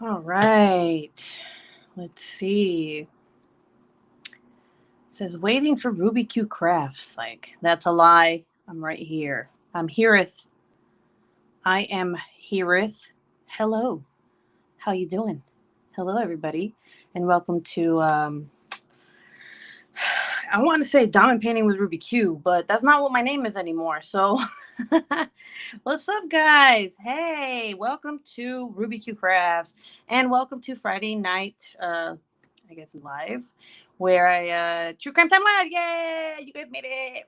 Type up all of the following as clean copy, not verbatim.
All right. Let's see. It says waiting for Ruby Q Crafts. Like, that's a lie. I'm right here. I'm heareth. I am heareth. Hello. How you doing? Hello, everybody. And welcome to I want to say Diamond Painting with Ruby Q, but that's not what my name is anymore. So what's up, guys? Hey, welcome to Ruby Q Crafts and welcome to Friday night, I guess live, where I True Crime Time Live. Yay! You guys made it.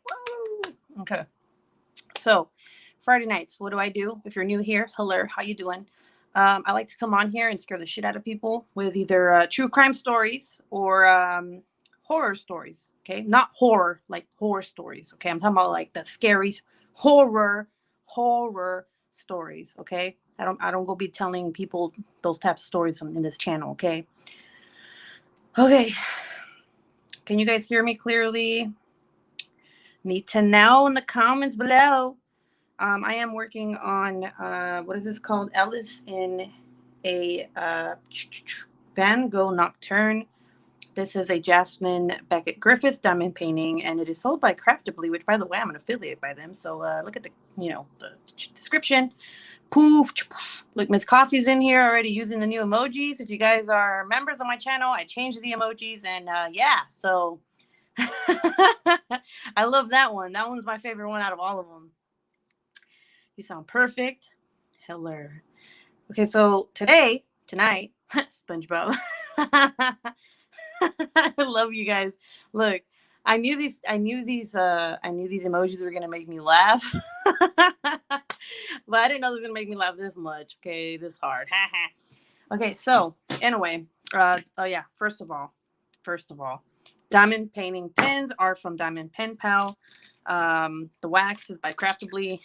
Woo! Okay. So Friday nights, what do I do? If you're new here, hello, how you doing? I like to come on here and scare the shit out of people with either true crime stories or horror stories. Okay, not horror like horror stories. Okay, I'm talking about like the scary horror stories. Okay, I don't go be telling people those types of stories in this channel. Okay. Okay. Can you guys hear me clearly? Need to know in the comments below. I am working on what is this called? Ellis in a Van Gogh Nocturne. This is a Jasmine Beckett Griffith diamond painting, and it is sold by Craftibly, which, by the way, I'm an affiliate by them. So look at the the description. Poof! Look, Miss Coffee's in here already using the new emojis. If you guys are members of my channel, I changed the emojis, and yeah, so I love that one. That one's my favorite one out of all of them. You sound perfect. Hello. Okay, so tonight, SpongeBob. I love you guys. Look, I knew these emojis were gonna make me laugh. But I didn't know they were gonna make me laugh this much. Okay, this hard. Okay, so anyway, oh yeah, first of all, diamond painting pens are from Diamond Pen Pal. The wax is by Craftibly.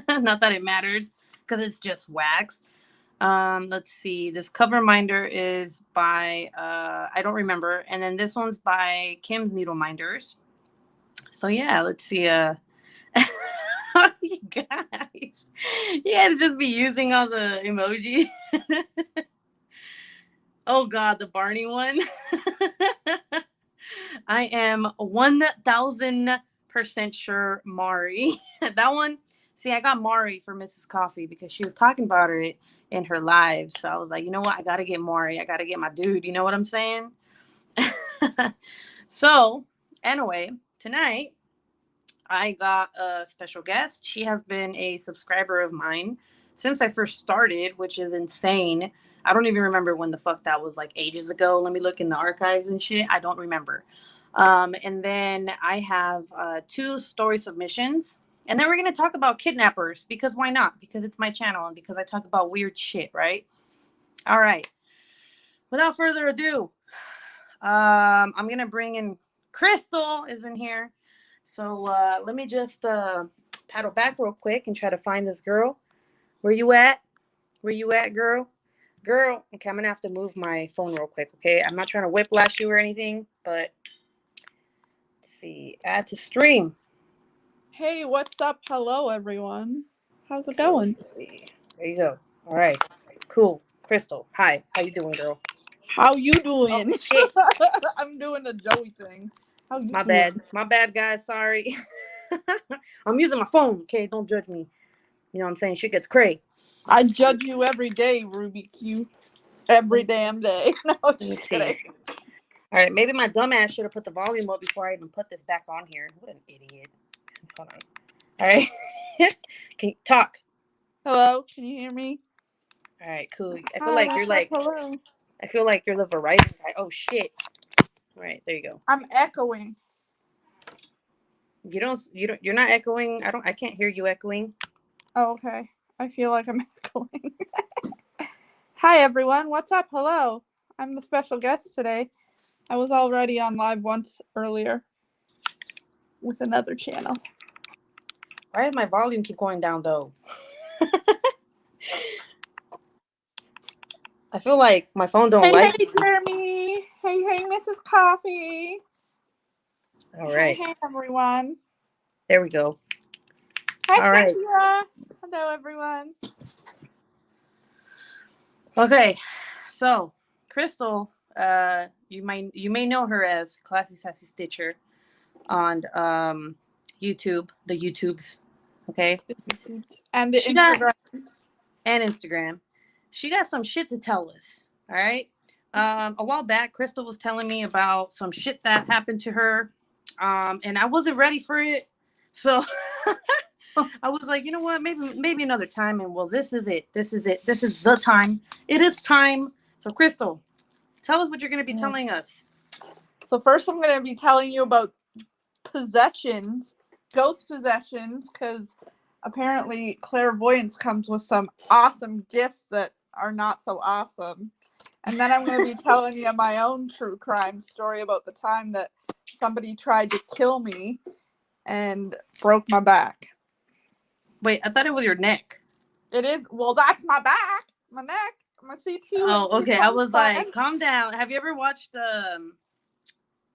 Not that it matters because it's just wax. Let's see. This cover minder is by I don't remember, and then this one's by Kim's Needle Minders. So yeah, let's see. You guys just be using all the emojis. Oh God, the Barney one. I am 1000% sure Mari. That one. See, I got Mari for Mrs. Coffee because she was talking about it in her live. So I was like, you know what? I got to get Mari. I got to get my dude. You know what I'm saying? So anyway, tonight I got a special guest. She has been a subscriber of mine since I first started, which is insane. I don't even remember when the fuck that was, like ages ago. Let me look in the archives and shit. I don't remember. And then I have 2 story submissions. And then we're going to talk about kidnappers because why not? Because it's my channel and because I talk about weird shit, right? All right. Without further ado, I'm going to bring in Crystal is in here. So let me just paddle back real quick and try to find this girl. Where you at? Where you at, girl? Girl. Okay, I'm going to have to move my phone real quick, okay? I'm not trying to whiplash you or anything, but let's see. Add to stream. Hey, what's up? Hello, everyone. How's it going? Let's see. There you go. All right. Cool. Crystal, hi. How you doing, girl? How you doing? Oh, shit. I'm doing the Joey thing. How you My doing? bad. My bad, guys. Sorry. I'm using my phone, okay? Don't judge me. You know what I'm saying? Shit gets cray. I judge you every day, Ruby Q. Every damn day. No, Let me just see. kidding. All right, maybe my dumbass should have put the volume up before I even put this back on here. What an idiot. Hold on. All right. Can you talk? Hello, can you hear me? All right, cool. I feel Hi, like you're what's up? like, Hello. I feel like you're the Verizon guy. Oh, shit. All right, there you go. I'm echoing. You're not echoing. I can't hear you echoing. Oh, okay. I feel like I'm echoing. Hi, everyone. What's up? Hello. I'm the special guest today. I was already on live once earlier with another channel. Why does my volume keep going down, though? I feel like my phone don't like Hey, Jeremy. Hey, Mrs. Coffee. All right. Hey, everyone. There we go. Hi, All right. Cynthia. Hello, everyone. Okay. So Crystal, you may know her as Classy Sassy Stitcher on YouTube, the YouTubes. Okay. And the She got Instagrams. and Instagram. She got some shit to tell us. All right. A while back, Crystal was telling me about some shit that happened to her. And I wasn't ready for it. So I was like, you know what? Maybe another time. And well, this is it. This is it. This is the time. It is time. So Crystal, tell us what you're going to be telling us. So first I'm going to be telling you about possessions, ghost possessions, because apparently clairvoyance comes with some awesome gifts that are not so awesome. And then I'm going to be telling you my own true crime story about the time that somebody tried to kill me and broke my back. Wait, I thought it was your neck. It is. Well, that's my back, my neck, my C2. Oh, okay. I was like, calm down. Have you ever watched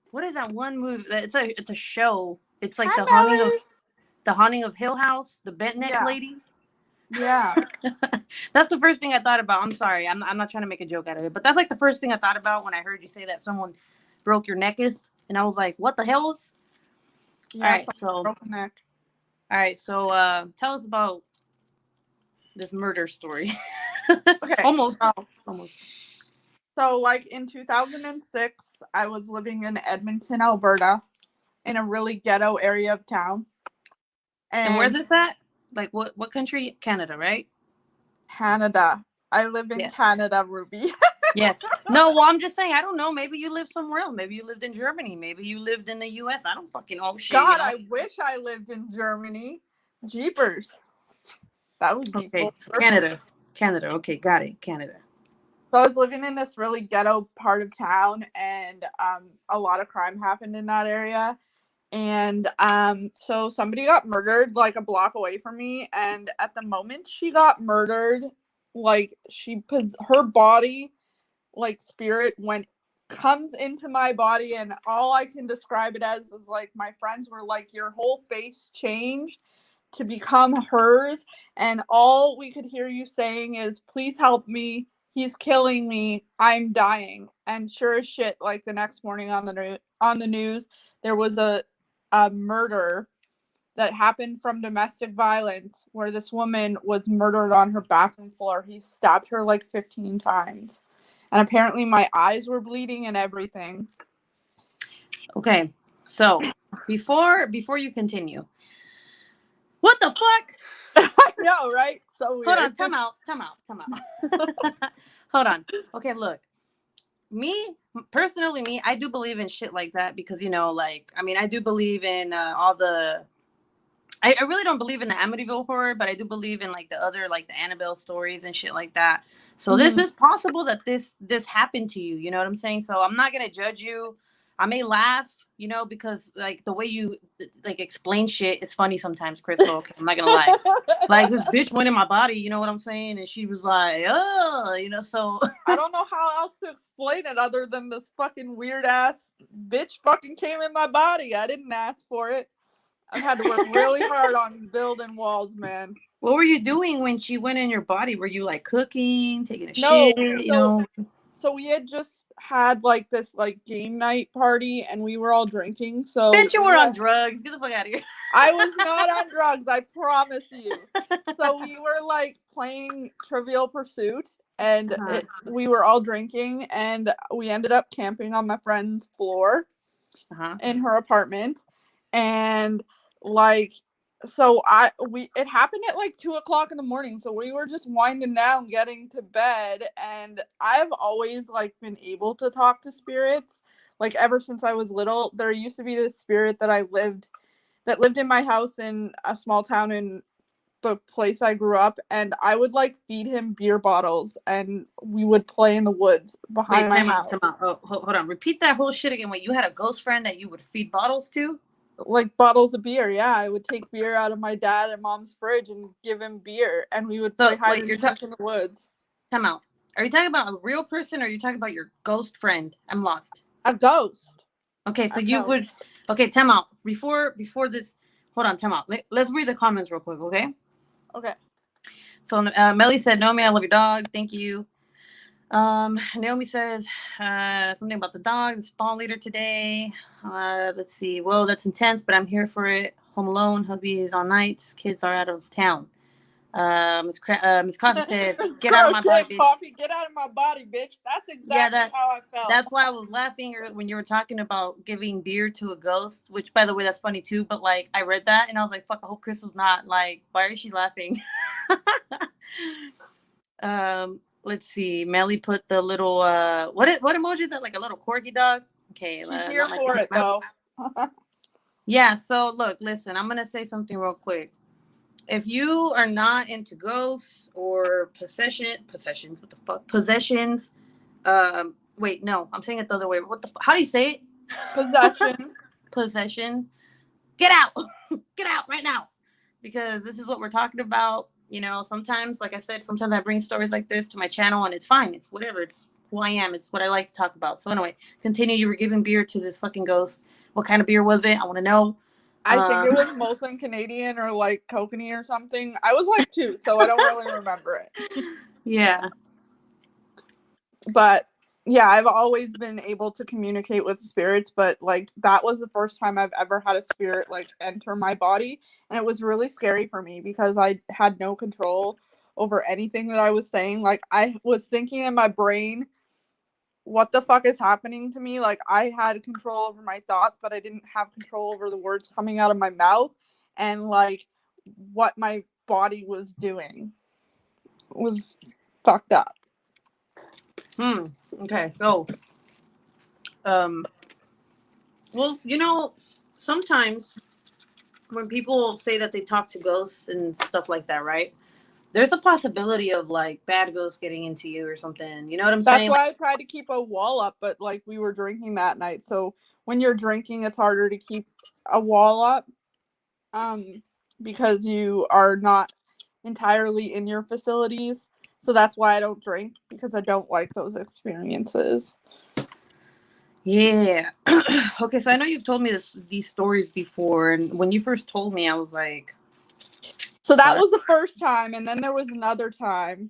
what is that one movie? It's a show. It's like the haunting of Hill House, the bent neck lady. Yeah. That's the first thing I thought about. I'm sorry. I'm not trying to make a joke out of it, but that's like the first thing I thought about when I heard you say that someone broke your neck is, and I was like, what the hell is? Yeah, all right, so broken neck. All right, so tell us about this murder story. Okay. Almost. So, like in 2006, I was living in Edmonton, Alberta, in a really ghetto area of town. And where's this at? Like what country? Canada, right? Canada. I live in Canada, Ruby. Yes. No, well, I'm just saying, I don't know. Maybe you live somewhere else. Maybe you lived in Germany. Maybe you lived in the U.S. I don't fucking know. Shit, God, I wish I lived in Germany. Jeepers. That would be okay. So Canada. Okay, got it. Canada. So I was living in this really ghetto part of town, and a lot of crime happened in that area. And so somebody got murdered like a block away from me, and at the moment she got murdered, like her body, like spirit comes into my body, and all I can describe it as is like my friends were like, your whole face changed to become hers, and all we could hear you saying is, please help me, he's killing me, I'm dying. And sure as shit, like the next morning on the news there was a murder that happened from domestic violence where this woman was murdered on her bathroom floor. He stabbed her like 15 times. And apparently my eyes were bleeding and everything. Okay. So before you continue, what the fuck? I know, right? So weird. Hold on, time out. Hold on. Okay, look. Personally, I do believe in shit like that because, like, I mean, I do believe in all the... I really don't believe in the Amityville horror, but I do believe in, like, the other, like, the Annabelle stories and shit like that. So this is possible that this happened to you, you know what I'm saying? So I'm not going to judge you. I may laugh, because, like, the way you, like, explain shit is funny sometimes, Crystal. Okay, I'm not going to lie. Like, this bitch went in my body, you know what I'm saying? And she was like, oh, so... I don't know how else to explain it other than this fucking weird-ass bitch fucking came in my body. I didn't ask for it. I've had to work really hard on building walls, man. What were you doing when she went in your body? Were you, like, cooking, taking a shit, So we had just had, like, this, like, game night party, and we were all drinking, so... Bitch, you were on drugs. Get the fuck out of here. I was not on drugs, I promise you. So we were, like, playing Trivial Pursuit, and we were all drinking, and we ended up camping on my friend's floor in her apartment, and, like... So it happened at like 2:00 in the morning. So we were just winding down, getting to bed, and I've always like been able to talk to spirits. Like ever since I was little, there used to be this spirit that lived in my house in a small town in the place I grew up, and I would like feed him beer bottles, and we would play in the woods behind my house. Oh, hold on. Repeat that whole shit again. Wait, you had a ghost friend that you would feed bottles to? Like bottles of beer, yeah. I would take beer out of my dad and mom's fridge and give him beer, and we would play hide and seek in the woods. Time out. Are you talking about a real person, or are you talking about your ghost friend? I'm lost. A ghost. Okay, so would. Okay, time out. Before this, hold on. Time out. Let's read the comments real quick, okay? Okay. So Melly said, "No, man, I love your dog. Thank you." Naomi says something about the dog, the spawn later today. Let's see. Well, that's intense, but I'm here for it. Home alone. Hubby is on nights. Kids are out of town. Miss Coffee said, "Get out of my body, bitch." Coffee, get out of my body, bitch. That's Yeah, exactly how I felt. that's why I was laughing when you were talking about giving beer to a ghost. Which, by the way, that's funny too. But like, I read that and I was like, "Fuck! I hope Crystal's not like. Why is she laughing?" Let's see. Melly put the little what emoji is that? Like a little corgi dog? Okay, She's here not my for it though. Yeah, so look, listen, I'm gonna say something real quick. If you are not into ghosts or possessions, what the fuck? Possessions. Wait, no, I'm saying it the other way. What the how do you say it? Possession. Possessions. Get out. Get out right now. Because this is what we're talking about. You know, sometimes, like I said, sometimes I bring stories like this to my channel and it's fine. It's whatever. It's who I am. It's what I like to talk about. So anyway, continue. You were giving beer to this fucking ghost. What kind of beer was it? I want to know. I think it was Molson Canadian or like Kokanee or something. I was like 2, so I don't really remember it. Yeah. But yeah, I've always been able to communicate with spirits, but like that was the first time I've ever had a spirit like enter my body, and it was really scary for me because I had no control over anything that I was saying. Like I was thinking in my brain, what the fuck is happening to me? Like I had control over my thoughts, but I didn't have control over the words coming out of my mouth and like what my body was doing. It was fucked up. Okay. So, well, you know, sometimes when people say that they talk to ghosts and stuff like that, right? There's a possibility of like bad ghosts getting into you or something. You know what I'm That's saying? why I tried to keep a wall up, but like we were drinking that night. So when you're drinking, it's harder to keep a wall up because you are not entirely in your facilities. So that's why I don't drink, because I don't like those experiences. Yeah. Okay, so I know you've told me these stories before, and when you first told me, I was like, So that what? was the first time, and then there was another time.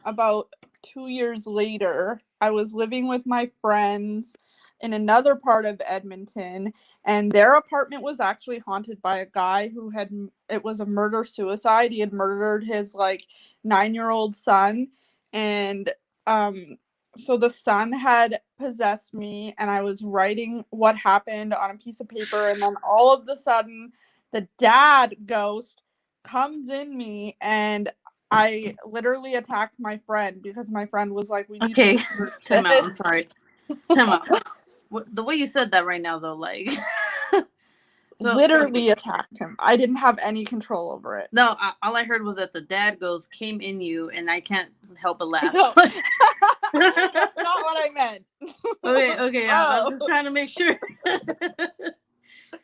About 2 years later, I was living with my friends in another part of Edmonton, and their apartment was actually haunted by a guy who had, it was a murder suicide. He had murdered his like 9-year-old son, and so the son had possessed me, and I was writing what happened on a piece of paper, and then all of a sudden the dad ghost comes in me, and I literally attacked my friend because my friend was like, "We need Okay, to time out. I'm this." sorry. Time out. The way you said that right now, though, like, so Literally attacked him. I didn't have any control over it. no, all I heard was that the dad goes came in you, and I can't help but laugh. No, that's not what I meant. Okay. I'm just trying to make sure.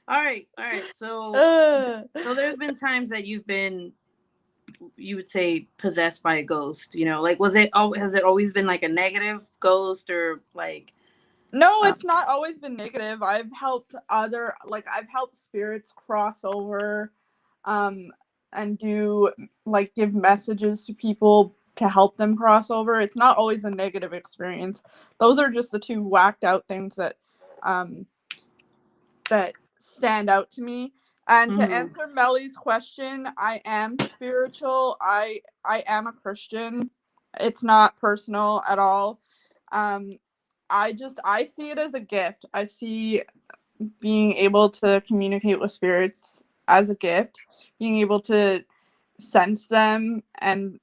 All right. So there's been times that you've been, you would say, possessed by a ghost. You know, like has it always been like a negative ghost or like? No, it's not always been negative. I've helped spirits cross over, and do like give messages to people to help them cross over. It's not always a negative experience. Those are just the two whacked out things that um that stand out to me. And to answer Melly's question, I am spiritual. I am a Christian. It's not personal at all. I see it as a gift. I see being able to communicate with spirits as a gift, being able to sense them and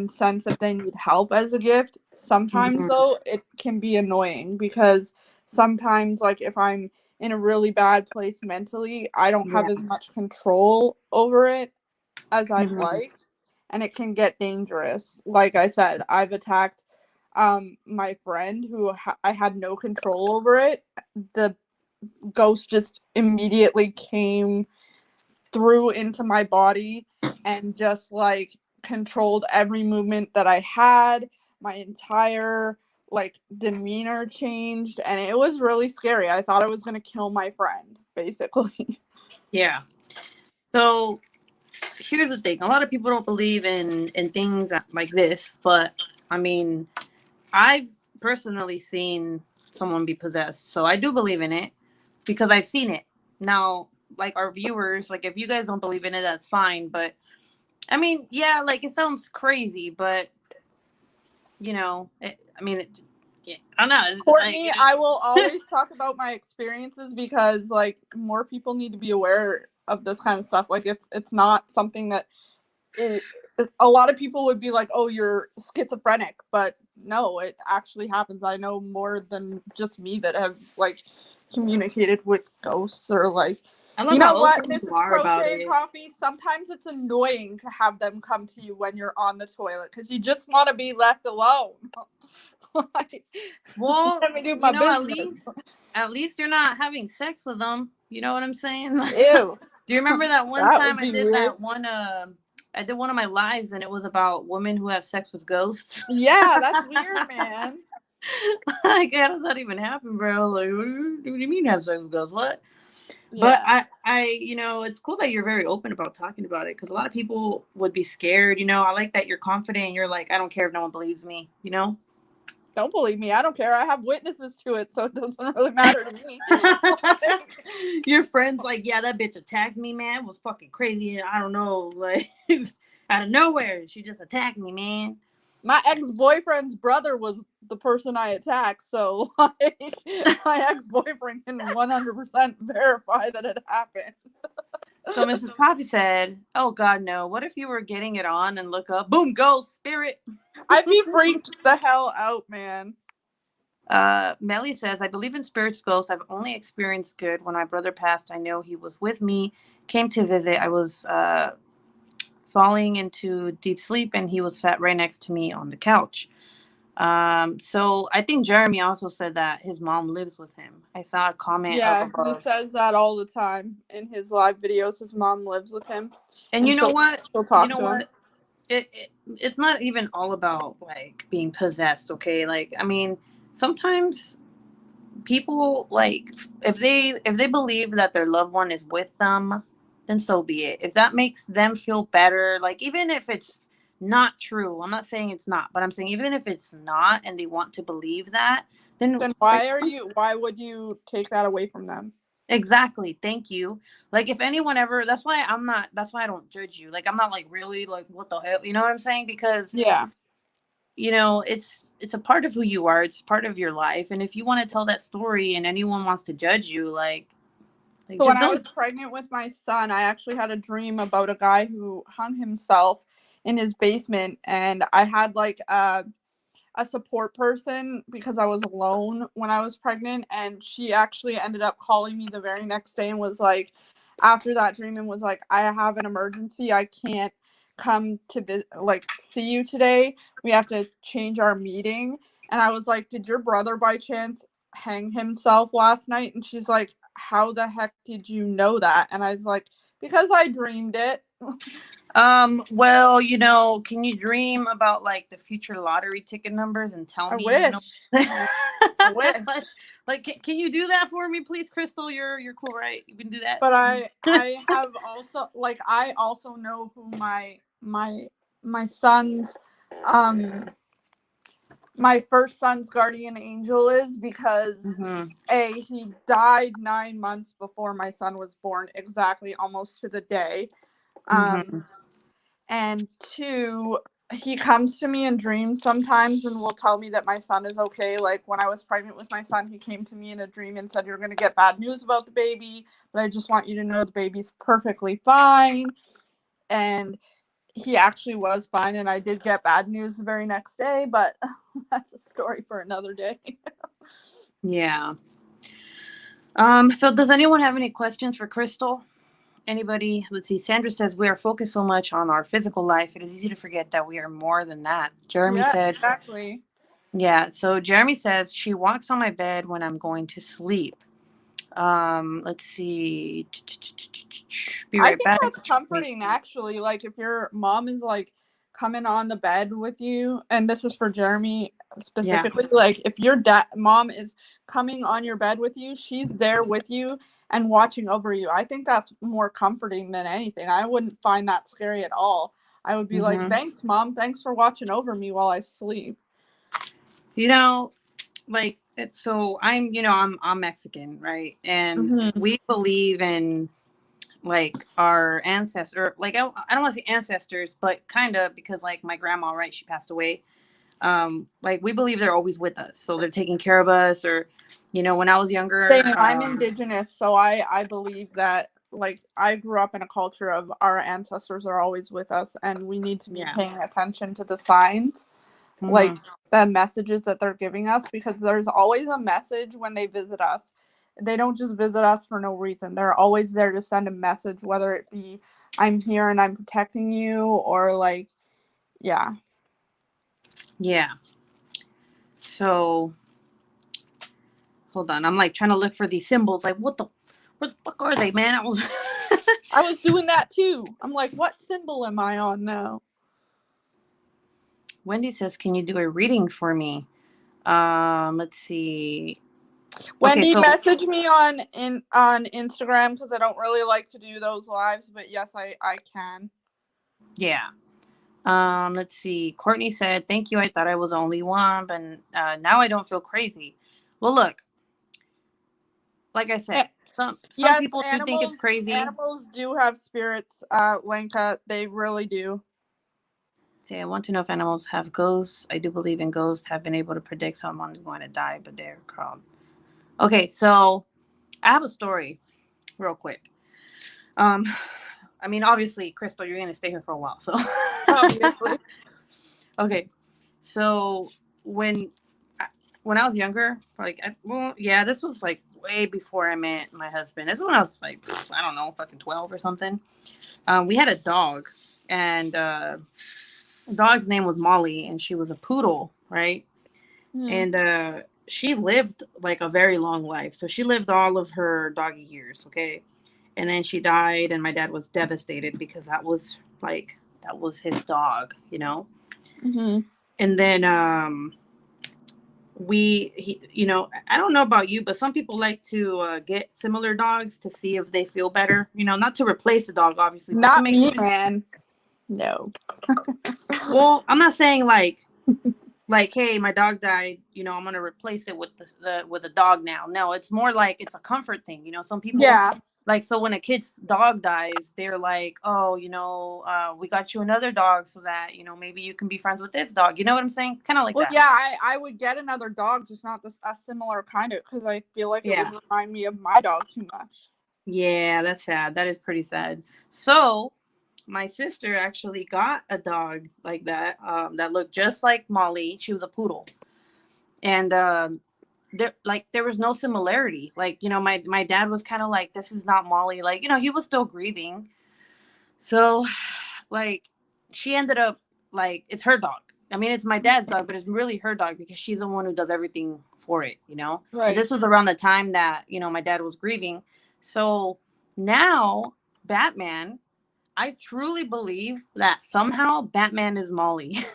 sense if they need help as a gift. Sometimes though, it can be annoying because sometimes like if I'm in a really bad place mentally, I don't have as much control over it as I'd like, and it can get dangerous. Like I said, I've attacked my friend who I had no control over it. The ghost just immediately came through into my body and just like controlled every movement that I had. My entire like demeanor changed, and it was really scary. I thought I was going to kill my friend, basically. Yeah. So here's the thing: a lot of people don't believe in things like this, but I mean, I've personally seen someone be possessed, so I do believe in it because I've seen it. Now, like our viewers, like if you guys don't believe in it, that's fine. But I mean, yeah, like it sounds crazy, but yeah, I don't know. Courtney, I will always talk about my experiences because like more people need to be aware of this kind of stuff. Like it's not something that a lot of people would be like, "Oh, you're schizophrenic," but no, it actually happens. I know more than just me that have like communicated with ghosts or like. I You love know how what, open you Mrs. are about Crochet and it. Coffee? Sometimes it's annoying to have them come to you when you're on the toilet because you just want to be left alone. Like, Well, let me do my business. at least you're not having sex with them. You know what I'm saying? Ew. Do you remember that one That time would I be did weird. that one? I did one of my lives, and it was about women who have sex with ghosts. Yeah, that's weird, man. Like, how does that even happen, bro? Like, what do you mean have sex with ghosts? What? But Yeah. it's cool that you're very open about talking about it because a lot of people would be scared. I like that you're confident. And you're like, I don't care if no one believes me. Don't believe me. I don't care. I have witnesses to it, so it doesn't really matter to me. Your friend's like, yeah, that bitch attacked me, man. It was fucking crazy. I don't know, like out of nowhere, she just attacked me, man. My ex-boyfriend's brother was the person I attacked, so like my ex-boyfriend can 100% verify that it happened. So Mrs. Coffee said, "Oh God, no! What if you were getting it on and look up, boom, ghost spirit?" I'd be freaked the hell out, man. Melly says, "I believe in spirits, ghosts. I've only experienced good. When my brother passed, I know he was with me. Came to visit. I was falling into deep sleep, and he was sat right next to me on the couch." So I think Jeremy also said that his mom lives with him. I saw a comment up Yeah, he above. says that all the time in his live videos. His mom lives with him, And and you know she'll what? she'll You talk know to him. what? It's not even all about like being possessed, okay? Like, I mean, sometimes people like if they believe that their loved one is with them, then so be it. If that makes them feel better, like even if it's not true, I'm not saying it's not, but I'm saying even if it's not and they want to believe that, then Then like why would you take that away from them? exactly. Thank you. Like if anyone ever, that's why I don't judge you. Like I'm not like really like what the hell, you know what I'm saying? Because Yeah. it's a part of who you are. It's part of your life. And if you want to tell that story and anyone wants to judge you, like So when just I don't. was pregnant with my son, I actually had a dream about a guy who hung himself in his basement, and I had like a support person because I was alone when I was pregnant, and she actually ended up calling me the very next day and was like, after that dream, and was like, I have an emergency. I can't come to like see you today. We have to change our meeting. And I was like, did your brother by chance hang himself last night? And she's like, how the heck did you know that? And I was like, because I dreamed it. Well, can you dream about like the future lottery ticket numbers and tell I me, wish. I wish. like can you do that for me, please, Crystal? You're cool, right? You can do that. But I have also like I also know who my son's um my first son's guardian angel is because Mm-hmm. he died 9 months before my son was born, exactly, almost to the day. Mm-hmm. um and two, he comes to me in dreams sometimes and will tell me that my son is okay. Like when I was pregnant with my son, he came to me in a dream and said, you're going to get bad news about the baby, but I just want you to know the baby's perfectly fine. And he actually was fine, and I did get bad news the very next day, but that's a story for another day. Yeah. So does anyone have any questions for Crystal? Anybody? Let's see. Sandra says we are focused so much on our physical life, it is easy to forget that we are more than that. Jeremy Yeah, said, exactly. yeah. So Jeremy says she walks on my bed when I'm going to sleep. Let's see. Be I right think back. that's comforting, actually. Like, if your mom is like coming on the bed with you, and this is for Jeremy Yeah. specifically, like if your mom is coming on your bed with you, she's there with you and watching over you. I think that's more comforting than anything. I wouldn't find that scary at all. I would be like, Mm-hmm. thanks, mom. Thanks for watching over me while I sleep. You know, like so I'm Mexican, right? And Mm-hmm. we believe in like our ancestor, like I don't want to say ancestors, but kind of, because like my grandma, right, she passed away. Like we believe they're always with us, so they're taking care of us. Or when I was younger, Same. I'm indigenous, so I believe that, like, I grew up in a culture of our ancestors are always with us, and we need to be yeah. paying attention to the signs, like Hmm. the messages that they're giving us, because there's always a message when they visit us. They don't just visit us for no reason. They're always there to send a message, whether it be I'm here and I'm protecting you, or like, yeah. Yeah. So hold on, I'm like trying to look for these symbols. Like, where the fuck are they, man? I was. I was doing that too. I'm like, what symbol am I on now? Wendy says, "Can you do a reading for me?" Let's see. Okay, Wendy, so message me on Instagram, because I don't really like to do those lives, but yes, I can. yeah. Let's see. Courtney said, "Thank you. I thought I was the only one, but now I don't feel crazy." Well, look, like I Eh, said, some yes, people do think it's crazy. animals do have spirits, Lenka. They really do. Say, I want to know if animals have ghosts. I do believe in ghosts. Have been able to predict someone's going to die, but they're called. Okay, so I have a story, real quick. Um, I mean, obviously, Crystal, you're gonna stay here for a while, so. Obviously. Okay, so when when I was younger, like, well, yeah, this was like way before I met my husband. This is when I was like, I don't know, fucking 12 or something. We had a dog, and the dog's name was Molly, and she was a poodle, right? Hmm. And she lived like a very long life. So she lived all of her doggy years, okay? And then she died, and my dad was devastated because that was his dog, you know? Hmm. And then I don't know about you, but some people like to get similar dogs to see if they feel better, not to replace the dog, obviously, but to Not make me, man. No. well, I'm not saying like, hey, my dog died, I'm gonna replace it with with a dog now. No, it's more like it's a comfort thing. Some people, Yeah. like, so when a kid's dog dies, they're like, oh, we got you another dog so that maybe you can be friends with this dog. You know what I'm saying? Kind of like Well, that. yeah, I would get another dog, just not a similar kind of, because I feel like it would Yeah. remind me of my dog too much. Yeah, that's sad. That is pretty sad. So my sister actually got a dog like that, that looked just like Molly. She was a poodle. And there was no similarity. Like, my dad was kind of like, this is not Molly. Like, he was still grieving. So like she ended up, like, it's her dog. I mean, it's my dad's dog, but it's really her dog because she's the one who does everything for it. And Right. this was around the time that my dad was grieving. So now Batman, I truly believe that somehow Batman is Molly.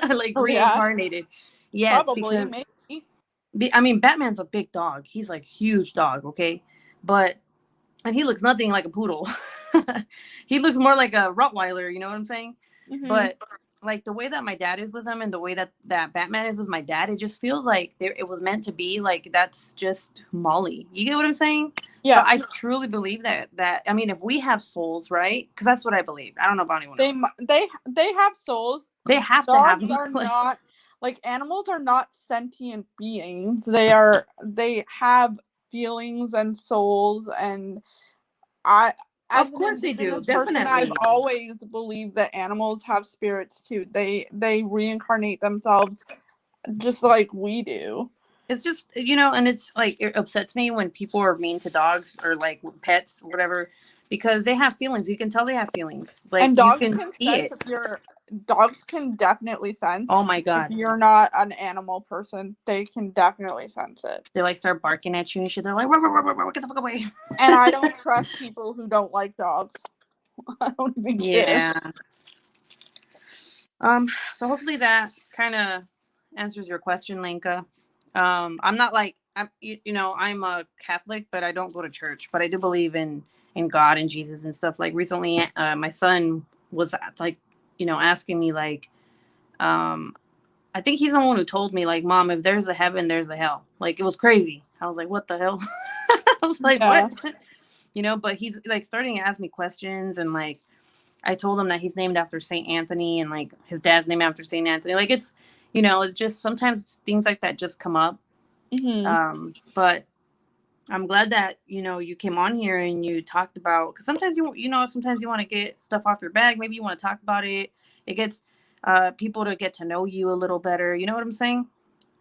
Like, Oh, yeah. reincarnated. Yes, Probably, because maybe. I mean, Batman's a big dog. He's like huge dog, okay? But and he looks nothing like a poodle. He looks more like a Rottweiler, you know what I'm saying? Hmm. But like the way that my dad is with him and the way that Batman is with my dad, it just feels like it was meant to be. Like, that's just Molly. You get what I'm saying? So Yeah. I truly believe that I mean, if we have souls, right? Because that's what I believe. I don't know about anyone else. They have souls. They have to have Dogs them. are Like, not, like, animals are not sentient beings. They have feelings and souls, and I, as of an course they do, indigenous person, I've definitely. always believed that animals have spirits too. They reincarnate themselves just like we do. It's just, and it's like, it upsets me when people are mean to dogs or like pets or whatever, because they have feelings. You can tell they have feelings. Like, And you dogs can can see sense it. if you're dogs can definitely sense Oh my if God. you're not an animal person. They can definitely sense it. They like start barking at you and shit. They're like, "Ruh, ruh, ruh, ruh, ruh, get the fuck away." And I don't trust people who don't like dogs. I don't even care. Yeah. So hopefully that kind of answers your question, Linka. I'm not like, I'm a Catholic, but I don't go to church, but I do believe in God and Jesus and stuff. Like, recently, my son was like, asking me, like, um I think he's the one who told me, like, Mom, if there's a heaven, there's a hell. Like, it was crazy. I was like, what the hell? I was like, Yeah. what? But he's like starting to ask me questions, and like I told him that he's named after Saint Anthony, and like his dad's named after Saint Anthony. Like it's it's just sometimes things like that just come up. But I'm glad that you came on here and you talked about, because sometimes sometimes you want to get stuff off your bag. Maybe you want to talk about it. It gets people to get to know you a little better. You know what I'm saying?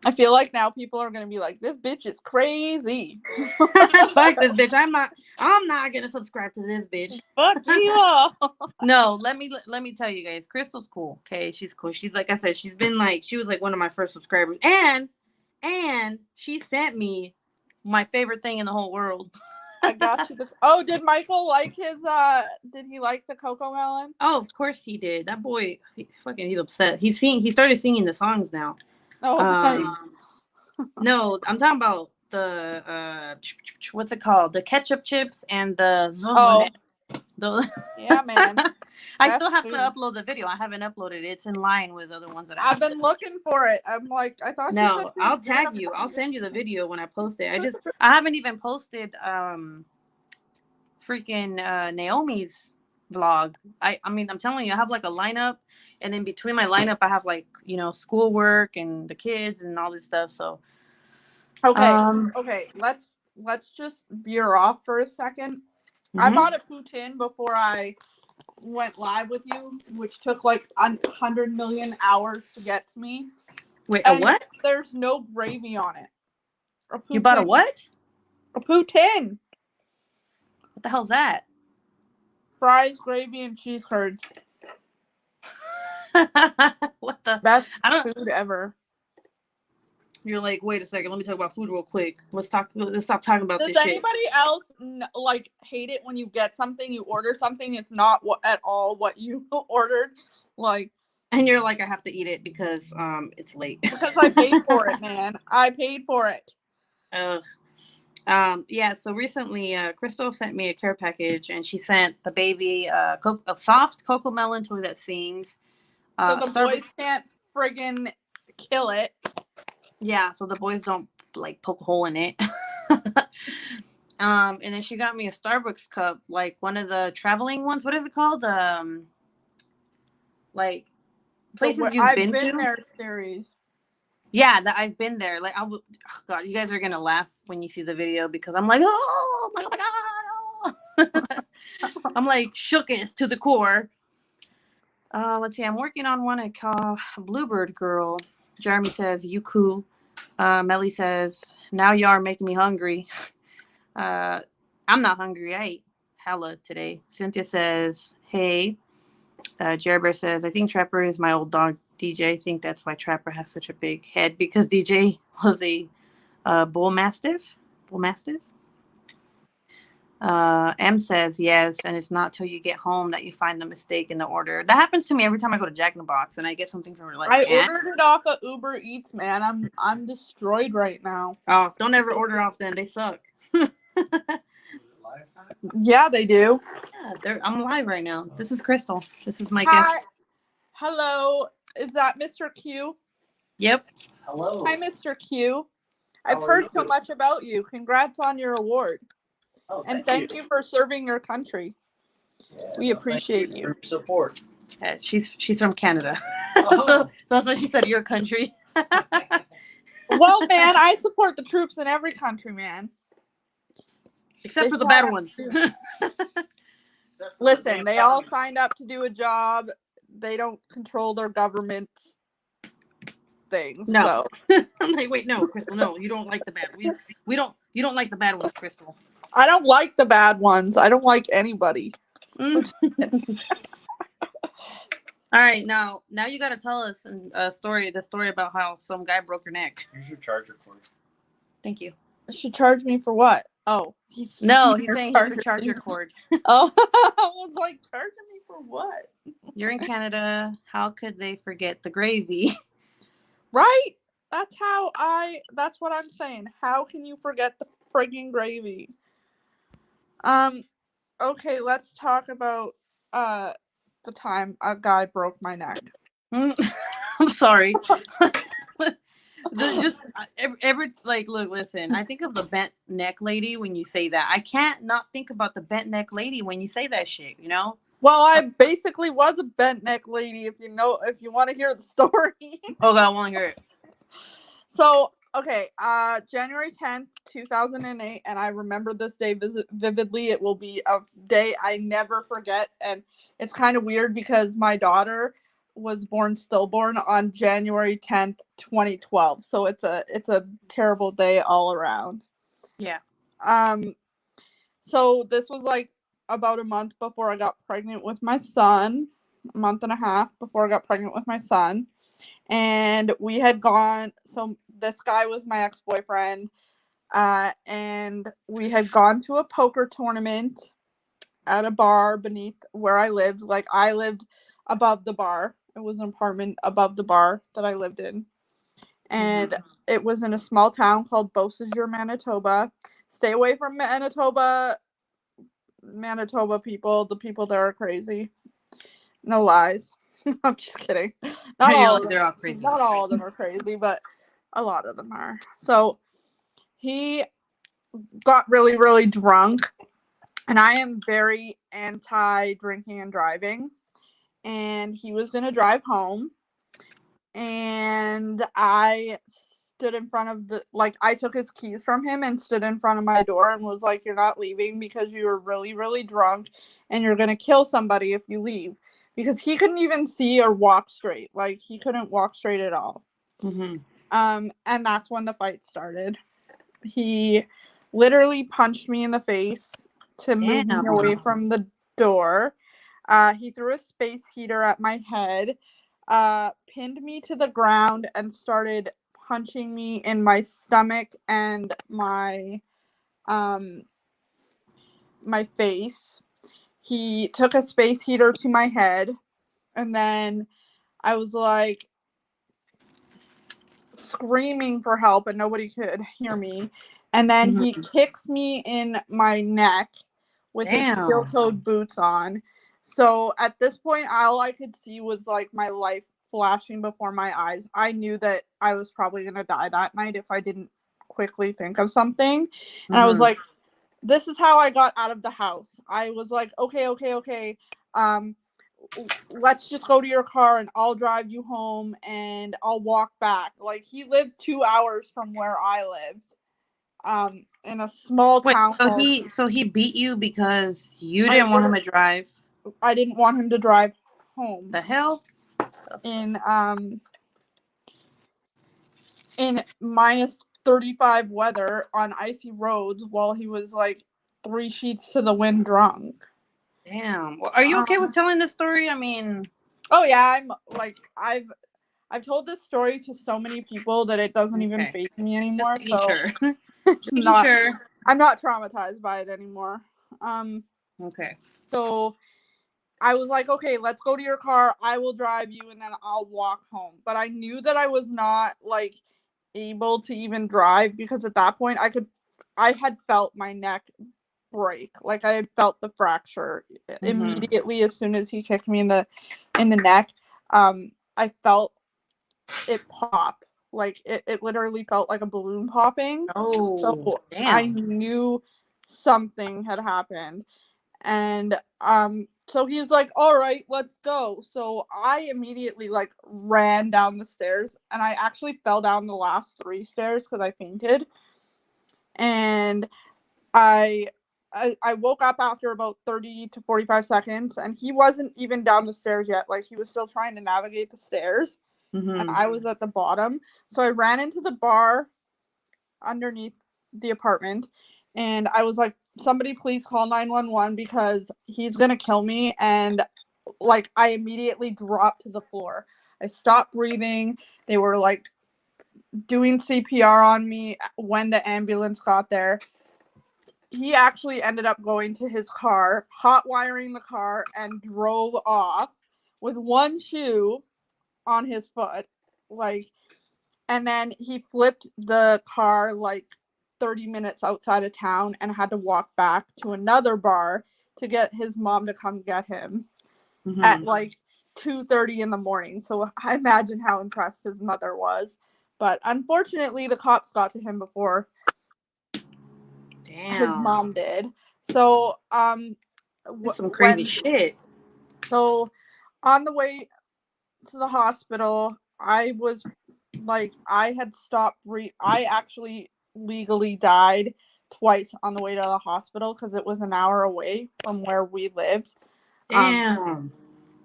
I feel like now people are gonna be like, this bitch is crazy. Fuck this bitch. I'm not gonna subscribe to this bitch. Fuck you all. No, let me tell you guys, Crystal's cool. Okay, she's cool. She's, like I said, she was like one of my first subscribers, and she sent me my favorite thing in the whole world. I got you. Oh, did Michael like his? Did he like the Coco Melon? Oh, of course he did. That boy, he's upset. He started singing the songs now. Oh, nice. No, I'm talking about the what's it called? The ketchup chips and the yeah, man. I still have to upload the video. I haven't uploaded it. It's in line with other ones that I've been looking for it. I'm like, I thought. No, I'll tag you. I'll send you the video when I post it. I haven't even posted freaking Naomi's vlog. I mean, I'm telling you, I have like a lineup, and in between my lineup I have like schoolwork and the kids and all this stuff. So okay, let's just veer off for a second. I bought a poutine before I went live with you, which took like 100 million hours to get to me. Wait, a what? There's no gravy on it. You bought a what? A poutine. What the hell's that? Fries, gravy, and cheese curds. What the? Best food ever. You're like, wait a second. Let me talk about food real quick. Let's stop talking about this shit. Does anybody else like hate it when you get something, you order something, it's not at all what you ordered, like? And you're like, I have to eat it because it's late. Because I paid for it, man. I paid for it. Yeah. So recently, Crystal sent me a care package, and she sent the baby a soft cocoa melon toy that sings. So the boys can't friggin' kill it. Yeah, so the boys don't like poke a hole in it. And then she got me a Starbucks cup, like one of the traveling ones. What is it called? Like places you've been to. I've been there series. Yeah, that I've been there. Like, oh God, you guys are gonna laugh when you see the video because I'm like, oh my God, oh. I'm like shookest to the core. Let's see. I'm working on one I call Bluebird Girl. Jeremy says, you cool. Melly says, now you are making me hungry. I'm not hungry. I ate hella today. Cynthia says, hey. Jerry Bear says, I think Trapper is my old dog, DJ. I think that's why Trapper has such a big head, because DJ was a bull mastiff. M says yes, and it's not till you get home that you find the mistake in the order. That happens to me every time I go to Jack in the Box and I get something from like. I ordered it off of Uber Eats, man. I'm destroyed right now. Oh, don't ever order off them. They suck. Yeah, they do. Yeah, I'm live right now. This is Crystal. This is my guest. Hello. Is that Mr. Q? Yep. Hello. Hi, Mr. Q. I've heard so much about you. Congrats on your award. Oh, and thank you for serving your country. Yeah, we appreciate you. For your support. She's from Canada. Oh. So that's why she said your country. Well, man, I support the troops in every country, man. Except for the bad ones. Listen, they all signed up to do a job. They don't control their government's things. No. So. I'm like, wait, no, Crystal, no, you don't like the bad. You don't like the bad ones, Crystal. I don't like the bad ones. I don't like anybody. All right, now you got to tell us the story about how some guy broke your neck. Here's your charger cord. Thank you. She charged me for what? Oh, he's saying here's your charger cord. Oh, I was like, charging me for what? You're in Canada. How could they forget the gravy? Right? That's what I'm saying. How can you forget the frigging gravy? Okay, let's talk about the time a guy broke my neck. I'm sorry. Just every like, look, listen. I think of the bent neck lady when you say that. I can't not think about the bent neck lady when you say that shit. You know. Well, I basically was a bent neck lady. If you want to hear the story. Oh God, I want to hear it. So, okay, January 10th, 2008, and I remember this day vividly. It will be a day I never forget, and it's kind of weird because my daughter was stillborn on January 10th, 2012. So it's a terrible day all around. Yeah. So this was like about a month before I got pregnant with my son, a month and a half before I got pregnant with my son. And we had gone, so this guy was my ex-boyfriend, and we had gone to a poker tournament at a bar beneath where I lived. Like, I lived above the bar. It was an apartment above the bar that I lived in. And it was in a small town called Beausejour, Manitoba. Stay away from Manitoba people. The people there are crazy. No lies. I'm just kidding. Not all of them. They're all crazy. Not all of them are crazy, but a lot of them are. So he got really, really drunk, and I am very anti-drinking and driving. And he was gonna drive home, and I stood in front of I took his keys from him and stood in front of my door and was like, "You're not leaving because you were really, really drunk, and you're gonna kill somebody if you leave." Because he couldn't even see or walk straight. Like, he couldn't walk straight at all. And that's when the fight started. He literally punched me in the face to move me away from the door. He threw a space heater at my head, pinned me to the ground, and started punching me in my stomach and my face. He took a space heater to my head, and then I was like screaming for help, and nobody could hear me. And then he kicks me in my neck with his steel-toed boots on. So at this point, all I could see was like my life flashing before my eyes. I knew that I was probably going to die that night if I didn't quickly think of something. And I was like, this is how I got out of the house. I was like, okay. Let's just go to your car and I'll drive you home and I'll walk back. Like, he lived 2 hours from where I lived, in a small town. So he beat you because you didn't want him to drive? I didn't want him to drive home. The hell? In minus 35 weather on icy roads while he was like 3 sheets to the wind drunk. Damn. Well, are you okay with telling this story? I mean, oh yeah, I'm like, I've told this story to so many people that it doesn't even faze me anymore. So sure. it's not. Sure. I'm not traumatized by it anymore. Okay. So I was like, okay, let's go to your car. I will drive you, and then I'll walk home. But I knew that I was not like able to even drive because at that point I had felt my neck break. Like, I had felt the fracture immediately as soon as he kicked me in the neck. I felt it pop. Like, it literally felt like a balloon popping. Oh, so damn. I knew something had happened. And so he was like, all right, let's go. So I immediately like ran down the stairs, and I actually fell down the last 3 stairs because I fainted. And I woke up after about 30 to 45 seconds, and he wasn't even down the stairs yet. Like, he was still trying to navigate the stairs, and I was at the bottom. So I ran into the bar underneath the apartment, and I was like, somebody please call 911 because he's gonna kill me. And like, I immediately dropped to the floor. I stopped breathing. They were like doing CPR on me when the ambulance got there. He actually ended up going to his car, hot wiring the car, and drove off with one shoe on his foot. Like, and then he flipped the car like 30 minutes outside of town and had to walk back to another bar to get his mom to come get him at like 2:30 in the morning. So I imagine how impressed his mother was. But unfortunately, the cops got to him before his Damn. mom did. So, That's some crazy shit. So, on the way to the hospital, I had stopped. I actually legally died twice on the way to the hospital because it was an hour away from where we lived. Damn.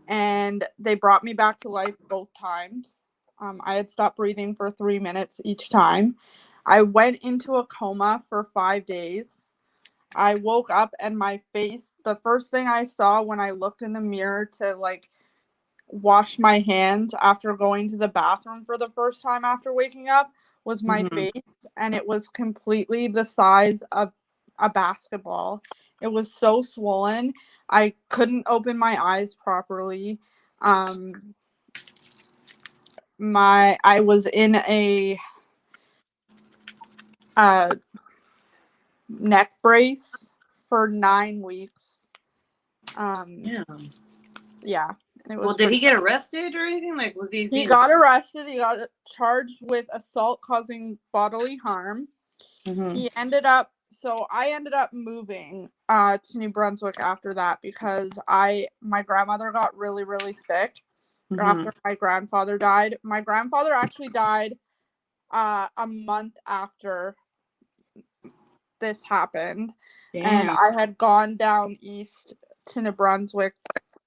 And they brought me back to life both times. I had stopped breathing for 3 minutes each time. I went into a coma for 5 days. I woke up and my face, the first thing I saw when I looked in the mirror to wash my hands after going to the bathroom for the first time after waking up was my face, and it was completely the size of a basketball. It was so swollen. I couldn't open my eyes properly. I was in a neck brace for 9 weeks. Yeah. Yeah, it was. Well, did he get arrested or anything? Like, was He got arrested. He got charged with assault causing bodily harm. He ended up. So I ended up moving to New Brunswick after that because my grandmother got really, really sick after my grandfather died. My grandfather actually died a month after this happened. Damn. And I had gone down east to New Brunswick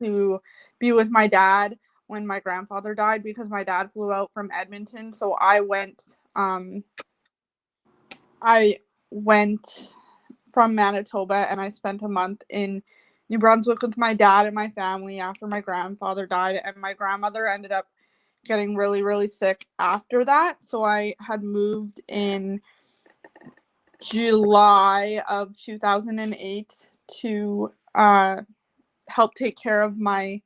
to be with my dad when my grandfather died because my dad flew out from Edmonton. So I went from Manitoba and I spent a month in New Brunswick with my dad and my family after my grandfather died, and my grandmother ended up getting really, really sick after that. So I had moved in July of 2008 to help take care of my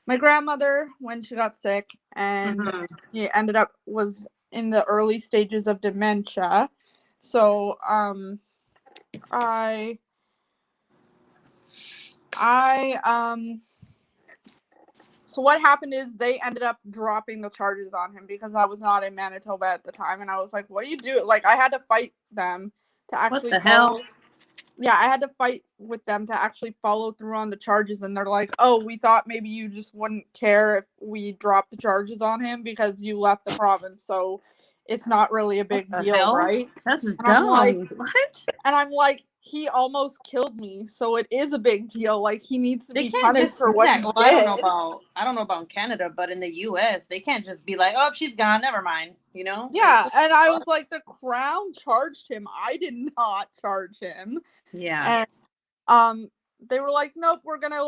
grandmother when she got sick, and she was in the early stages of dementia. So so what happened is they ended up dropping the charges on him because I was not in Manitoba at the time, and I was like, what do you do? Like, I had to fight them to actually What the hell? Yeah, I had to fight with them to actually follow through on the charges, and they're like, oh, we thought maybe you just wouldn't care if we dropped the charges on him because you left the province, so it's not really a big deal, hell? right? That's And dumb. What? And I'm like, he almost killed me, so it is a big deal. Like, he needs to They be can't punished just for do what that. he Well, did. I don't know about Canada, but in the U.S., they can't just be like, "Oh, she's gone. Never mind." You know? Yeah, and I was like, the Crown charged him. I did not charge him. Yeah. And they were like, nope, we're gonna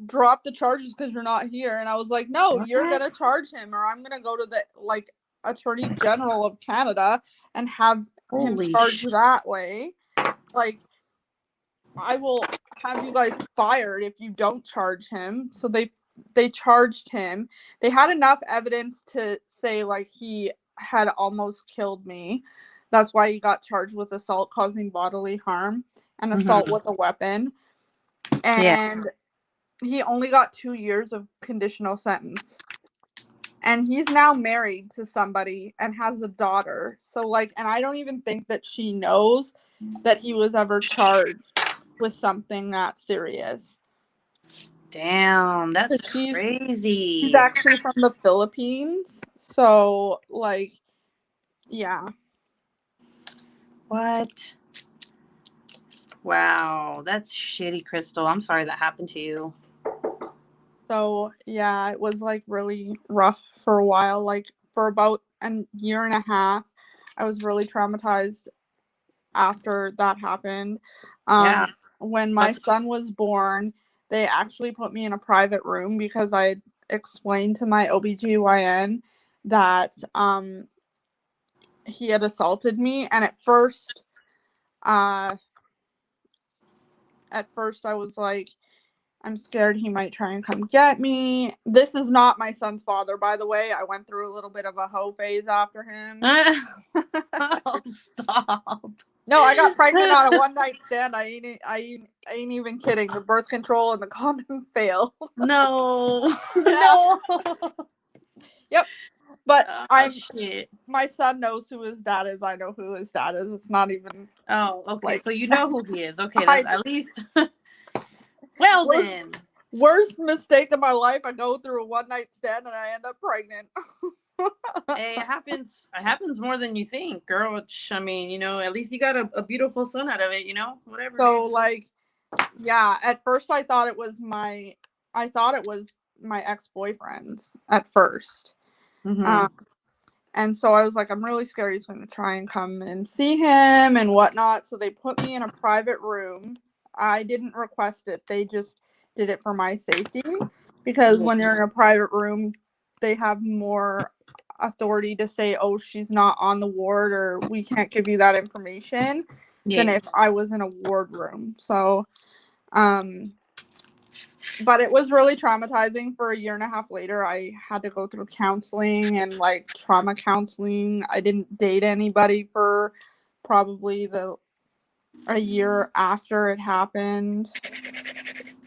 drop the charges because you're not here. And I was like, no, you're gonna charge him, or I'm gonna go to the Attorney General of Canada and have him charged that way. Like, I will have you guys fired if you don't charge him. So they charged him. They had enough evidence to say he had almost killed me. That's why he got charged with assault causing bodily harm and assault with a weapon. And he only got 2 years of conditional sentence. And he's now married to somebody and has a daughter. So and I don't even think that she knows that he was ever charged with something that serious. Damn, that's crazy. She's actually from the Philippines. So yeah. What? Wow, that's shitty, Crystal. I'm sorry that happened to you. So yeah, it was really rough for a while. For about a year and a half, I was really traumatized after that happened. When my son was born, they actually put me in a private room because I had explained to my OBGYN that he had assaulted me, and at first I was like, I'm scared he might try and come get me. This is not my son's father, by the way. I went through a little bit of a hoe phase after him. Oh, stop. No, I got pregnant on a one-night stand. I ain't even kidding. The birth control and the condom failed. No. No. Yep. But Shit. my son knows who his dad is. I know who his dad is. It's not even Oh, okay. like So you know who he is. Okay, I that's at least. Well worst then. worst mistake of my life. I go through a one night stand and I end up pregnant. Hey, it happens. It happens more than you think, girl. I mean, at least you got a beautiful son out of it. Whatever. So like, yeah. At first, I thought it was my ex boyfriend's at first. Mm-hmm. And so I was like, I'm really scared he's going to try and come and see him and whatnot. So they put me in a private room. I didn't request it. They just did it for my safety because when you're in a private room, they have more authority to say, oh, she's not on the ward or we can't give you that information than Yeah. if I was in a ward room. So, but it was really traumatizing. For a year and a half later, I had to go through counseling and like trauma counseling. I didn't date anybody for probably a year after it happened.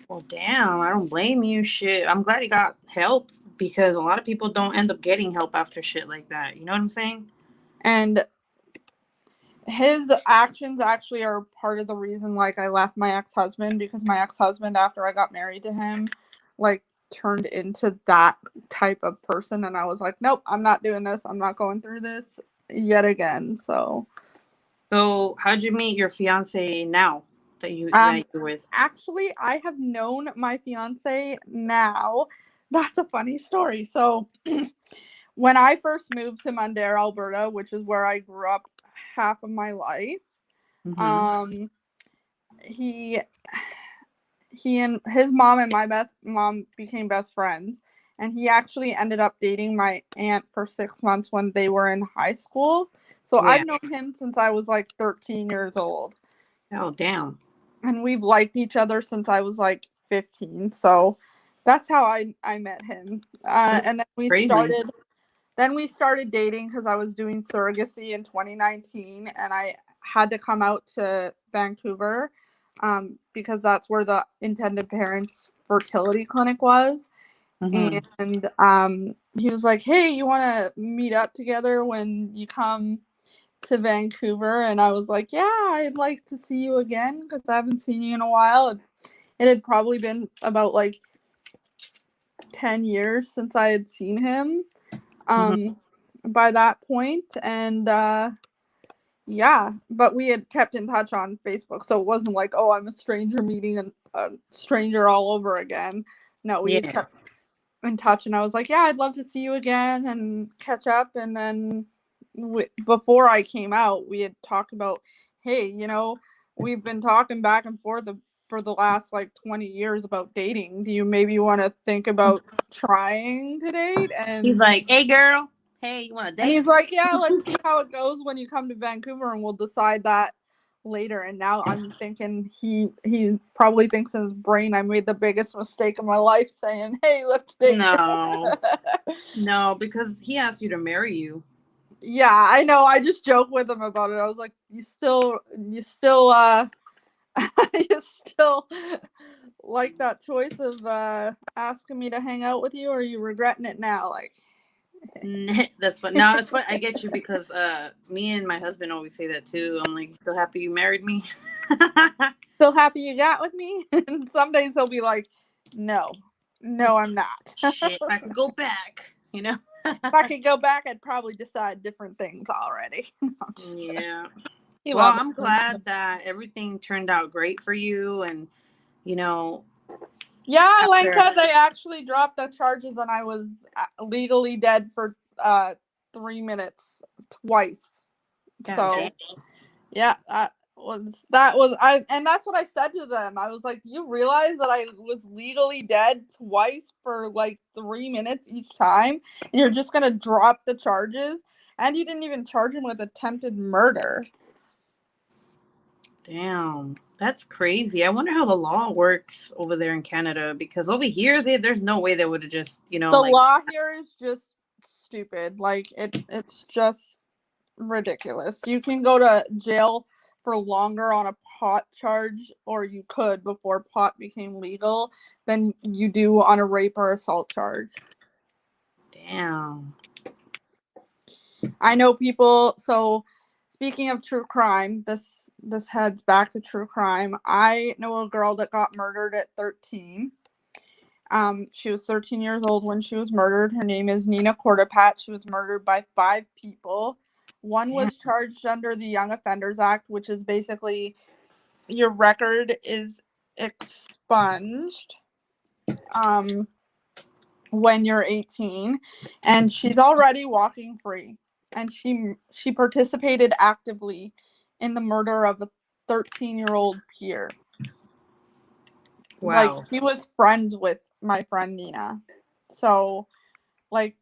Well, damn. I don't blame you. Shit. I'm glad he got help because a lot of people don't end up getting help after shit like that. You know what I'm saying? And his actions actually are part of the reason like I left my ex-husband, because my ex-husband, after I got married to him, like turned into that type of person, and I was like, nope, I'm not doing this. I'm not going through this yet again. So how'd you meet your fiance now that you're with? actually, I have known my fiance now. That's a funny story. So when I first moved to Mundare, Alberta, which is where I grew up half of my life, Mm-hmm. he and his mom and my best mom became best friends, and he actually ended up dating my aunt for 6 months when they were in high school. So Yeah. I've known him since I was like 13 years old, Oh, damn. and we've liked each other since I was like 15. So that's how I met him. That's And then we crazy. started dating because I was doing surrogacy in 2019, and I had to come out to Vancouver because that's where the intended parents fertility clinic was. Mm-hmm. And he was like, hey, you want to meet up together when you come to Vancouver? And I was like, yeah, I'd like to see you again because I haven't seen you in a while. It had probably been about like 10 years since I had seen him Mm-hmm. by that point. And yeah, but we had kept in touch on Facebook. So it wasn't like, oh, I'm a stranger meeting a stranger all over again. No, we had Yeah. kept in touch, and I was like, yeah, I'd love to see you again and catch up. And then before I came out, we had talked about, hey, we've been talking back and forth for the last like 20 years about dating. Do you maybe want to think about trying to date? He's like, hey, girl. Hey, you want to And date? he's like, yeah, let's see how it goes when you come to Vancouver, and we'll decide that later. And now I'm thinking he probably thinks in his brain I made the biggest mistake of my life saying, hey, let's date. No. No, because he asked you to marry you. Yeah, I know. I just joke with him about it. I was like, you still you still like that choice of asking me to hang out with you, or are you regretting it now? Like, That's fun. No, it's fun. I get you because me and my husband always say that too. I'm like, still happy you married me? still happy you got with me? And some days he'll be like, no, I'm not. Shit, if I could go back, If I could go back, I'd probably decide different things already. No, I'm just kidding. Yeah. He Well, loves I'm me. glad that everything turned out great for you, and you know, Yeah, after. Lenka, they actually dropped the charges, and I was legally dead for 3 minutes twice. God So damn. yeah, that was I, and that's what I said to them. I was like, do you realize that I was legally dead twice for like 3 minutes each time, and you're just gonna drop the charges? And you didn't even charge him with attempted murder. Damn. That's crazy. I wonder how the law works over there in Canada because over here, there's no way they would have just, The like. law here is just stupid. Like it's just ridiculous. You can go to jail for longer on a pot charge, or you could before pot became legal, than you do on a rape or assault charge. Damn. I know people. So, speaking of true crime, this heads back to true crime. I know a girl that got murdered at 13. She was 13 years old when she was murdered. Her name is Nina Cordopat. She was murdered by 5 people. One was charged under the Young Offenders Act, which is basically your record is expunged when you're 18, and she's already walking free. And she participated actively in the murder of a 13-year-old peer. Wow. Like, she was friends with my friend Nina. So, like,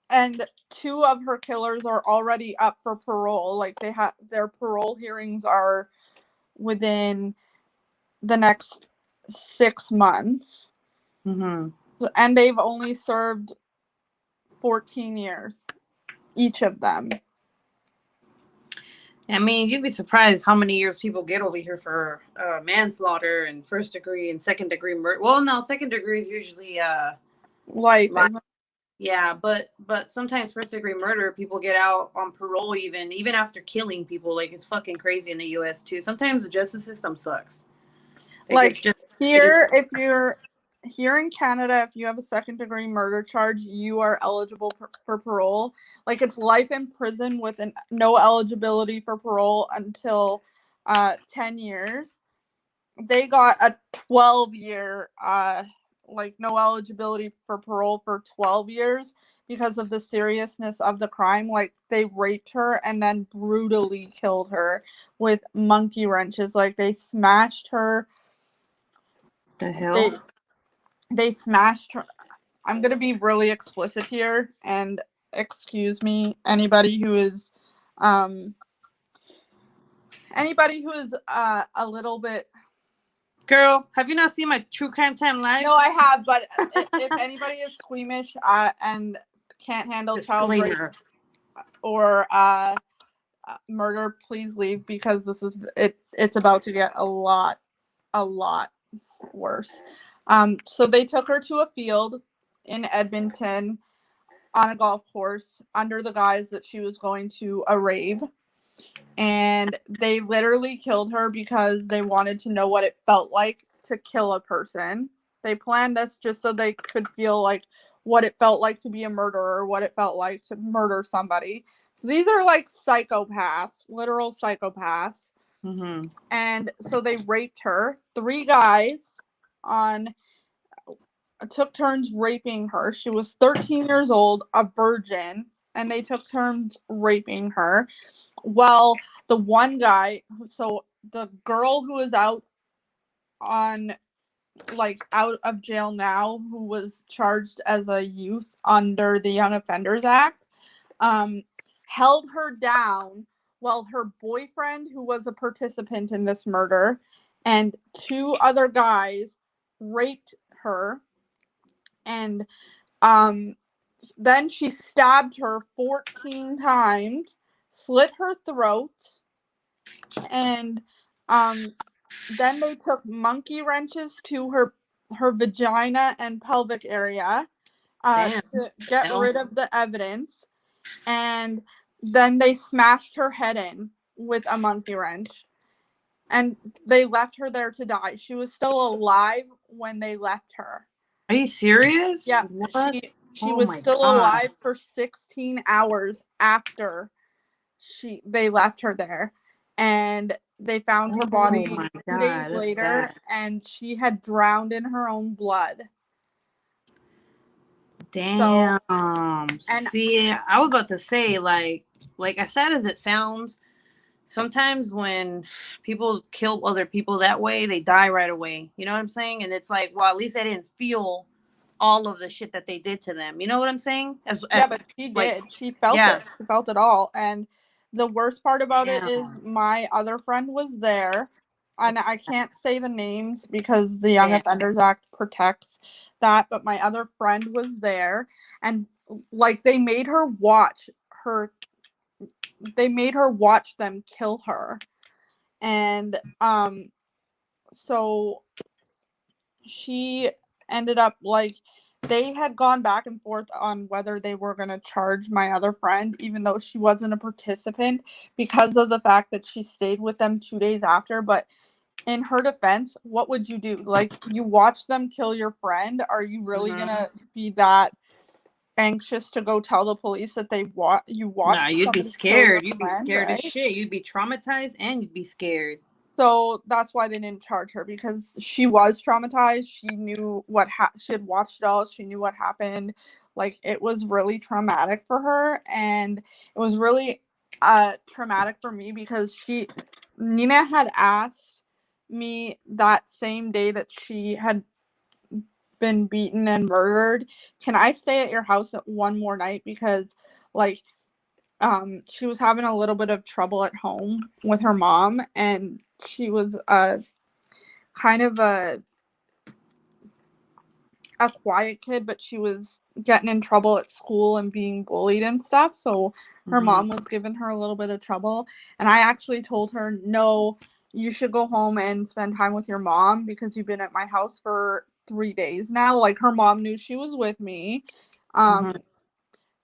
and 2 of her killers are already up for parole. Like, they have their parole hearings are within the next 6 months. Mm-hmm. And they've only served 14 years, each of them. I mean, you'd be surprised how many years people get over here for manslaughter and first degree and second degree murder. Well, no, second degree is usually Life. yeah, but sometimes first degree murder, people get out on parole even after killing people. Like, it's fucking crazy in the U.S. too. Sometimes the justice system sucks. Like, it's just here, if you're here in Canada, if you have a second degree murder charge, you are eligible for parole. Like, it's life in prison with no eligibility for parole until 10 years. They got a 12-year like, no eligibility for parole for 12 years because of the seriousness of the crime. Like, they raped her and then brutally killed her with monkey wrenches. Like, they smashed her. the hell. They smashed her. I'm gonna be really explicit here, and excuse me, anybody who is a little bit. Girl, have you not seen my True Crime Time live? No, I have, but if anybody is squeamish and can't handle child rape or murder, please leave, because this is it's about to get a lot worse. So they took her to a field in Edmonton on a golf course under the guise that she was going to a rave. And they literally killed her because they wanted to know what it felt like to kill a person. They planned this just so they could feel like what it felt like to be a murderer, what it felt like to murder somebody. So these are like psychopaths, literal psychopaths. Mm-hmm. And so they raped her. 3 guys took turns raping her. She was 13 years old, a virgin, and they took turns raping her. Well, the one guy, so the girl who is out of jail now, who was charged as a youth under the Young Offenders Act, held her down while her boyfriend, who was a participant in this murder, and 2 other guys raped her. And then she stabbed her 14 times, slit her throat, and then they took monkey wrenches to her vagina and pelvic area to get rid of the evidence, and then they smashed her head in with a monkey wrench, and they left her there to die. She was still alive when they left her. Are you serious? Yeah, what? she was still alive for 16 hours after they left her there, and they found her body 2 days later, and she had drowned in her own blood. Damn. See, I was about to say, like as sad as it sounds, sometimes when people kill other people that way, they die right away. You know what I'm saying? And it's like, well, at least they didn't feel all of the shit that they did to them. You know what I'm saying? But she did. She felt it. She felt it all. And the worst part about it is my other friend was there. And I can't say the names because the Young Offenders Act protects that. But my other friend was there. And, like, they made her watch them kill her. And so she ended up, like, they had gone back and forth on whether they were going to charge my other friend, even though she wasn't a participant, because of the fact that she stayed with them 2 days after. But in her defense, what would you do? Like, you watch them kill your friend. Are you really going to be that anxious to go tell the police that you Nah, watched you'd be somebody kill your scared. You'd be friend, scared as right? shit. You'd be traumatized and you'd be scared. So that's why they didn't charge her, because she was traumatized. She knew she had watched it all. She knew what happened. Like, it was really traumatic for her, and it was really traumatic for me because Nina had asked me that same day that she had been beaten and murdered, can I stay at your house at one more night, because like she was having a little bit of trouble at home with her mom, and she was kind of a quiet kid, but she was getting in trouble at school and being bullied and stuff. So her mom was giving her a little bit of trouble. And I actually told her, no, you should go home and spend time with your mom because you've been at my house for 3 days now. Like, her mom knew she was with me. Mm-hmm.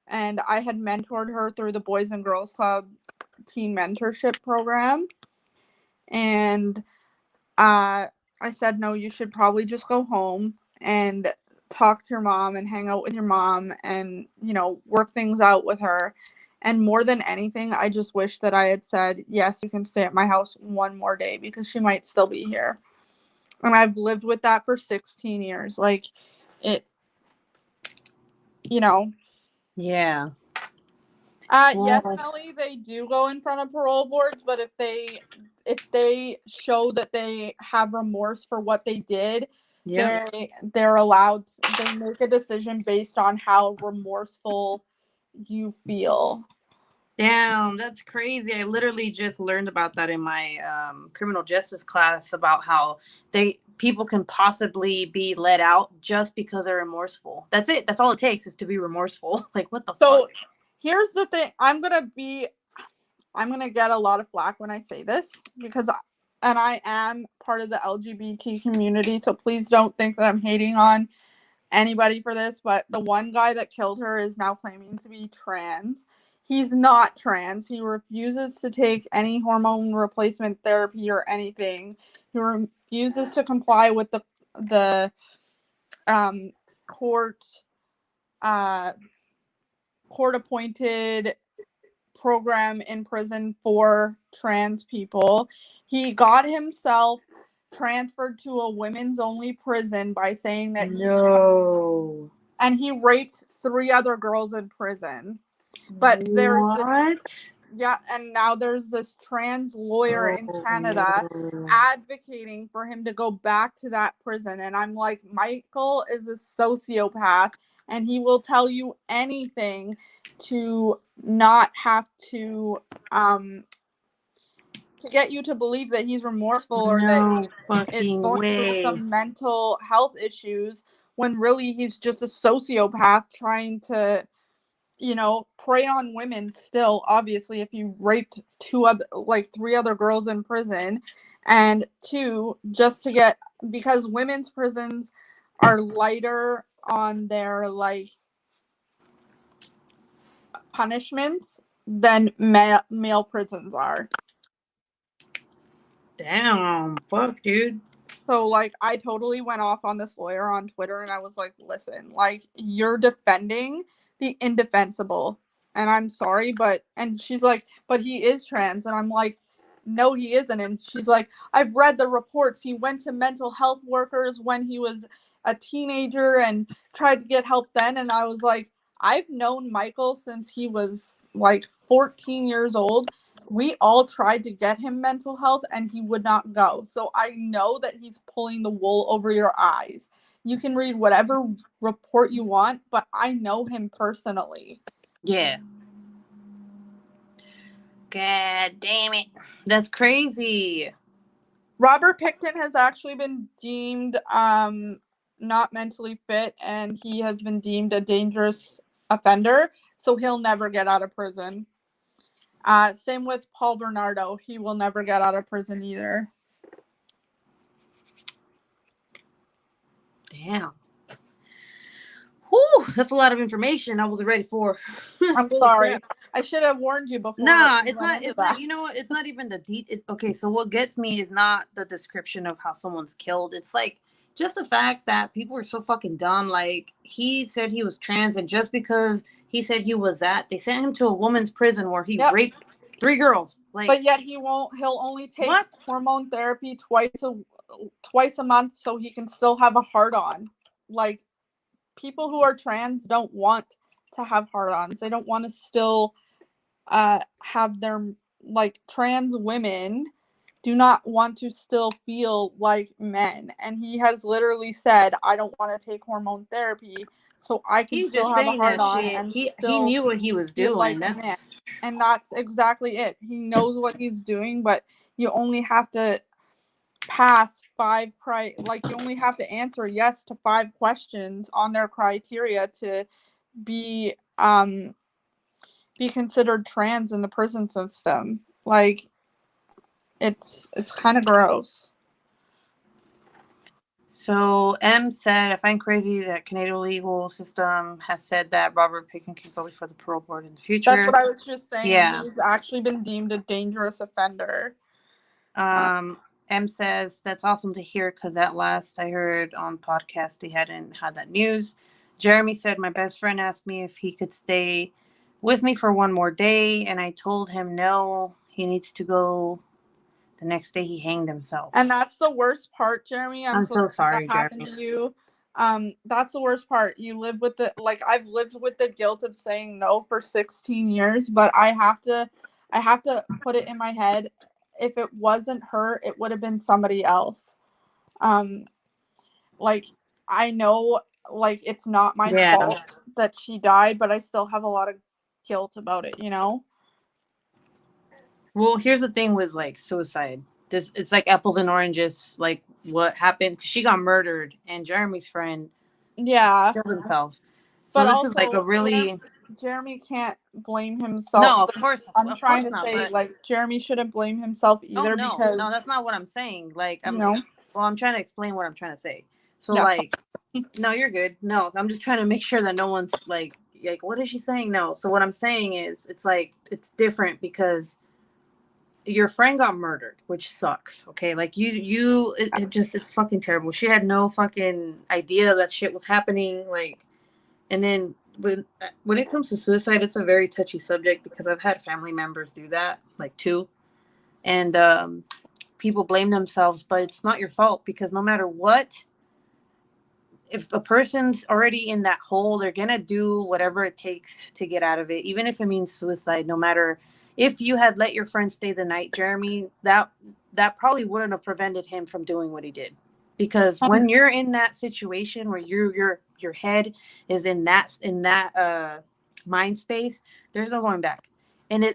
And I had mentored her through the Boys and Girls Club teen mentorship program. And I said, no, you should probably just go home and talk to your mom and hang out with your mom and, work things out with her. And more than anything, I just wish that I had said, yes, you can stay at my house one more day because she might still be here. And I've lived with that for 16 years. Like, it, you know. Yeah. Yes, Well, Melly, they do go in front of parole boards, but if they show that they have remorse for what they did, yep. they're allowed. They make a decision based on how remorseful you feel. Damn, that's crazy. I literally just learned about that in my criminal justice class about how people can possibly be let out just because they're remorseful. That's it. That's all it takes is to be remorseful. Like, what the fuck? So here's the thing. I'm gonna get a lot of flack when I say this and I am part of the LGBT community, so please don't think that I'm hating on anybody for this, but the one guy that killed her is now claiming to be trans. He's not trans. He refuses to take any hormone replacement therapy or anything. He refuses to comply with the court uh, court appointed program in prison for trans people. He got himself transferred to a women's only prison by saying that No. and he raped 3 other girls in prison. But What? and now there's this trans lawyer in Oh Canada no. advocating for him to go back to that prison. And I'm like, Michael is a sociopath and he will tell you anything to not have to get you to believe that he's remorseful or that No is fucking going through way. some mental health issues, when really he's just a sociopath trying to prey on women still. Obviously, if you raped 3 other girls in prison, and 2, just to get, because women's prisons are lighter on their punishments than male prisons are. Damn. Fuck, dude. So, I totally went off on this lawyer on Twitter and I was like, listen, you're defending the indefensible. And I'm sorry, and she's like, but he is trans. And I'm like, no, he isn't. And she's like, I've read the reports. He went to mental health workers when he was a teenager and tried to get help then. And I was like, I've known Michael since he was 14 years old. We all tried to get him mental health and he would not go. So I know that he's pulling the wool over your eyes. You can read whatever report you want, but I know him personally. Yeah. God damn it. That's crazy. Robert Pickton has actually been deemed not mentally fit, and he has been deemed a dangerous offender, so he'll never get out of prison. Same with Paul Bernardo. He will never get out of prison either. Damn. Whew, that's a lot of information I wasn't ready for. I'm Holy sorry. crap. I should have warned you before Nah, we it's went not. into It's not. that. You know what? It's not even the okay. So what gets me is not the description of how someone's killed. It's like just the fact that people are so fucking dumb. Like he said he was trans, and just because he said he was that, they sent him to a woman's prison where he Yep. raped 3 girls. Like But yet he'll only take what? hormone therapy twice a month so he can still have a hard on. Like, people who are trans don't want to have hard ons. They don't want to still have their, like, trans women do not want to still feel like men. And he has literally said, I don't want to take hormone therapy so I can He's still just have a saying hard that on shit. and He still knew what he was feel doing. like a man. That's And that's exactly it. He knows what he's doing, but you only have to pass you only have to answer yes to 5 questions on their criteria to be considered trans in the prison system. Like, it's kind of gross. So M said, I find crazy that Canadian legal system has said that Robert Pickens can go before the parole board in the future. That's what I was just saying. Yeah. He's actually been deemed a dangerous offender. M says that's awesome to hear because at last I heard on podcast they hadn't had that news. Jeremy said my best friend asked me if he could stay with me for one more day, and I told him no, he needs to go. The next day he hanged himself. And that's the worst part, Jeremy. I'm so sorry, that happened Jeremy. to you. That's the worst part. You live with I've lived with the guilt of saying no for 16 years, but I have to put it in my head, if it wasn't her, it would have been somebody else. Like, I know, like, it's not my fault that she died, but I still have a lot of guilt about it, you know? Well, here's the thing with like suicide. It's like apples and oranges. Like what happened? Cause she got murdered, and Jeremy's friend killed himself. So But this also, is like a really Jeremy can't blame himself. no, of course, I'm of trying course to not. say, But like, Jeremy shouldn't blame himself either, no, because no, that's not what I'm saying. Like you know. well, I'm trying to explain what I'm trying to say. So Yeah. like, no, you're good. No, I'm just trying to make sure that no one's like what is she saying? No. So what I'm saying is, it's like it's different because your friend got murdered, which sucks. Okay, like it's fucking terrible. She had no fucking idea that shit was happening. Like, and then when it comes to suicide, it's a very touchy subject because I've had family members do that, like two, and people blame themselves, but it's not your fault because no matter what, if a person's already in that hole, they're gonna do whatever it takes to get out of it, even if it means suicide. No matter if you had let your friend stay the night, Jeremy, that probably wouldn't have prevented him from doing what he did. Because when you're in that situation where your head is in that mind space, there's no going back. And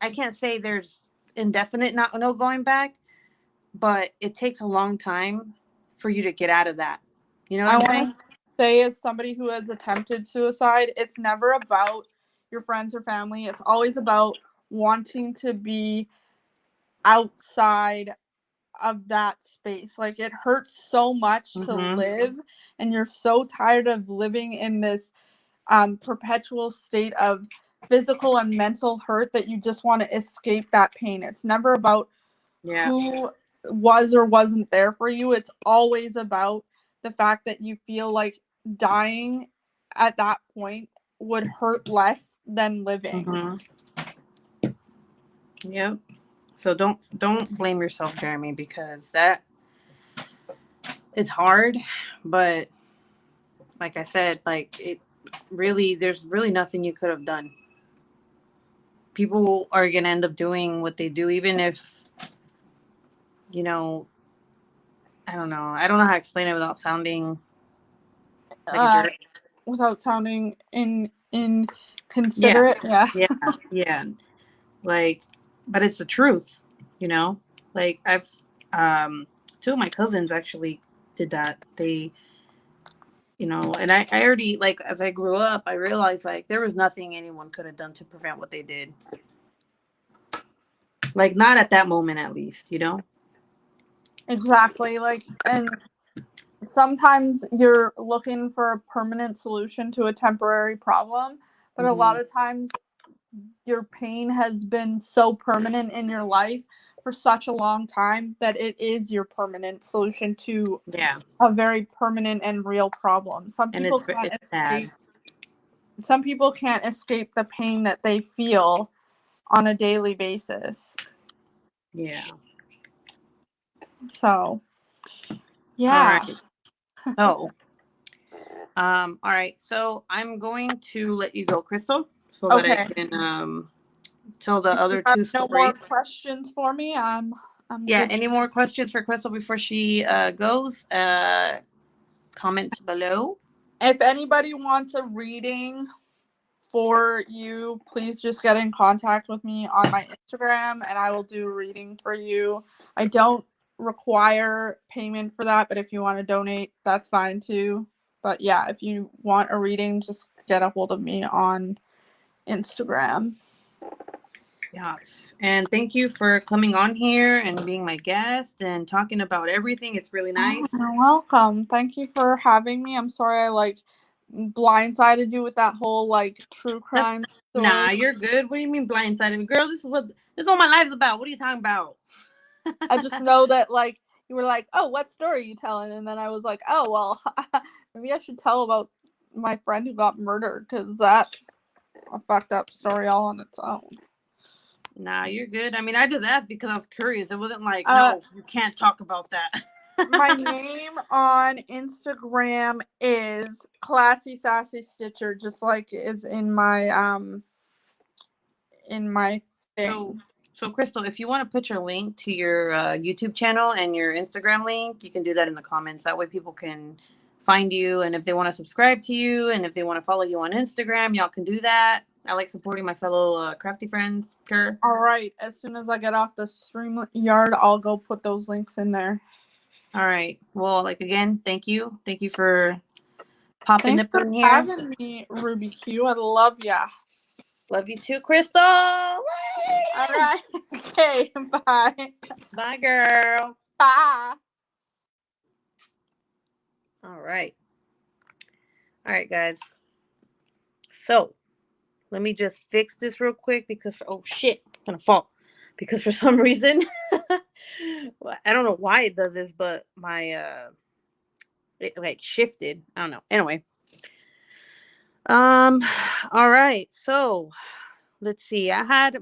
I can't say there's indefinite no going back, but it takes a long time for you to get out of that. You know what I'm saying? Say, as somebody who has attempted suicide, it's never about your friends or family. It's always about wanting to be outside of that space. Like, it hurts so much to live, and you're so tired of living in this perpetual state of physical and mental hurt that you just want to escape that pain. It's never about who was or wasn't there for you. It's always about the fact that you feel like dying at that point would hurt less than living. Yep. So don't blame yourself, Jeremy, because that it's hard, but like I said, like there's really nothing you could have done. People are gonna end up doing what they do, even if you know. I don't know. I don't know how to explain it without sounding like a jerk. Without sounding inconsiderate. Yeah. Like, but it's the truth, you know. Like I've two of my cousins actually did that. They, and I already, like, as I grew up, I realized like there was nothing anyone could have done to prevent what they did. Like, not at that moment, at least, Exactly. Like, and sometimes you're looking for a permanent solution to a temporary problem, but a lot of times your pain has been so permanent in your life for such a long time that it is your permanent solution to a very permanent and real problem. Some people can't escape. Some people can't escape the pain that they feel on a daily basis. Yeah. So, yeah. All right. All right. So I'm going to let you go, Crystal, so that I can tell the other two stories. No more questions for me? I'm good. Any more questions for Crystal before she goes? Comment below. If anybody wants a reading for you, please just get in contact with me on my Instagram and I will do a reading for you. I don't require payment for that, but if you want to donate, that's fine too. But yeah, if you want a reading, just get a hold of me on Instagram. Yes. And thank you for coming on here and being my guest and talking about everything. It's really nice. Oh, you're welcome. Thank you for having me. I'm sorry I blindsided you with that whole true crime story. Nah, you're good. What do you mean blindsided me? Girl, this is what my life's about. What are you talking about? I just know that you were like, oh, what story are you telling? And then I was like, oh, well, maybe I should tell about my friend who got murdered because that's a fucked up story all on its own. Nah, you're good. I mean, I just asked because I was curious. It wasn't like, no, you can't talk about that. My name on Instagram is Classy Sassy Stitcher, just like is in my thing. So Crystal, if you want to put your link to your YouTube channel and your Instagram link, you can do that in the comments. That way people can find you. And if they want to subscribe to you and if they want to follow you on Instagram, y'all can do that. I like supporting my fellow crafty friends. Sure. All right. As soon as I get off the StreamYard, I'll go put those links in there. All right. Well, again, thank you. Thank you for popping up in here. Thanks for having me, Ruby Q. I love ya. Love you too, Crystal. All right. Okay. Bye. Bye, girl. Bye. All right. All right, guys. So let me just fix this real quick because oh shit, I'm gonna fall. Because for some reason, I don't know why it does this, but my it shifted. I don't know. Anyway. All right. So let's see. I had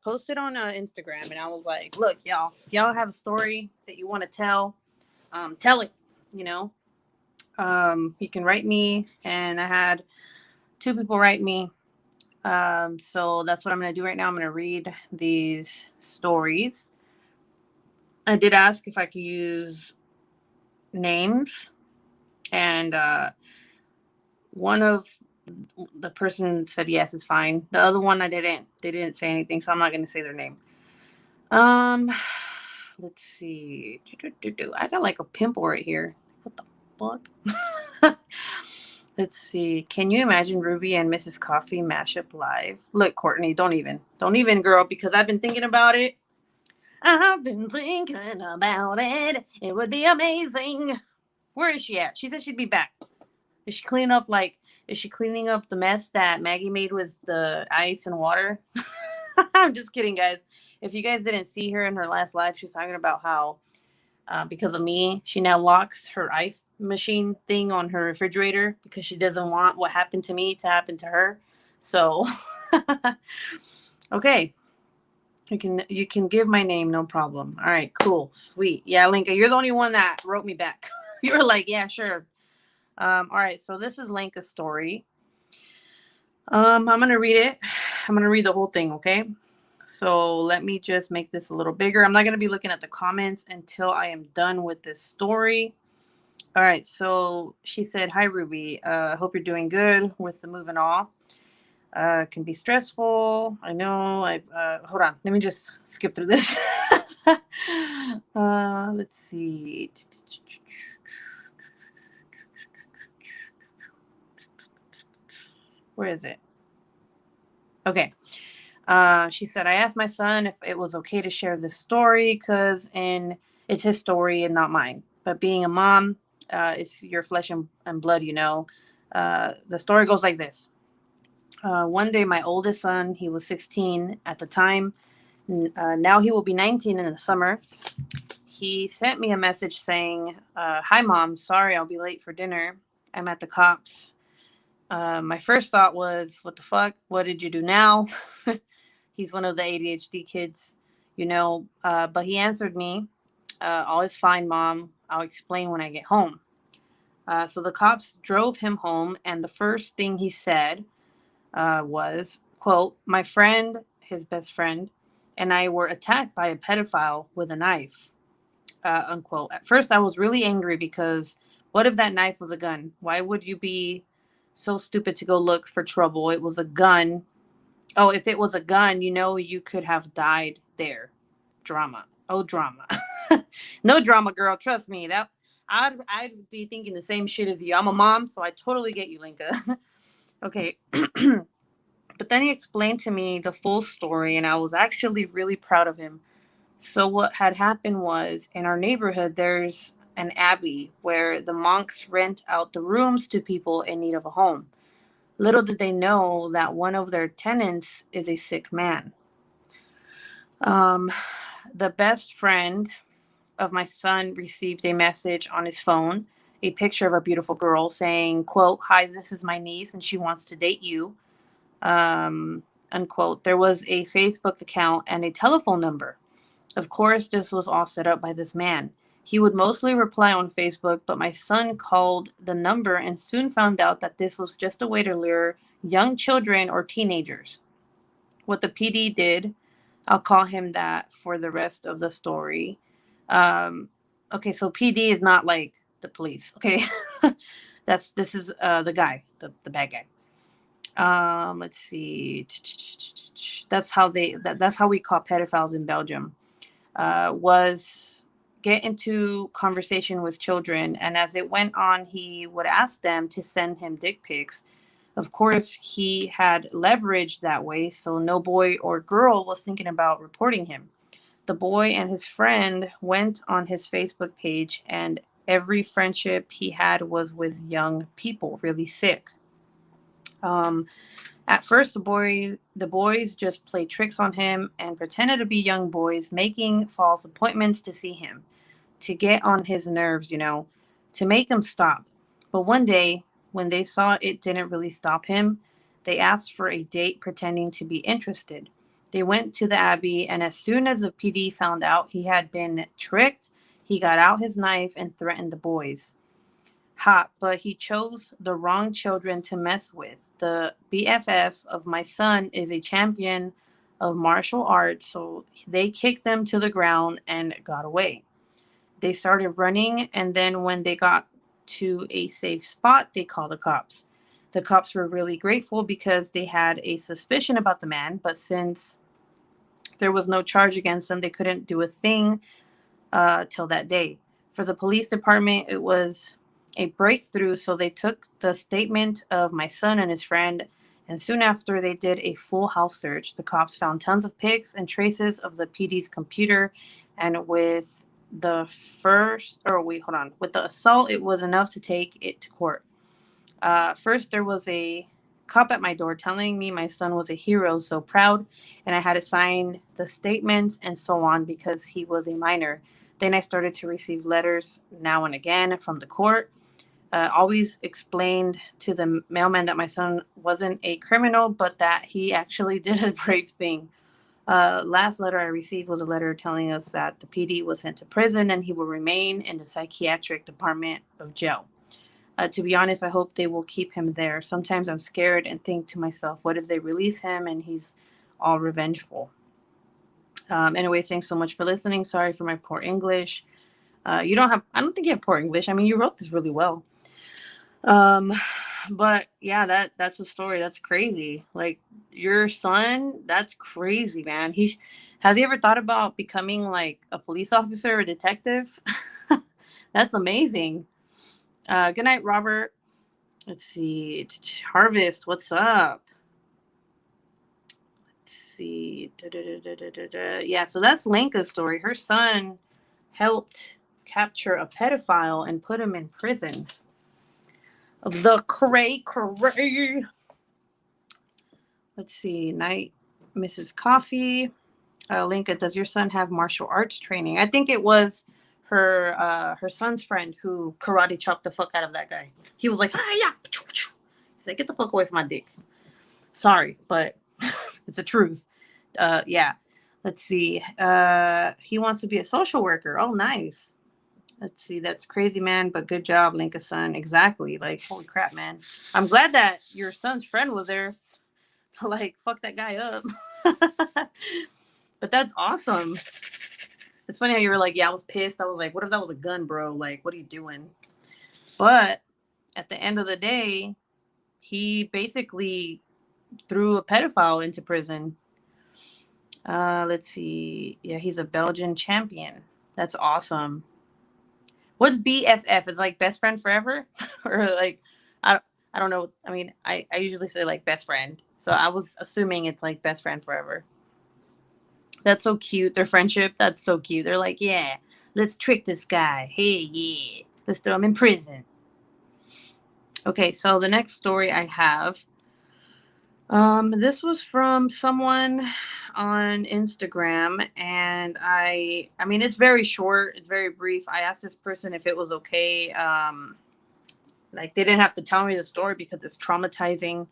posted on Instagram and I was like, look, y'all have a story that you want to tell, tell it, you can write me, and I had 2 people write me. So that's what I'm going to do right now. I'm going to read these stories. I did ask if I could use names, and one of the person said yes, it's fine. The other one I didn't. They didn't say anything, so I'm not going to say their name. Let's see. I got like a pimple right here. What the fuck? Let's see. Can you imagine Ruby and Mrs. Coffee mashup live? Look, Courtney, don't even, girl, because I've been thinking about it. I've been thinking about it. It would be amazing. Where is she at? She said she'd be back. Is she cleaning up the mess that Maggie made with the ice and water? I'm just kidding, guys. If you guys didn't see her in her last live, she was talking about how because of me, she now locks her ice machine thing on her refrigerator because she doesn't want what happened to me to happen to her. So, okay. You can give my name, no problem. All right, cool, sweet. Yeah, Linka, you're the only one that wrote me back. You were like, yeah, sure. All right, so this is Linka's story. I'm gonna read it. I'm gonna read the whole thing, okay? So let me just make this a little bigger. I'm not gonna be looking at the comments until I am done with this story. All right, so she said, "Hi Ruby, hope you're doing good with the move and all. Can be stressful. I know. Hold on. Let me just skip through this. Let's see. Where is it? Okay. She said, I asked my son if it was okay to share this story because it's his story and not mine. But being a mom, It's your flesh and blood, you know. The story goes like this. One day, my oldest son, he was 16 at the time. Now he will be 19 in the summer. He sent me a message saying, "Hi, Mom. Sorry, I'll be late for dinner. I'm at the cops." My first thought was, "What the fuck? What did you do now?" He's one of the ADHD kids, you know. But he answered me, "All is fine, Mom. I'll explain when I get home." So the cops drove him home, and the first thing he said was, quote, "My friend, his best friend, and I were attacked by a pedophile with a knife," unquote. At first, I was really angry because what if that knife was a gun? Why would you be so stupid to go look for trouble? It was a gun. Oh, if it was a gun, you know, you could have died there. Drama. Oh, drama. No drama, girl. Trust me. I'd be thinking the same shit as you. I'm a mom, so I totally get you, Linka. Okay. But then he explained to me the full story, and I was actually really proud of him. So, what had happened was in our neighborhood, there's an abbey where the monks rent out the rooms to people in need of a home. Little did they know that one of their tenants is a sick man. Um, the best friend of my son received a message on his phone, a picture of a beautiful girl saying, quote, "Hi, this is my niece and she wants to date you." Unquote. There was a Facebook account and a telephone number. Of course, this was all set up by this man. He would mostly reply on Facebook, but my son called the number and soon found out that this was just a way to lure young children or teenagers. What the PD did, I'll call him that for the rest of the story. Um, okay, so PD is not like the police. Okay, this is the guy, the bad guy. Let's see. That's how we call pedophiles in Belgium. Was get into conversation with children, and as it went on, he would ask them to send him dick pics. Of course, he had leverage that way, so no boy or girl was thinking about reporting him. The boy and his friend went on his Facebook page, and every friendship he had was with young people, really sick. Um, at first, the boys just played tricks on him and pretended to be young boys, making false appointments to see him, to get on his nerves, you know, to make him stop. But one day, when they saw it didn't really stop him, they asked for a date pretending to be interested. They went to the Abbey, and as soon as the PD found out he had been tricked, he got out his knife and threatened the boys. Hot, but he chose the wrong children to mess with. The BFF of my son is a champion of martial arts, so they kicked them to the ground and got away. They started running, and then when they got to a safe spot, they called the cops. The cops were really grateful because they had a suspicion about the man, but since there was no charge against them, they couldn't do a thing till that day. For the police department, it was a breakthrough, so they took the statement of my son and his friend, and soon after they did a full house search. The cops found tons of pics and traces of the PD's computer, and with with the assault, it was enough to take it to court. First, there was a cop at my door telling me my son was a hero, so proud, and I had to sign the statements and so on because he was a minor. Then I started to receive letters now and again from the court. Always explained to the mailman that my son wasn't a criminal, but that he actually did a brave thing. Last letter I received was a letter telling us that the PD was sent to prison and he will remain in the psychiatric department of jail. To be honest, I hope they will keep him there. Sometimes I'm scared and think to myself, what if they release him and he's all revengeful? Anyways, thanks so much for listening. Sorry for my poor English. I don't think you have poor English. I mean, you wrote this really well. Um, but yeah, that's the story. That's crazy. Like your son, that's crazy, man. Has he ever thought about becoming like a police officer or detective? That's amazing. Good night, Robert. Let's see. Harvest, what's up? Let's see. Yeah, so that's Lenka's story. Her son helped capture a pedophile and put him in prison. The cray. Let's see. Night, Mrs. Coffee. Linka, does your son have martial arts training? I think it was her son's friend who karate chopped the fuck out of that guy. He was like, ah, yeah. He's like, get the fuck away from my dick. Sorry, but it's the truth. Yeah. Let's see. He wants to be a social worker. Oh, nice. Let's see. That's crazy, man. But good job, Linka's son. Exactly. Like, holy crap, man. I'm glad that your son's friend was there to like fuck that guy up. But that's awesome. It's funny how you were like, yeah, I was pissed. I was like, what if that was a gun, bro? Like, what are you doing? But at the end of the day, he basically threw a pedophile into prison. Let's see. Yeah, he's a Belgian champion. That's awesome. What's BFF? Is like best friend forever? Or like, I don't know. I mean, I usually say like best friend. So I was assuming it's like best friend forever. That's so cute. Their friendship, that's so cute. They're like, yeah, let's trick this guy. Hey, yeah, let's throw him in prison. Okay, so the next story I have, this was from someone on Instagram, and I mean, it's very short, it's very brief. I asked this person if it was okay. Like they didn't have to tell me the story because it's traumatizing.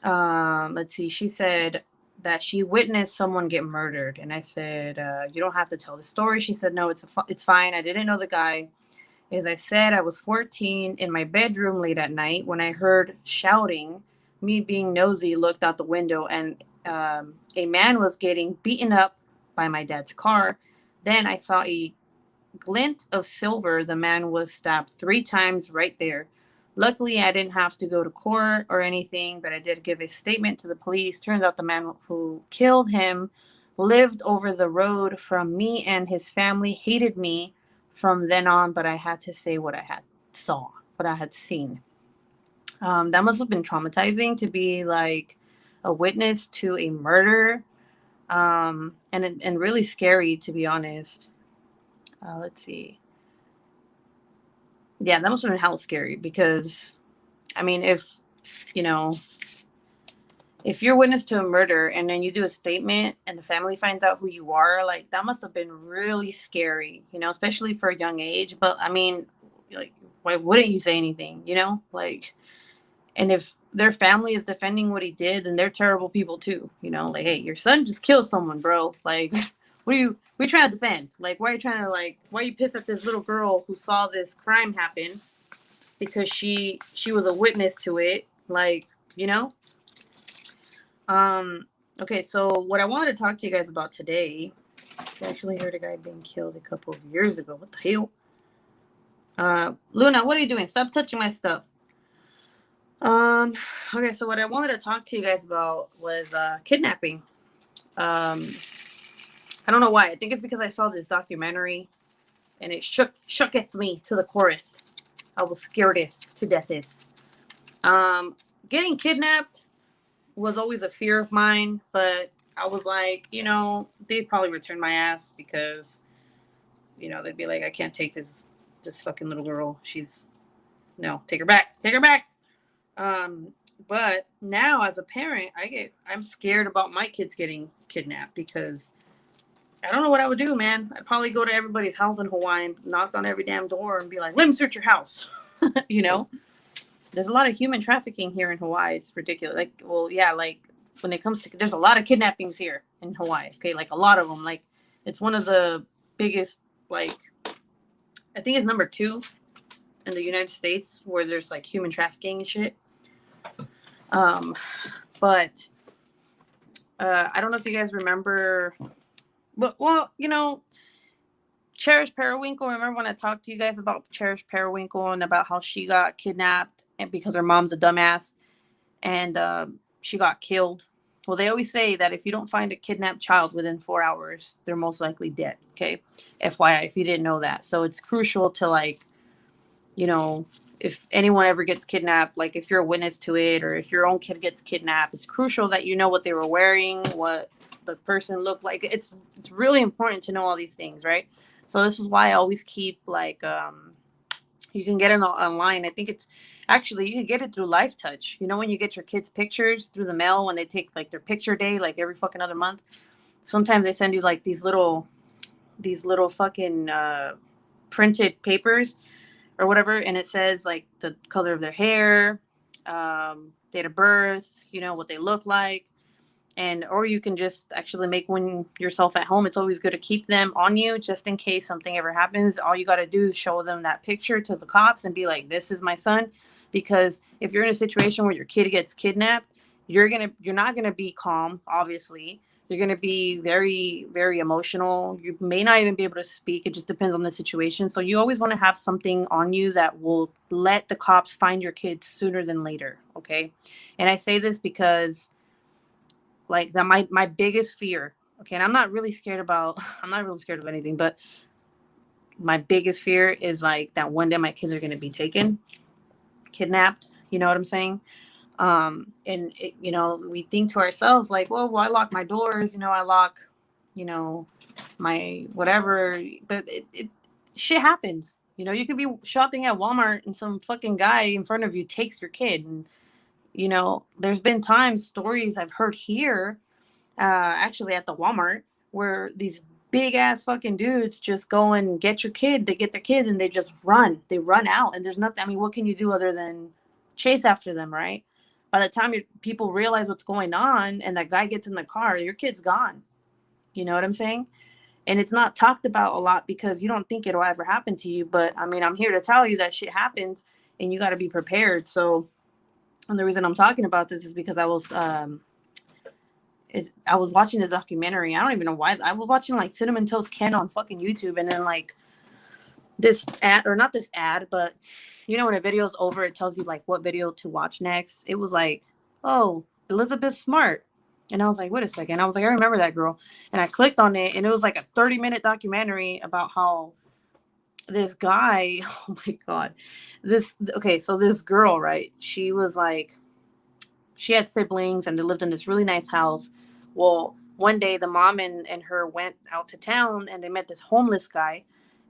Let's see. She said that she witnessed someone get murdered, and I said, "You don't have to tell the story." She said, "No, it's fine. I didn't know the guy." As I said, I was 14 in my bedroom late at night when I heard shouting. Me being nosy, looked out the window, and a man was getting beaten up by my dad's car. Then I saw a glint of silver. The man was stabbed 3 times right there. Luckily, I didn't have to go to court or anything, but I did give a statement to the police. Turns out the man who killed him lived over the road from me, and his family hated me from then on, but I had to say what I had seen. That must have been traumatizing to be like a witness to a murder, and really scary, to be honest. Let's see. Yeah, that must have been hell scary because, I mean, if you're witness to a murder and then you do a statement and the family finds out who you are, like that must have been really scary, especially for a young age. But I mean, like, why wouldn't you say anything, like, and if their family is defending what he did, then they're terrible people too, like, hey, your son just killed someone, bro. Like, what are you trying to defend? Like, why are you pissed at this little girl who saw this crime happen because she was a witness to it, like, okay, so what I wanted to talk to you guys about today, I actually heard a guy being killed a couple of years ago. What the hell? Luna, what are you doing? Stop touching my stuff. Okay, so what I wanted to talk to you guys about was kidnapping. I don't know why. I think it's because I saw this documentary and it shooketh me to the core. I was scaredeth to deatheth. Getting kidnapped was always a fear of mine, but I was like, they'd probably return my ass because, they'd be like, I can't take this fucking little girl. No, take her back. But now as a parent, I'm scared about my kids getting kidnapped because I don't know what I would do, man. I'd probably go to everybody's house in Hawaii and knock on every damn door and be like, let me search your house. There's a lot of human trafficking here in Hawaii. It's ridiculous. Like, well, yeah, like when it comes to, there's a lot of kidnappings here in Hawaii. Okay. Like a lot of them, like it's one of the biggest, like, I think it's number 2 in the United States where there's like human trafficking and shit. But I don't know if you guys remember, but well, Cherish Periwinkle. Remember when I talked to you guys about Cherish Periwinkle and about how she got kidnapped and because her mom's a dumbass and she got killed? Well, they always say that if you don't find a kidnapped child within 4 hours, they're most likely dead. Okay, FYI, if you didn't know that. So it's crucial to, like, if anyone ever gets kidnapped, like if you're a witness to it or if your own kid gets kidnapped, it's crucial that you know what they were wearing, what the person looked like. It's really important to know all these things, right? So this is why I always keep like you can get it online. I think it's actually you can get it through Life Touch. You know when you get your kids' pictures through the mail when they take like their picture day, like every fucking other month. Sometimes they send you like these little fucking printed papers or whatever, and it says like the color of their hair, date of birth, you know what they look like, and or you can just actually make one yourself at home. It's always good to keep them on you just in case something ever happens. All you got to do is show them that picture to the cops and be like, this is my son. Because if you're in a situation where your kid gets kidnapped, you're not gonna be calm, obviously. You're gonna be very, very emotional. You may not even be able to speak. It just depends on the situation. So you always want to have something on you that will let the cops find your kids sooner than later. Okay. And I say this because like that my biggest fear, okay, and I'm not really scared about I'm not really scared of anything, but my biggest fear is like that one day my kids are going to be taken, kidnapped, you know what I'm saying? And it, you know, we think to ourselves like, well, I lock my doors, you know, I lock, you know, my whatever, but it shit happens. You know, you could be shopping at Walmart and some fucking guy in front of you takes your kid. And you know, there's been times, stories I've heard here actually at the Walmart where these big ass fucking dudes just go and get your kid. They get their kid and they just run. They run out, and there's nothing. I mean, what can you do other than chase after them, right? By the time people realize what's going on and that guy gets in the car, your kid's gone. You know what I'm saying? And it's not talked about a lot because you don't think it'll ever happen to you. But I mean, I'm here to tell you that shit happens and you got to be prepared. So, and the reason I'm talking about this is because I was watching this documentary. I don't even know why. I was watching like Cinnamon Toast Ken on fucking YouTube, and then like this ad, or not this ad, but you know when a video's over, it tells you like what video to watch next. It was like, oh, Elizabeth Smart, and I was like, wait a second. I was like, I remember that girl, and I clicked on it, and it was like a 30-minute documentary about how this guy, oh my god, this okay, so this girl, right? She was like she had siblings and they lived in this really nice house. Well, one day the mom and her went out to town and they met this homeless guy.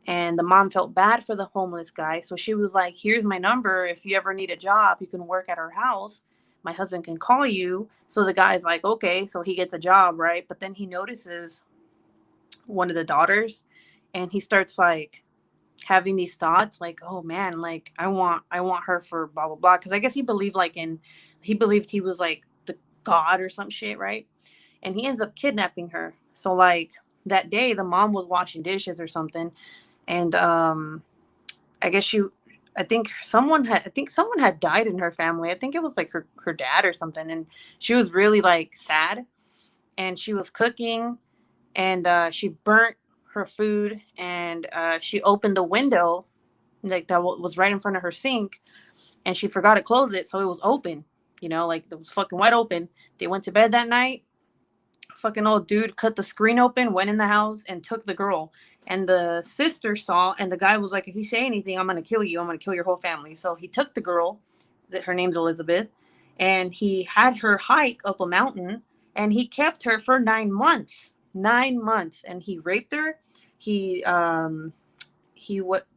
And the mom felt bad for the homeless guy. So she was like, here's my number. If you ever need a job, you can work at our house. My husband can call you. So the guy's like, okay. So he gets a job, right? But then he notices one of the daughters and he starts like having these thoughts like, oh man, like I want her for blah blah blah, because I guess he believed like in he believed he was like the god or some shit, right? And he ends up kidnapping her. So like that day the mom was washing dishes or something, and I guess she I think someone had died in her family. I think it was like her dad or something, and she was really like sad, and she was cooking, and she burnt her food, and she opened the window like that was right in front of her sink, and she forgot to close it, so it was open, you know, like it was fucking wide open. They went to bed that night. Fucking old dude cut the screen open, went in the house, and took the girl. And the sister saw, and the guy was like, if you say anything, I'm gonna kill you. I'm gonna kill your whole family. So he took the girl, that her name's Elizabeth, and he had her hike up a mountain, and he kept her for 9 months. 9 months, and he raped her. He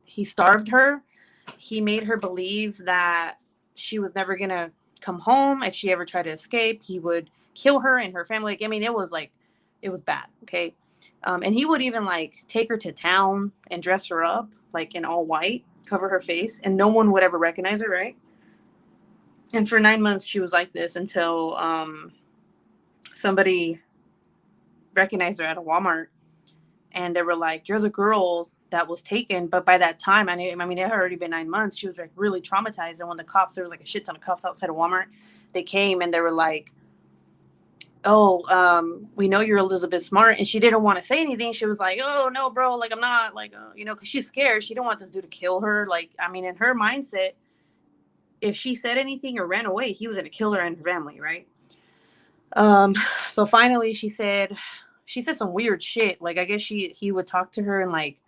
he starved her. He made her believe that she was never gonna come home. If she ever tried to escape, he would kill her and her family. Like, I mean, it was bad. Okay. And he would even like take her to town and dress her up like in all white, cover her face, and no one would ever recognize her, right? And for 9 months, she was like this until somebody recognized her at a Walmart, and they were like, "You're the girl that was taken." But by that time, I mean, it had already been 9 months. She was like really traumatized. And when the cops, there was like a shit ton of cops outside of Walmart. They came and they were like, "Oh, we know you're Elizabeth Smart," and she didn't want to say anything. She was like, "Oh no, bro, like I'm not, like, you know," because she's scared. She didn't want this dude to kill her. Like, I mean, in her mindset, if she said anything or ran away, he was gonna kill her and her family, right? Um, so finally, she said some weird shit. Like, I guess he would talk to her in like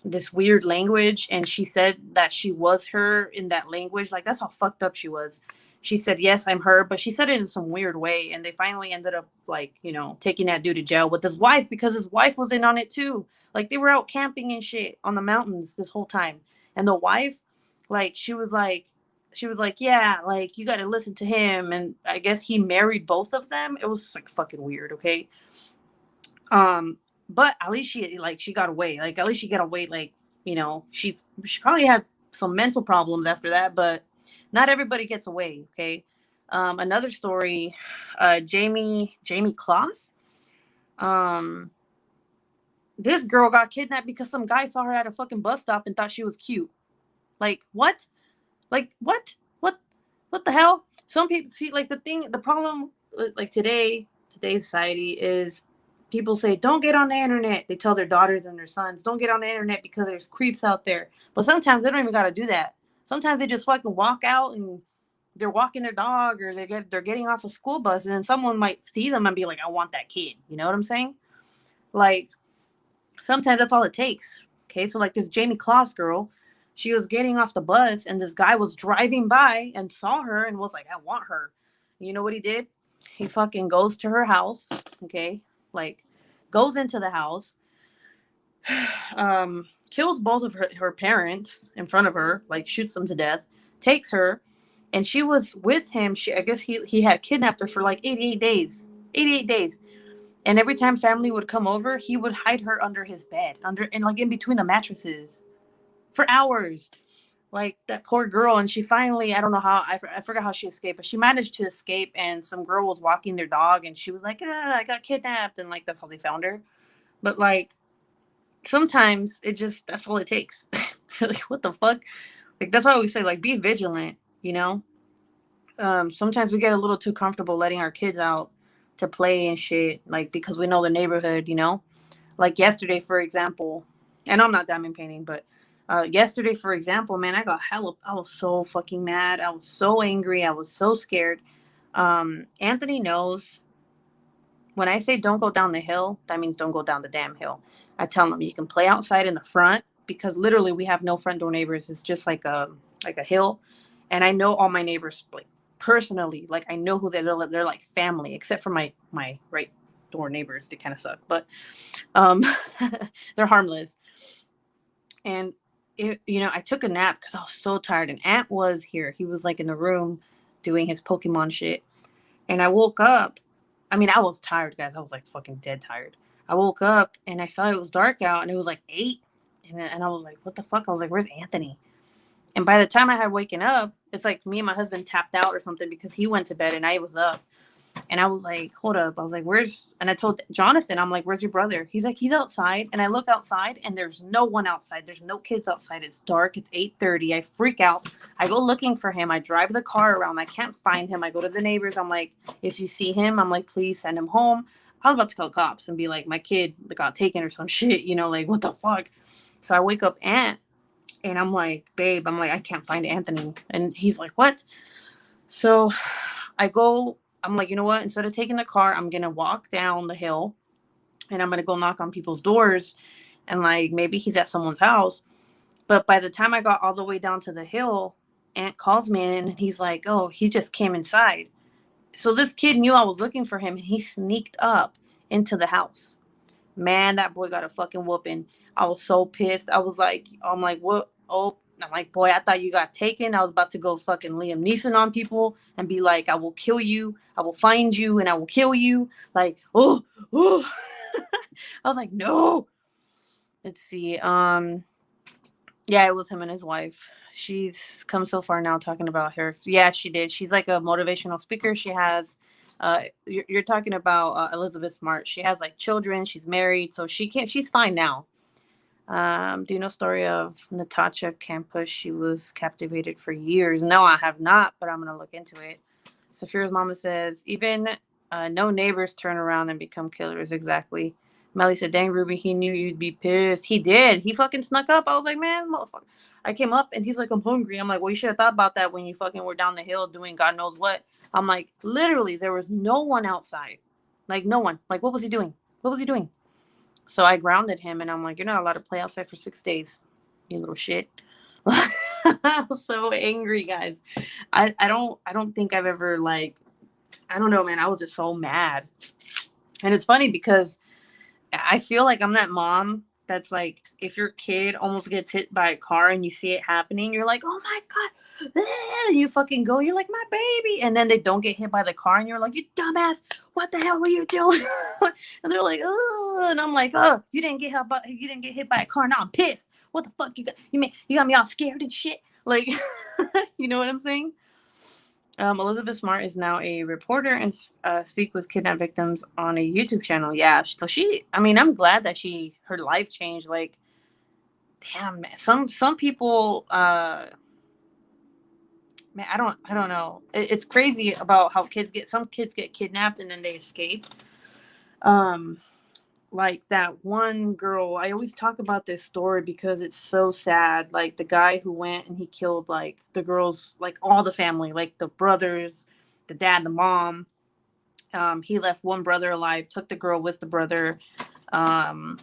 this weird language, and she said that she was her in that language. Like, that's how fucked up she was. she said, yes, I'm her, but she said it in some weird way. And they finally ended up like, taking that dude to jail with his wife because his wife was in on it too. Like they were out camping and shit on the mountains this whole time. And the wife, like, she was like, yeah, like you got to listen to him. And I guess he married both of them. It was like fucking weird. Okay. Um, but at least she got away. Like at least she got away. Like she probably had some mental problems after that, but not everybody gets away. Okay. Another story, Jamie Kloss. Um, this girl got kidnapped because some guy saw her at a fucking bus stop and thought she was cute. Like what? Like what? What the hell? Some people see like the problem like today's society is people say don't get on the internet. They tell their daughters and their sons don't get on the internet because there's creeps out there. But sometimes they don't even got to do that. Sometimes they just fucking walk out and they're walking their dog or they're getting off a school bus and then someone might see them and be like, I want that kid. You know what I'm saying? Like sometimes that's all it takes. Okay, so like this Jamie Kloss girl, she was getting off the bus and this guy was driving by and saw her and was like, I want her. You know what he did? He fucking goes to her house, okay? Like goes into the house, kills both of her parents in front of her, like shoots them to death, takes her, and she was with him. I guess he had kidnapped her for like 88 days. 88 days. And every time family would come over, he would hide her under his bed, and like in between the mattresses for hours. Like that poor girl. And she finally, I don't know how, I forgot how she escaped, but she managed to escape. And some girl was walking their dog and she was like, I got kidnapped. And like, that's how they found her. But like, sometimes that's all it takes. Like, what the fuck? Like, that's why we say, like, be vigilant, you know? Sometimes we get a little too comfortable letting our kids out to play and shit, like, because we know the neighborhood, you know? Like yesterday, for example, and I'm not diamond painting, but yesterday, for example, man, I was so fucking mad. I was so angry. I was so scared. Anthony knows when I say don't go down the hill, that means don't go down the damn hill. I tell him you can play outside in the front because literally we have no front door neighbors. It's just like a hill, and I know all my neighbors like personally. Like I know who they're like family, except for my right door neighbors. They kind of suck, but um, they're harmless. And I took a nap because I was so tired. And Ant was here. He was like in the room doing his Pokemon shit, and I woke up. I mean, I was tired, guys. I was like fucking dead tired. I woke up and I saw it was dark out and it was like 8. And I was like, what the fuck? I was like, where's Anthony? And by the time I had waken up, it's like me and my husband tapped out or something because he went to bed and I was up. And I was like, hold up. I was like, and I told Jonathan, I'm like, where's your brother? He's like, he's outside. And I look outside and there's no one outside. There's no kids outside. It's dark. It's 8:30. I freak out. I go looking for him. I drive the car around. I can't find him. I go to the neighbors. I'm like, if you see him, I'm like, please send him home. I was about to call cops and be like, my kid got taken or some shit, like, what the fuck? So I wake up Aunt and I'm like, babe, I can't find Anthony. And he's like, what? So I'm like, you know what? Instead of taking the car, I'm going to walk down the hill and I'm going to go knock on people's doors. And like, maybe he's at someone's house. But by the time I got all the way down to the hill, Aunt calls me in and he's like, oh, he just came inside. So this kid knew I was looking for him and he sneaked up into the house. Man, that boy got a fucking whooping. I was so pissed. I'm like, what? Oh, I'm like, boy, I thought you got taken. I was about to go fucking Liam Neeson on people and be like, I will kill you. I will find you and I will kill you. Like, oh. I was like, no. Let's see. Yeah, it was him and his wife. She's come so far now talking about her. Yeah, she did. She's like a motivational speaker. She has, you're talking about Elizabeth Smart. She has like children. She's married, so she's fine now. Do you know story of Natasha Campus? She was captivated for years. No, I have not, but I'm gonna look into it. Safira's mama says even no neighbors turn around and become killers. Exactly. Melly said, dang, Ruby, he knew you'd be pissed. He did. He fucking snuck up. I was like, man, motherfucker. I came up and he's like, I'm hungry. I'm like, well, you should have thought about that when you fucking were down the hill doing God knows what. I'm like, literally, there was no one outside. Like, no one. Like, what was he doing? What was he doing? So I grounded him and I'm like, you're not allowed to play outside for 6 days, you little shit. I was so angry, guys. I don't think I've ever like, I don't know, man. I was just so mad. And it's funny because I feel like I'm that mom that's like, if your kid almost gets hit by a car and you see it happening, you're like, oh my God. You fucking go, you're like, my baby. And then they don't get hit by the car and you're like, you dumbass, what the hell were you doing? And they're like, oh, and I'm like, oh, you didn't get hit by a car. Now I'm pissed. What the fuck you got me all scared and shit. Like, you know what I'm saying? Elizabeth Smart is now a reporter and speak with kidnapped victims on a YouTube channel. Yeah, so I mean, I'm glad that her life changed. Like, damn, man, some people, man, I don't know. It's crazy about how some kids get kidnapped and then they escape. Um, like that one girl, I always talk about this story because it's so sad. Like the guy who went and he killed like the girls, like all the family, like the brothers, the dad, the mom. He left one brother alive, took the girl with the brother, um,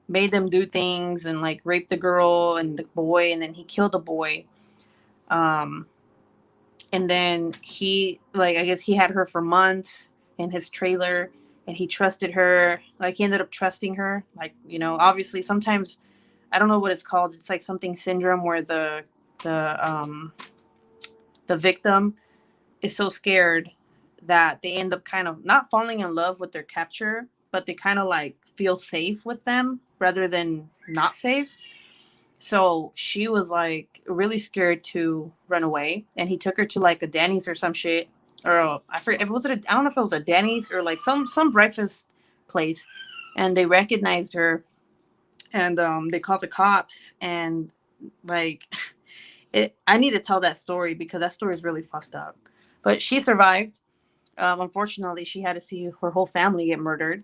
made them do things and like raped the girl and the boy, and then he killed the boy. Um, and then I guess he had her for months in his trailer, and he trusted her. Like he ended up trusting her. Like, obviously sometimes, I don't know what it's called. It's like something syndrome where the um the victim is so scared that they end up kind of not falling in love with their capture, but they kind of like feel safe with them rather than not safe. So she was like really scared to run away, and he took her to like a Danny's or some shit, or I forget if it was I don't know if it was a Danny's or like some breakfast place, and they recognized her, and they called the cops, and like I need to tell that story because that story is really fucked up. But she survived. Unfortunately, she had to see her whole family get murdered.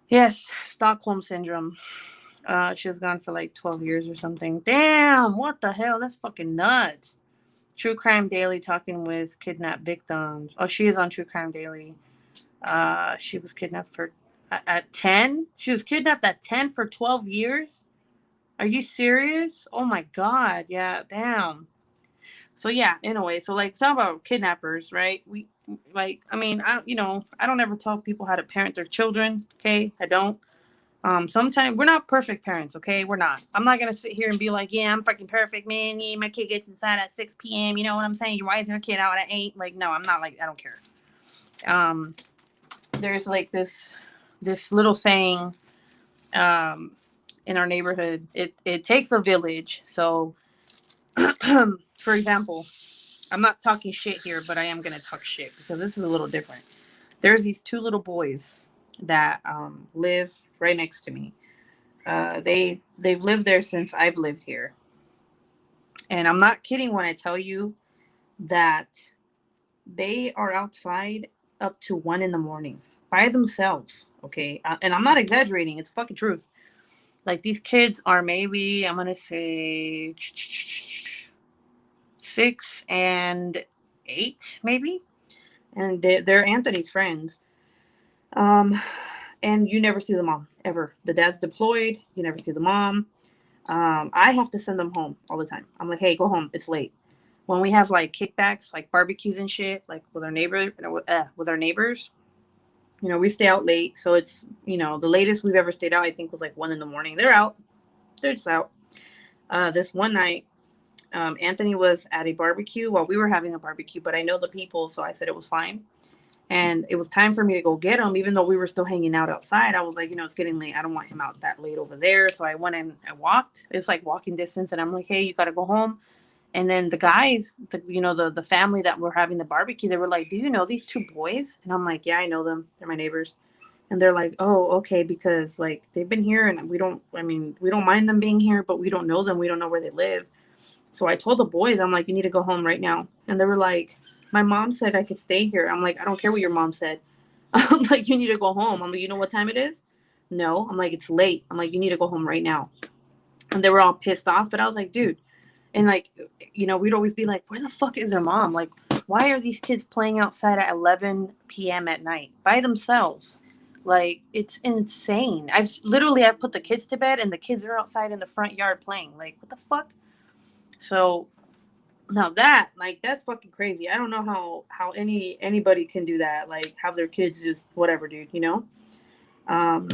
Yes, Stockholm syndrome. She was gone for like 12 years or something. Damn, what the hell? That's fucking nuts. True Crime Daily talking with kidnapped victims. Oh, she is on True Crime Daily. She was kidnapped at 10. She was kidnapped at 10 for 12 years. Are you serious? Oh my God. Yeah, damn. So yeah, anyway, so like talk about kidnappers, right? We like, I mean, I don't ever tell people how to parent their children. Okay, I don't. Sometimes we're not perfect parents. Okay, we're not. I'm not gonna sit here and be like, yeah, I'm fucking perfect, man. Yeah, my kid gets inside at 6 p.m. You know what I'm saying? Why is your kid out at 8? Like, no, I'm not like, I don't care. Um, there's like this little saying, um, in our neighborhood. It takes a village. So, for example, I'm not talking shit here, but I am gonna talk shit because this is a little different. There's these two little boys that live right next to me. They've lived there since I've lived here, and I'm not kidding when I tell you that they are outside up to 1 in the morning by themselves. Okay, and I'm not exaggerating; it's fucking truth. Like these kids are maybe I'm gonna say 6 and 8, maybe, and they're Anthony's friends. Um, and you never see the mom ever. The dad's deployed. You never see the mom. I have to send them home all the time. I'm like, hey, go home. It's late. When we have like kickbacks, like barbecues and shit, like with our neighbors, we stay out late. So it's the latest we've ever stayed out, I think, was like 1 in the morning. They're out. They're just out. This one night, Anthony was at a barbecue while we were having a barbecue, but I know the people, so I said it was fine. And it was time for me to go get him, even though we were still hanging out outside. I was like, it's getting late. I don't want him out that late over there. So I went in, I walked. It's like walking distance. And I'm like, hey, you got to go home. And then the guys, the family that were having the barbecue, they were like, do you know these two boys? And I'm like, yeah, I know them. They're my neighbors. And they're like, oh, okay, because like they've been here and we don't mind them being here, but we don't know them. We don't know where they live. So I told the boys, I'm like, you need to go home right now. And they were like, my mom said I could stay here. I'm like, I don't care what your mom said. I'm like, you need to go home. I'm like, you know what time it is? No. I'm like, it's late. I'm like, you need to go home right now. And they were all pissed off. But I was like, dude. And like, we'd always be like, where the fuck is their mom? Like, why are these kids playing outside at 11 p.m. at night by themselves? Like, it's insane. I've put the kids to bed and the kids are outside in the front yard playing. Like, what the fuck? So now that, like, that's fucking crazy. I don't know how anybody can do that. Like, have their kids just whatever, dude. You know? Um,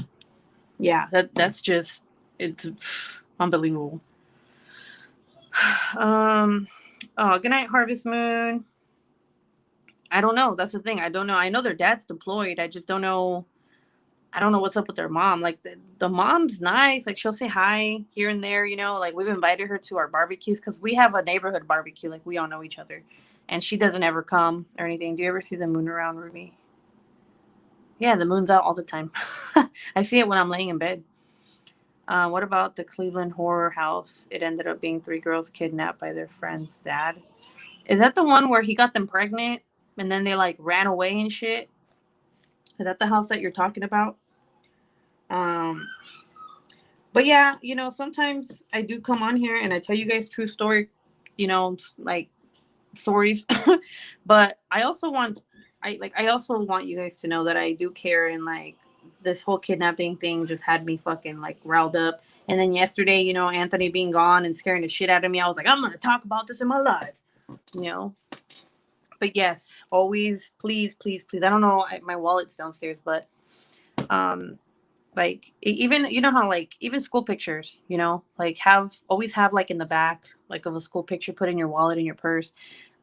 yeah, that's just it's unbelievable. Oh, good night, Harvest Moon. I don't know. That's the thing. I don't know. I know their dad's deployed. I just don't know. I don't know what's up with their mom. Like the mom's nice. Like she'll say hi here and there, you know, like we've invited her to our barbecues because we have a neighborhood barbecue. Like we all know each other. And she doesn't ever come or anything. Do you ever see the moon around, Ruby? Yeah, the moon's out all the time. I see it when I'm laying in bed. What about the Cleveland horror house? It ended up being 3 girls kidnapped by their friend's dad. Is that the one where he got them pregnant and then they like ran away and shit? Is that the house that you're talking about? Um, but yeah, you know, sometimes I do come on here and I tell you guys true story, you know, like stories. But I also want you guys to know that I do care, and like this whole kidnapping thing just had me fucking like riled up. And then yesterday, you know, Anthony being gone and scaring the shit out of me, I was like, I'm gonna talk about this in my life, you know. But yes, always, please, please, please. I don't know, my wallet's downstairs, but um, like even you know how like even school pictures, you know, like have always have like in the back like of a school picture, put in your wallet, in your purse,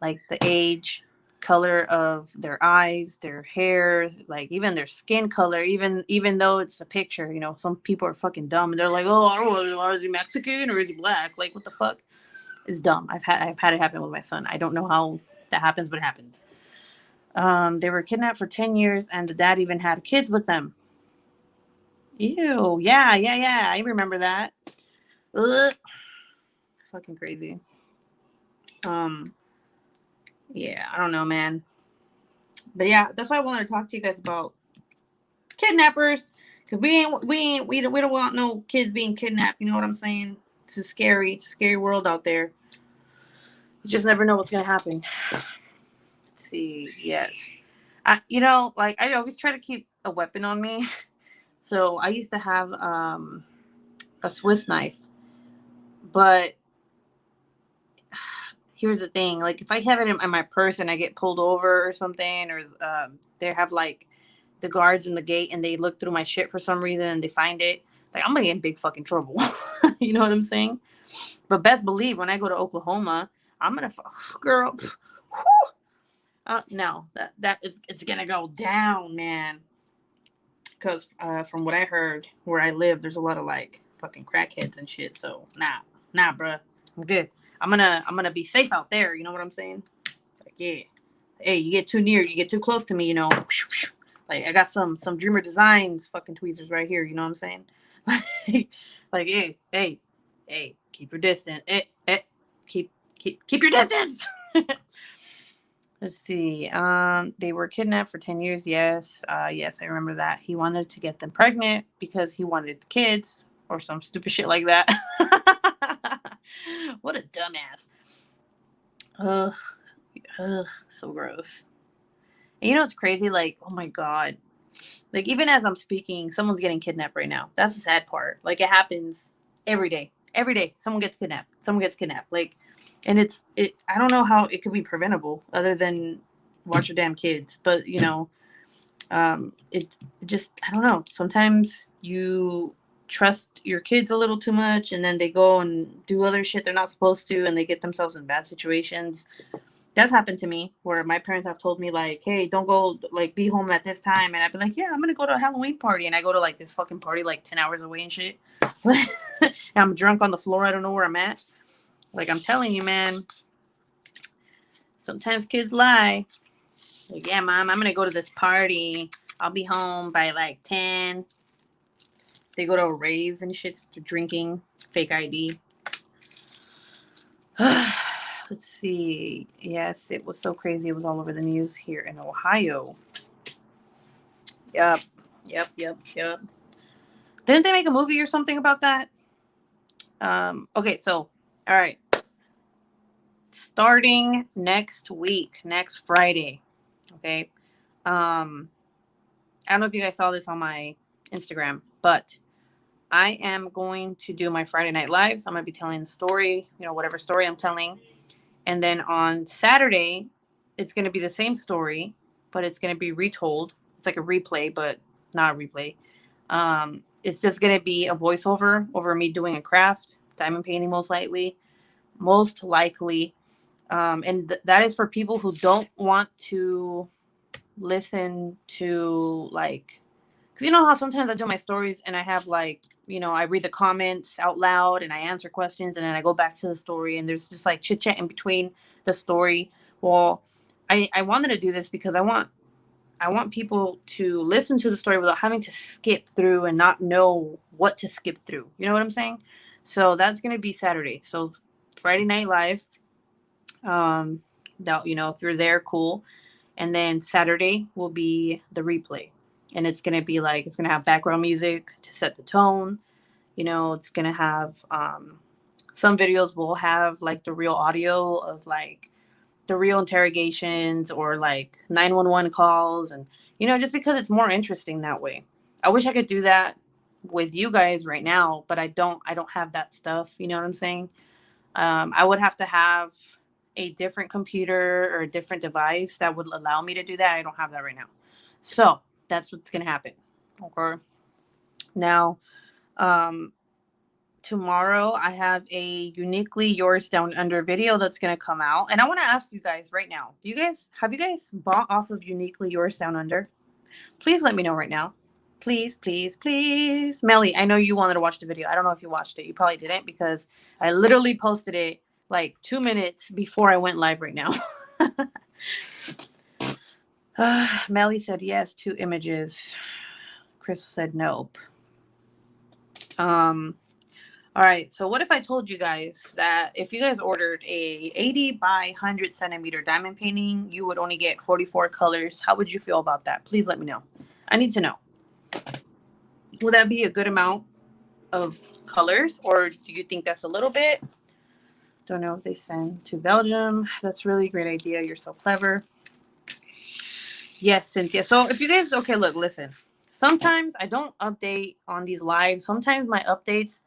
like the age, color of their eyes, their hair, like even their skin color, even though it's a picture, you know, some people are fucking dumb and they're like, oh, I don't know, is he Mexican or is he black? Like what the fuck? Is dumb. I've had it happen with my son. I don't know how that happens, but it happens. They were kidnapped for 10 years and the dad even had kids with them. Ew. Yeah, yeah, yeah. I remember that. Ugh. Fucking crazy. Um, yeah, I don't know, man. But yeah, that's why I wanted to talk to you guys about kidnappers. Cause we don't want no kids being kidnapped. You know what I'm saying? It's a scary world out there. You just never know what's gonna happen. Let's see. Yes. You know, like I always try to keep a weapon on me. So I used to have a Swiss knife, but here's the thing, like if I have it in my purse and I get pulled over or something, or they have like the guards in the gate and they look through my shit for some reason and they find it, like I'm gonna get in big fucking trouble. You know what I'm saying? But best believe when I go to Oklahoma, I'm gonna girl, no, that is, it's gonna go down, man. Because from what I heard, where I live, there's a lot of like fucking crackheads and shit. So nah, bruh, I'm good. I'm gonna be safe out there. You know what I'm saying? Like yeah, hey, you get too near, you get too close to me. You know, like I got some Dreamer Designs fucking tweezers right here. You know what I'm saying? Like hey, keep your distance. Keep your distance. Let's see. They were kidnapped for 10 years. Yes. Yes, I remember that. He wanted to get them pregnant because he wanted kids or some stupid shit like that. What a dumbass. Ugh. Ugh. So gross. And you know what's crazy? Like, oh my God. Like, even as I'm speaking, someone's getting kidnapped right now. That's the sad part. Like, it happens every day. Every day, someone gets kidnapped. Someone gets kidnapped. Like, and I don't know how it could be preventable other than watch your damn kids. But, you know, it just, I don't know. Sometimes you trust your kids a little too much and then they go and do other shit they're not supposed to and they get themselves in bad situations. That's happened to me where my parents have told me like, hey, don't go, like be home at this time, and I've been like, yeah, I'm gonna go to a Halloween party, and I go to like this fucking party like 10 hours away and shit. And I'm drunk on the floor, I don't know where I'm at. Like I'm telling you, man, sometimes kids lie. Like, yeah, mom, I'm gonna go to this party, I'll be home by like 10. They go to a rave and shit, drinking, fake ID. Let's see. Yes, it was so crazy. It was all over the news here in Ohio. Yep. Yep. Didn't they make a movie or something about that? Okay, so all right. Starting next week, next Friday. Okay. I don't know if you guys saw this on my Instagram, but I am going to do my Friday night live. So I'm going to be telling the story, whatever story I'm telling. And then on Saturday, it's going to be the same story, but it's going to be retold. It's like a replay, but not a replay. It's just going to be a voiceover over me doing a craft, diamond painting most likely. And that is for people who don't want to listen to like, because you know how sometimes I do my stories and I have like, I read the comments out loud and I answer questions and then I go back to the story and there's just like chit chat in between the story. Well, I wanted to do this because I want people to listen to the story without having to skip through and not know what to skip through. You know what I'm saying? So that's gonna be Saturday. So Friday Night Live. That if you're there, cool. And then Saturday will be the replay, and it's gonna be like it's gonna have background music to set the tone. It's gonna have some videos will have like the real audio of like the real interrogations or like 911 calls, and just because it's more interesting that way. I wish I could do that with you guys right now, but I don't have that stuff. You know what I'm saying? I would have to have a different computer or a different device that would allow me to do that. I don't have that right now. So that's what's going to happen. Okay. Now, um, tomorrow I have a Uniquely Yours Down Under video that's going to come out. And I want to ask you guys right now, have you guys bought off of Uniquely Yours Down Under? Please let me know right now. Please, please, please. Melly, I know you wanted to watch the video. I don't know if you watched it. You probably didn't because I literally posted it like 2 minutes before I went live right now. Melly said yes, 2 images. Chris said nope. All right, so what if I told you guys that if you guys ordered a 80 by 100 centimeter diamond painting, you would only get 44 colors? How would you feel about that? Please let me know. I need to know. Would that be a good amount of colors, or do you think that's a little bit? Don't know if they send to Belgium. That's really a great idea. You're so clever. Yes, Cynthia. So if you guys, okay, look, listen. Sometimes I don't update on these lives. Sometimes my updates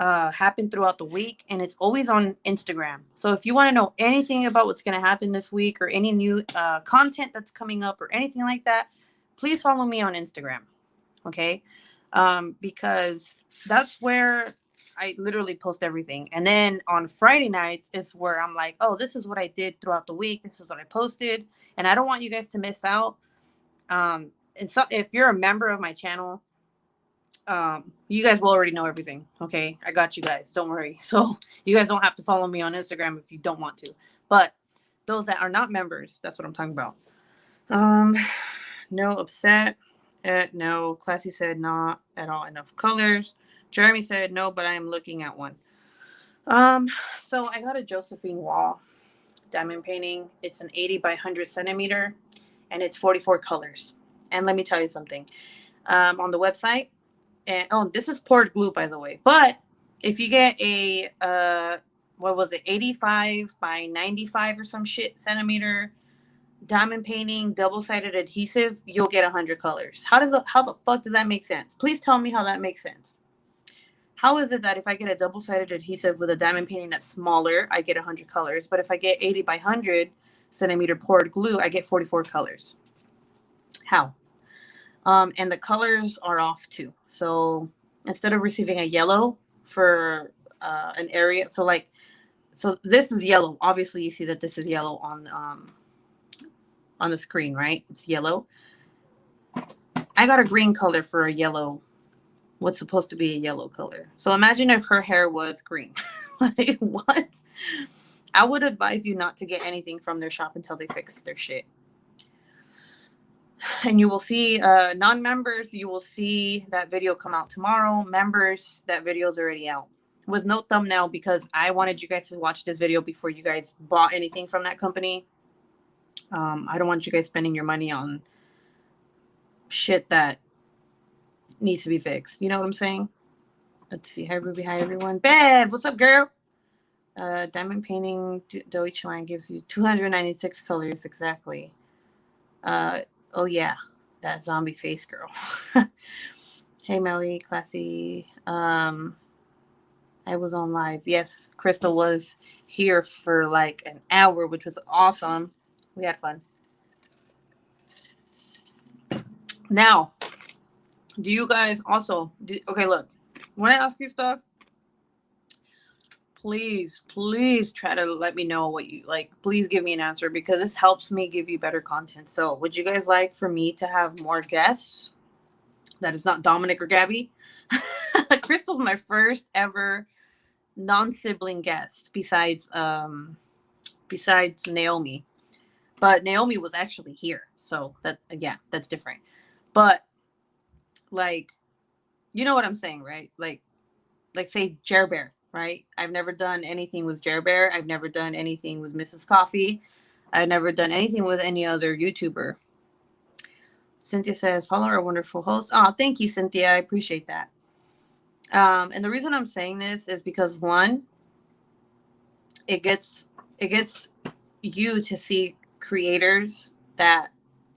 happen throughout the week, and it's always on Instagram. So if you want to know anything about what's going to happen this week or any new content that's coming up or anything like that, please follow me on Instagram. Okay. Because that's where I literally post everything. And then on Friday nights is where I'm like, oh, this is what I did throughout the week. This is what I posted. And I don't want you guys to miss out. And so if you're a member of my channel, you guys will already know everything. Okay. I got you guys. Don't worry. So you guys don't have to follow me on Instagram if you don't want to. But those that are not members, that's what I'm talking about. No, upset. No. Classy said not at all enough colors. Jeremy said no, but I am looking at one. So I got a Josephine Wall diamond painting. It's an 80 by 100 centimeter, and it's 44 colors. And let me tell you something. On the website, and this is poured glue, by the way. But if you get a what was it, 85 by 95 or some shit centimeter diamond painting, double-sided adhesive, you'll get 100 colors. How the fuck does that make sense? Please tell me how that makes sense. How is it that if I get a double-sided adhesive with a diamond painting that's smaller, I get 100 colors, but if I get 80 by 100 centimeter poured glue, I get 44 colors? How? And the colors are off too. So instead of receiving a yellow for an area, so this is yellow. Obviously, you see that this is yellow on the screen, right? It's yellow. I got a green color for a yellow, what's supposed to be a yellow color. So imagine if her hair was green. Like, what? I would advise you not to get anything from their shop until they fix their shit. And you will see non-members, you will see that video come out tomorrow. Members, that video's already out with no thumbnail because I wanted you guys to watch this video before you guys bought anything from that company. I don't want you guys spending your money on shit that needs to be fixed. You know what I'm saying? Let's see. Hi, Ruby. Hi, everyone. Bev, what's up, girl? Diamond painting Deutschland gives you 296 colors exactly. Oh, yeah. That zombie face girl. Hey, Melly, Classy. I was on live. Yes, Crystal was here for like an hour, which was awesome. We had fun. Now, do you guys also? Okay, look. When I ask you stuff, please try to let me know what you like. Please give me an answer because this helps me give you better content. So, would you guys like for me to have more guests? That is not Dominic or Gabby. Crystal's my first ever non-sibling guest besides Naomi. But Naomi was actually here. So that yeah, that's different. But like you know what I'm saying, right? Like say Jer Bear, right? I've never done anything with Jer Bear. I've never done anything with Mrs. Coffee. I've never done anything with any other YouTuber. Cynthia says, follow our wonderful host. Oh, thank you, Cynthia. I appreciate that. And the reason I'm saying this is because one, it gets you to see creators that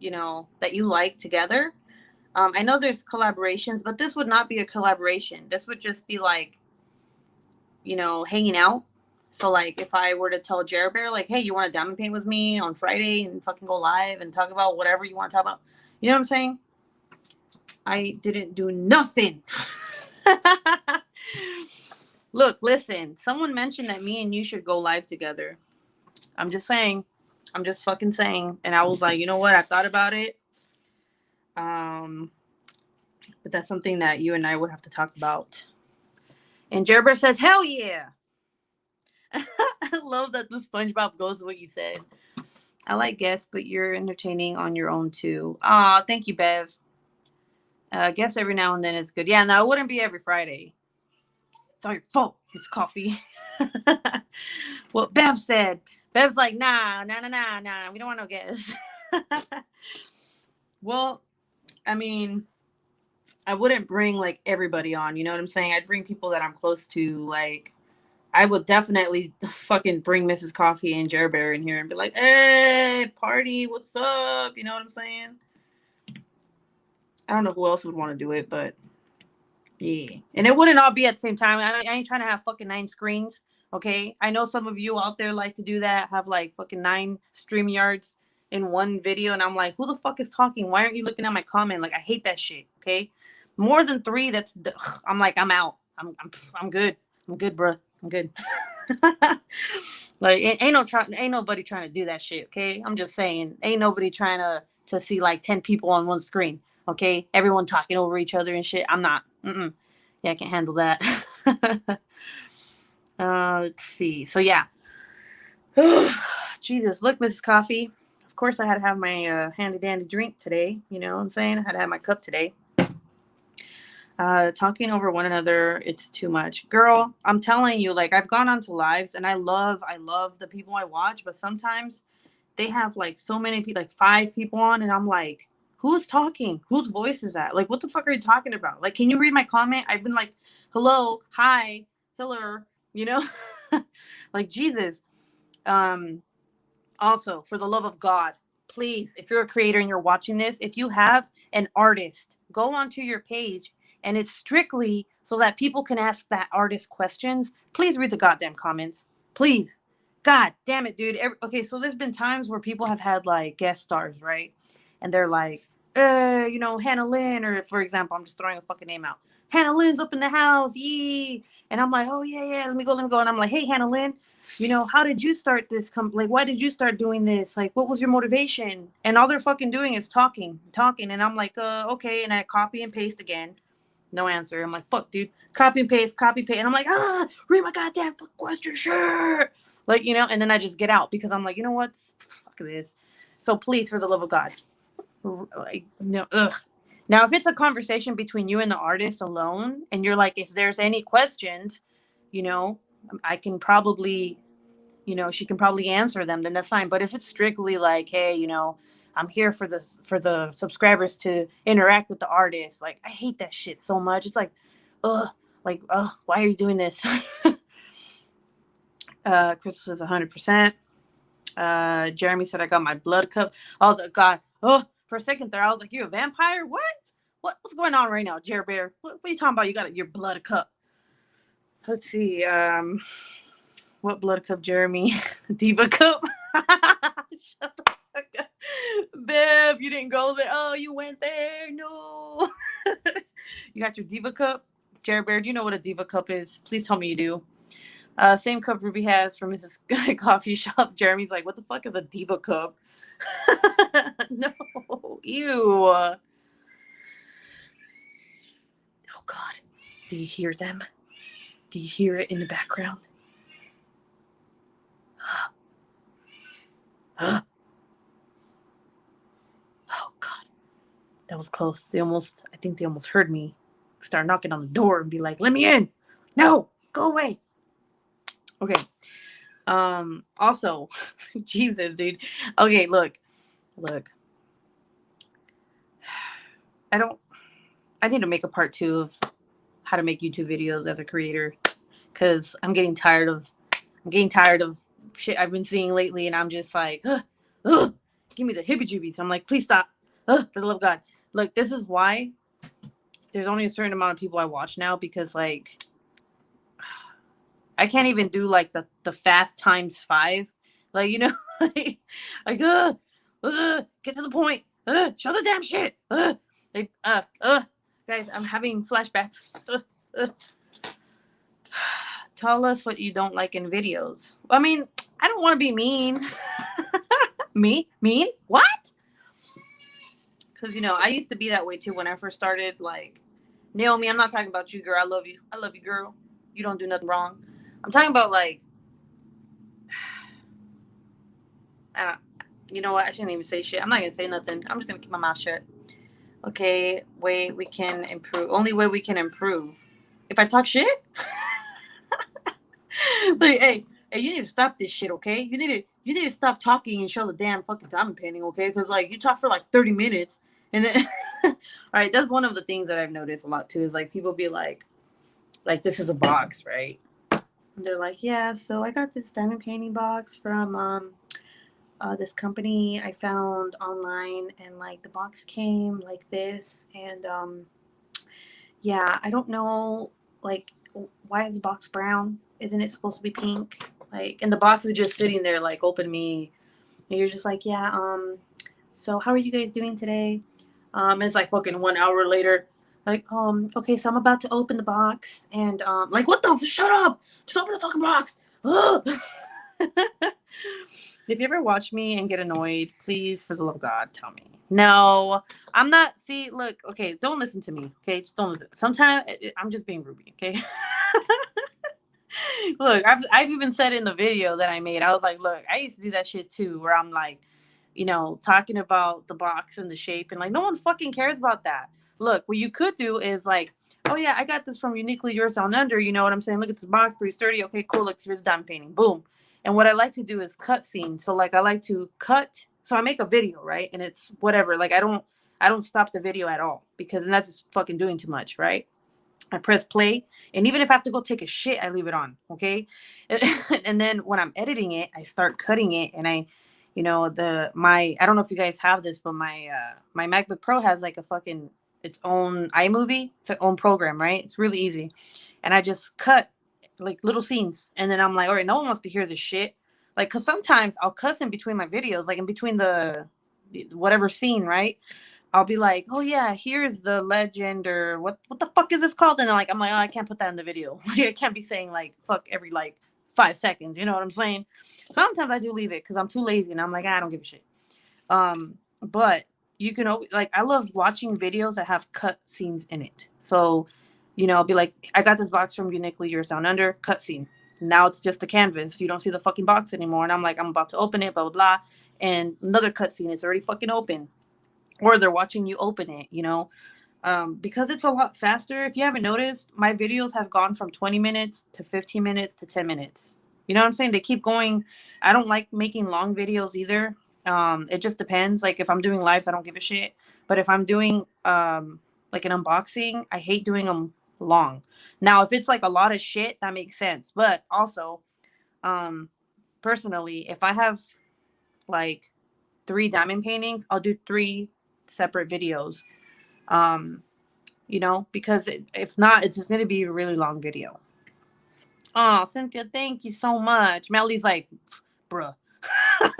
that you like together. I know there's collaborations, but this would not be a collaboration. This would just be like, hanging out. So like if I were to tell Jer Bear, like, hey, you want to diamond paint with me on Friday and fucking go live and talk about whatever you want to talk about. You know what I'm saying? I didn't do nothing. Look, listen, someone mentioned that me and you should go live together. I'm just saying. I'm just fucking saying. And I was like, you know what? I thought about it. But that's something that you and I would have to talk about. And Gerber says, hell yeah. I love that the SpongeBob goes with what you said. I like guests, but you're entertaining on your own too. Aw, thank you, Bev. Guests every now and then is good. Yeah, no, it wouldn't be every Friday. It's all your fault. It's coffee. What Bev said. Bev's like, nah. We don't want no guests. Well, I mean, I wouldn't bring like everybody on. You know what I'm saying? I'd bring people that I'm close to. Like, I would definitely fucking bring Mrs. Coffee and Jer Bear in here and be like, hey, party, what's up? You know what I'm saying? I don't know who else would want to do it, but yeah. And it wouldn't all be at the same time. I ain't trying to have fucking 9 screens. Okay. I know some of you out there like to do that, have like fucking 9 stream yards in one video. And I'm like, who the fuck is talking? Why aren't you looking at my comment? Like, I hate that shit. Okay. More than 3, I'm like, I'm out. I'm good. I'm good, bro. I'm good. Like, ain't nobody trying to do that shit. Okay. I'm just saying, ain't nobody trying to see like 10 people on one screen. Okay. Everyone talking over each other and shit. I'm not. Yeah, I can't handle that. Let's see. So yeah. Jesus, look, Mrs. Coffee. Of course, I had to have my handy dandy drink today. You know what I'm saying? I had to have my cup today. Talking over one another, it's too much. Girl, I'm telling you, like I've gone onto lives and I love the people I watch, but sometimes they have like so many people, like 5 people on, and I'm like, who's talking? Whose voice is that? Like, what the fuck are you talking about? Like, can you read my comment? I've been like, hello, hi, hello, you know? Like, Jesus. Also, for the love of God, please, if you're a creator and you're watching this, if you have an artist, go onto your page and it's strictly so that people can ask that artist questions. Please read the goddamn comments. Please. God damn it, dude. Okay, so there's been times where people have had like guest stars, right? And they're like, Hannah Lynn, or for example, I'm just throwing a fucking name out. Hannah Lynn's up in the house, yee. And I'm like, oh yeah, let me go. And I'm like, hey, Hannah Lynn, how did you start this? Like, why did you start doing this? Like, what was your motivation? And all they're fucking doing is talking. And I'm like, okay. And I copy and paste again. No answer. I'm like, fuck, dude. Copy and paste. And I'm like, read my goddamn question, sure. Like, and then I just get out because I'm like, you know what? Fuck this. So please, for the love of God, like, no, ugh. Now, if it's a conversation between you and the artist alone, and you're like, if there's any questions, I can probably, she can probably answer them, then that's fine. But if it's strictly like, hey, I'm here for the subscribers to interact with the artist, like, I hate that shit so much. It's like, why are you doing this? Crystal says 100%. Jeremy said I got my blood cup. Oh God. Oh, for a second there, I was like, you a vampire? What? What's going on right now, Jer Bear? What are you talking about? You got your blood cup. Let's see. What blood cup, Jeremy? Diva cup. Shut the fuck up. Bev, you didn't go there. Oh, you went there. No. You got your Diva cup? Jared Bear, do you know what a Diva cup is? Please tell me you do. Same cup Ruby has from Mrs. Coffee Shop. Jeremy's like, what the fuck is a Diva cup? No. Ew. Oh, God. Do you hear them? Do you hear it in the background? Oh, God. That was close. I think they almost heard me start knocking on the door and be like, let me in. No, go away. Okay. Also, Jesus, dude. Okay, look. I need to make a part 2 of how to make YouTube videos as a creator, because I'm getting tired of shit I've been seeing lately, and I'm just like, ugh, give me the hippie-jibbies. I'm like, please stop. For the love of God. Look, this is why there's only a certain amount of people I watch now, because like I can't even do like the fast times 5. Like, you know, like get to the point. Show the damn shit. Guys, I'm having flashbacks. Tell us what you don't like in videos. I mean, I don't want to be mean. Mean? What? Because, you know, I used to be that way too when I first started. Like, Naomi, I'm not talking about you, girl. I love you. I love you, girl. You don't do nothing wrong. I'm talking about, like, you know what? I shouldn't even say shit. I'm not going to say nothing. I'm just going to keep my mouth shut. Okay, way we can improve. Only way we can improve. If I talk shit? Like, hey, you need to stop this shit, okay? You need to stop talking and show the damn fucking diamond painting, okay? Because like you talk for like 30 minutes, and then all right, that's one of the things that I've noticed a lot too. Is like people be like this is a box, right? And they're like, yeah, so I got this diamond painting box from this company I found online, and like the box came like this, and yeah, I don't know, like, why is the box brown? Isn't it supposed to be pink? Like, and the box is just sitting there, like, open me. And you're just like, yeah, so how are you guys doing today? It's like fucking 1 hour later. Like, okay, so I'm about to open the box, and, like, what the, shut up! Just open the fucking box! If you ever watch me and get annoyed, please, for the love of God, tell me. No, I'm not. See, look, okay, don't listen to me, okay? Just don't listen. Sometimes I'm just being Ruby, okay? Look, I've even said in the video that I made, I was like, look, I used to do that shit too, where I'm like, you know, talking about the box and the shape, and like, no one fucking cares about that. Look, what you could do is like, oh yeah, I got this from Uniquely Yours Down Under. You know what I'm saying? Look at this box, pretty sturdy. Okay, cool. Look, here's a diamond painting. Boom. And what I like to do is cut scenes. So like, I like to cut. So I make a video, right? And it's whatever. Like, I don't stop the video at all, because then that's just fucking doing too much, right? I press play, and even if I have to go take a shit, I leave it on. Okay. And then when I'm editing it, I start cutting it, and you know, I don't know if you guys have this, but my MacBook Pro has like a fucking its own iMovie. It's its own program, right? It's really easy. And I just cut like little scenes, and then I'm like, all right, no one wants to hear this shit. Like, cause sometimes I'll cuss in between my videos, like in between the whatever scene, right? I'll be like, oh yeah, here's the legend, or what the fuck is this called? And I'm like, oh, I can't put that in the video. Like, I can't be saying like fuck every like 5 seconds. You know what I'm saying? Sometimes I do leave it because I'm too lazy, and I'm like, I don't give a shit. But you can always, like, I love watching videos that have cut scenes in it. So, you know, I'll be like, I got this box from Uniquely Yours Down Under, cut scene. Now it's just a canvas. You don't see the fucking box anymore. And I'm like, I'm about to open it, blah, blah, blah. And another cut scene, it's already fucking open. Or they're watching you open it, you know, because it's a lot faster. If you haven't noticed, my videos have gone from 20 minutes to 15 minutes to 10 minutes. You know what I'm saying? They keep going. I don't like making long videos either. It just depends. Like, if I'm doing lives, I don't give a shit. But if I'm doing like an unboxing, I hate doing them long. Now, if it's like a lot of shit, that makes sense. But also, personally, if I have like 3 diamond paintings, I'll do 3 separate videos. because if not, it's just going to be a really long video. Oh, Cynthia, thank you so much. Melly's like, bruh.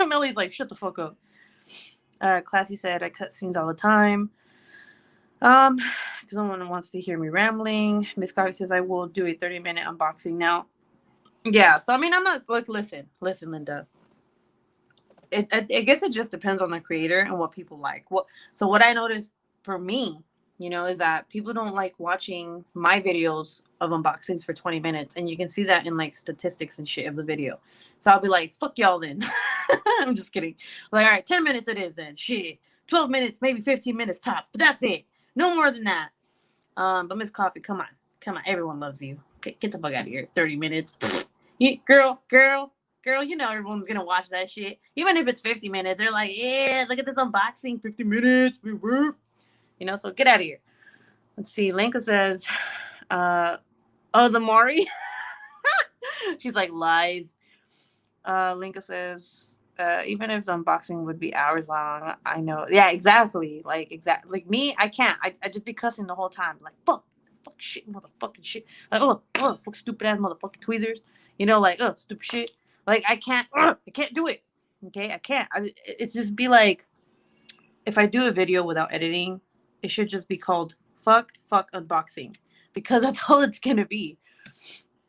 Melly's like, shut the fuck up. Classy said, I cut scenes all the time. Because no one wants to hear me rambling. Miss Coffee says, I will do a 30-minute unboxing now. Yeah, so I mean, I'm not, like, listen, Linda. I guess it just depends on the creator and what people like. So what I noticed for me, is that people don't like watching my videos of unboxings for 20 minutes. And you can see that in like statistics and shit of the video. So I'll be like, fuck y'all then. I'm just kidding. Like, all right, 10 minutes it is then. Shit. 12 minutes, maybe 15 minutes tops. But that's it. No more than that. But Miss Coffee, come on. Everyone loves you. Get the fuck out of here. 30 minutes. Girl, everyone's gonna watch that shit. Even if it's 50 minutes, they're like, yeah, look at this unboxing, 50 minutes. So get out of here. Let's see. Lenka says, the Mari. She's like, lies. Lenka says, even if the unboxing would be hours long, I know. Yeah, exactly. Like me, I can't. I just be cussing the whole time. Like, fuck shit, motherfucking shit. Like, fuck stupid ass motherfucking tweezers. Like, stupid shit. Like, I can't do it. Okay, I can't. It's just be like, if I do a video without editing, it should just be called fuck unboxing, because that's all it's gonna be.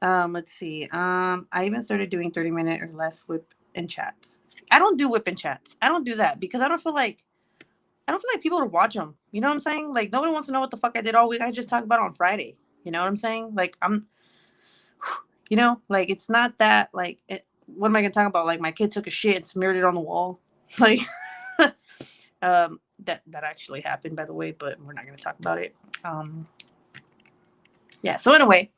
Let's see. I even started doing 30-minute or less whip and chats. I don't do whip and chats. I don't do that because I don't feel like people to watch them. You know what I'm saying? Like, nobody wants to know what the fuck I did all week. I just talk about it on Friday. You know what I'm saying? Like, like, it's not that, like, what am I going to talk about? Like, my kid took a shit and smeared it on the wall. Like, that actually happened, by the way, but we're not going to talk about it. Yeah. So anyway,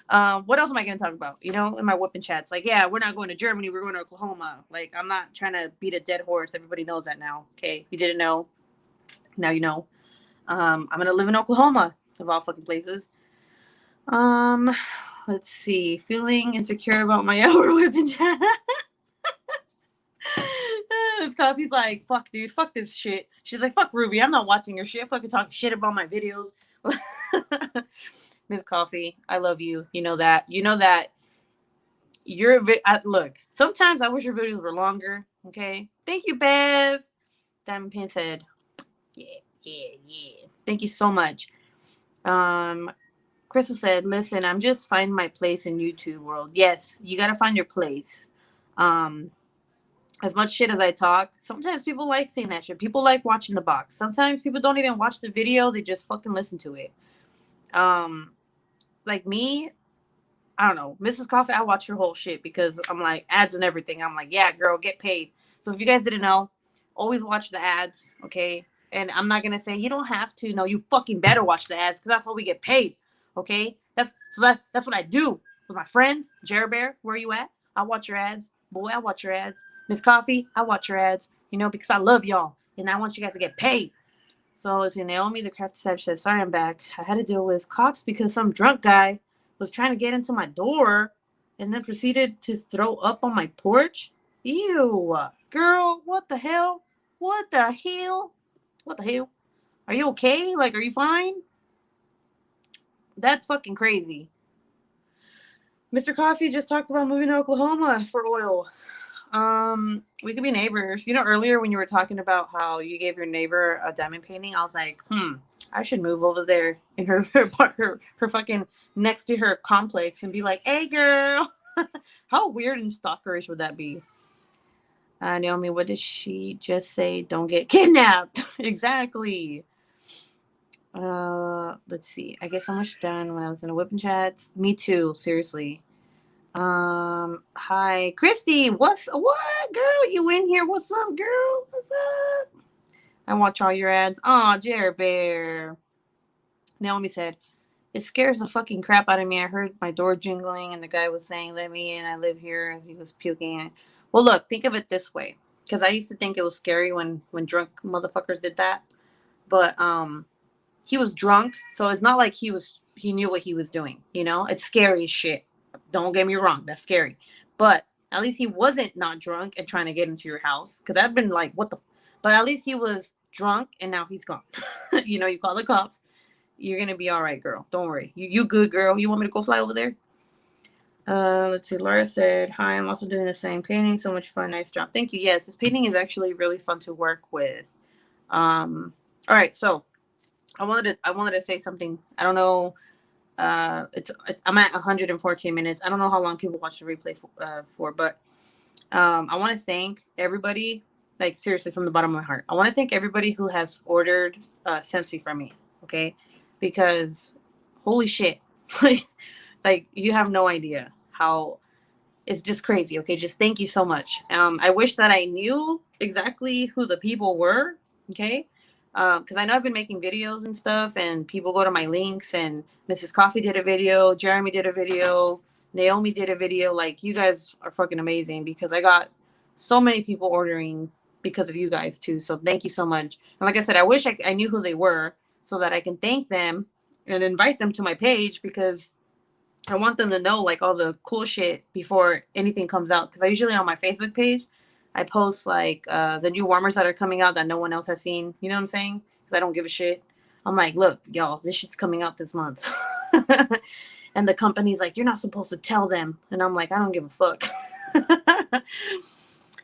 what else am I going to talk about? In my whipping chats, like, yeah, we're not going to Germany. We're going to Oklahoma. Like, I'm not trying to beat a dead horse. Everybody knows that now. Okay. If you didn't know, now you know. I'm going to live in Oklahoma, of all fucking places. Let's see. Feeling insecure about my hour whipping chat. This Coffee's like, fuck, dude, fuck this shit. She's like, fuck Ruby, I'm not watching your shit. I'm fucking talking shit about my videos. Miss Coffee, I love you. You know that. Look, sometimes I wish your videos were longer. Okay. Thank you, Bev. Diamond Pin said, yeah. Thank you so much. Crystal said, listen, I'm just finding my place in YouTube world. Yes, you got to find your place. As much shit as I talk, sometimes people like seeing that shit. People like watching the box. Sometimes people don't even watch the video. They just fucking listen to it. Like me, I don't know. Mrs. Coffee, I watch her whole shit because I'm like, ads and everything. I'm like, yeah, girl, get paid. So if you guys didn't know, always watch the ads, okay? And I'm not going to say you don't have to. No, you fucking better watch the ads because that's how we get paid, okay? That's what I do with my friends. Jerry Bear, where are you at? I watch your ads. Boy, I watch your ads. Miss Coffee, I watch your ads, because I love y'all. And I want you guys to get paid. So it's Naomi, the crafty savage, said, sorry, I'm back. I had to deal with cops because some drunk guy was trying to get into my door and then proceeded to throw up on my porch. Ew. Girl, what the hell? What the hell? Are you okay? Like, are you fine? That's fucking crazy. Mr. Coffee just talked about moving to Oklahoma for oil. We could be neighbors. Earlier when you were talking about how you gave your neighbor a diamond painting, I was like, I should move over there in her fucking next to her complex and be like, hey, girl. How weird and stalkerish would that be? Naomi, what did she just say? Don't get kidnapped. Exactly. Let's see. I guess I'm almost done when I was in a whipping chats. Me too. Seriously. Hi, Christy. What, girl? You in here? What's up, girl? What's up? I watch all your ads. Aw, Jerry Bear. Naomi said, it scares the fucking crap out of me. I heard my door jingling and the guy was saying, let me in. I live here, as he was puking. Well, look, think of it this way. Because I used to think it was scary when drunk motherfuckers did that. But, he was drunk. So it's not like he knew what he was doing. It's scary as shit. Don't get me wrong. That's scary. But at least he wasn't not drunk and trying to get into your house. Because I've been like, what the? But at least he was drunk and now he's gone. You call the cops. You're gonna be all right, girl. Don't worry. You good, girl. You want me to go fly over there? Let's see. Laura said, "Hi, I'm also doing the same painting. So much fun. Nice job. Thank you. Yes, this painting is actually really fun to work with. All right. So I wanted to say something. I don't know. It's I'm at 114 minutes. I don't know how long people watch the replay for, but I want to thank everybody. Like seriously, from the bottom of my heart, I want to thank everybody who has ordered Scentsy from me. Okay, because holy shit, like you have no idea how it's just crazy. Okay, just thank you so much. I wish that I knew exactly who the people were. Okay, because I know I've been making videos and stuff, and people go to my links. And Mrs. Coffee did a video, Jeremy did a video, Naomi did a video. Like you guys are fucking amazing because I got so many people ordering because of you guys too. So thank you so much. And like I said, I wish I knew who they were so that I can thank them and invite them to my page because I want them to know like all the cool shit before anything comes out. Because I usually on my Facebook page, I post like the new warmers that are coming out that no one else has seen. You know what I'm saying? Because I don't give a shit. I'm like, look, y'all, this shit's coming out this month. And the company's like, you're not supposed to tell them. And I'm like, I don't give a fuck.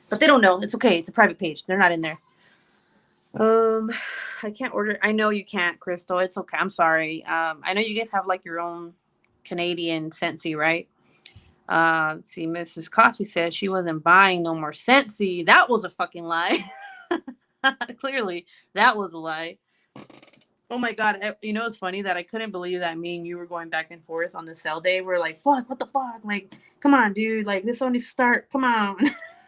But they don't know. It's okay. It's a private page. They're not in there. I can't order. I know you can't, Crystal. It's okay. I'm sorry. I know you guys have like your own Canadian Scentsy, right? Let's see, Mrs. Coffee said she wasn't buying no more Scentsy. That was a fucking lie. Clearly, that was a lie. Oh my god! You know it's funny that I couldn't believe that me and you were going back and forth on the sale day. We're like, "Fuck, what the fuck? Like, come on, dude! Like, this only start. Come on!"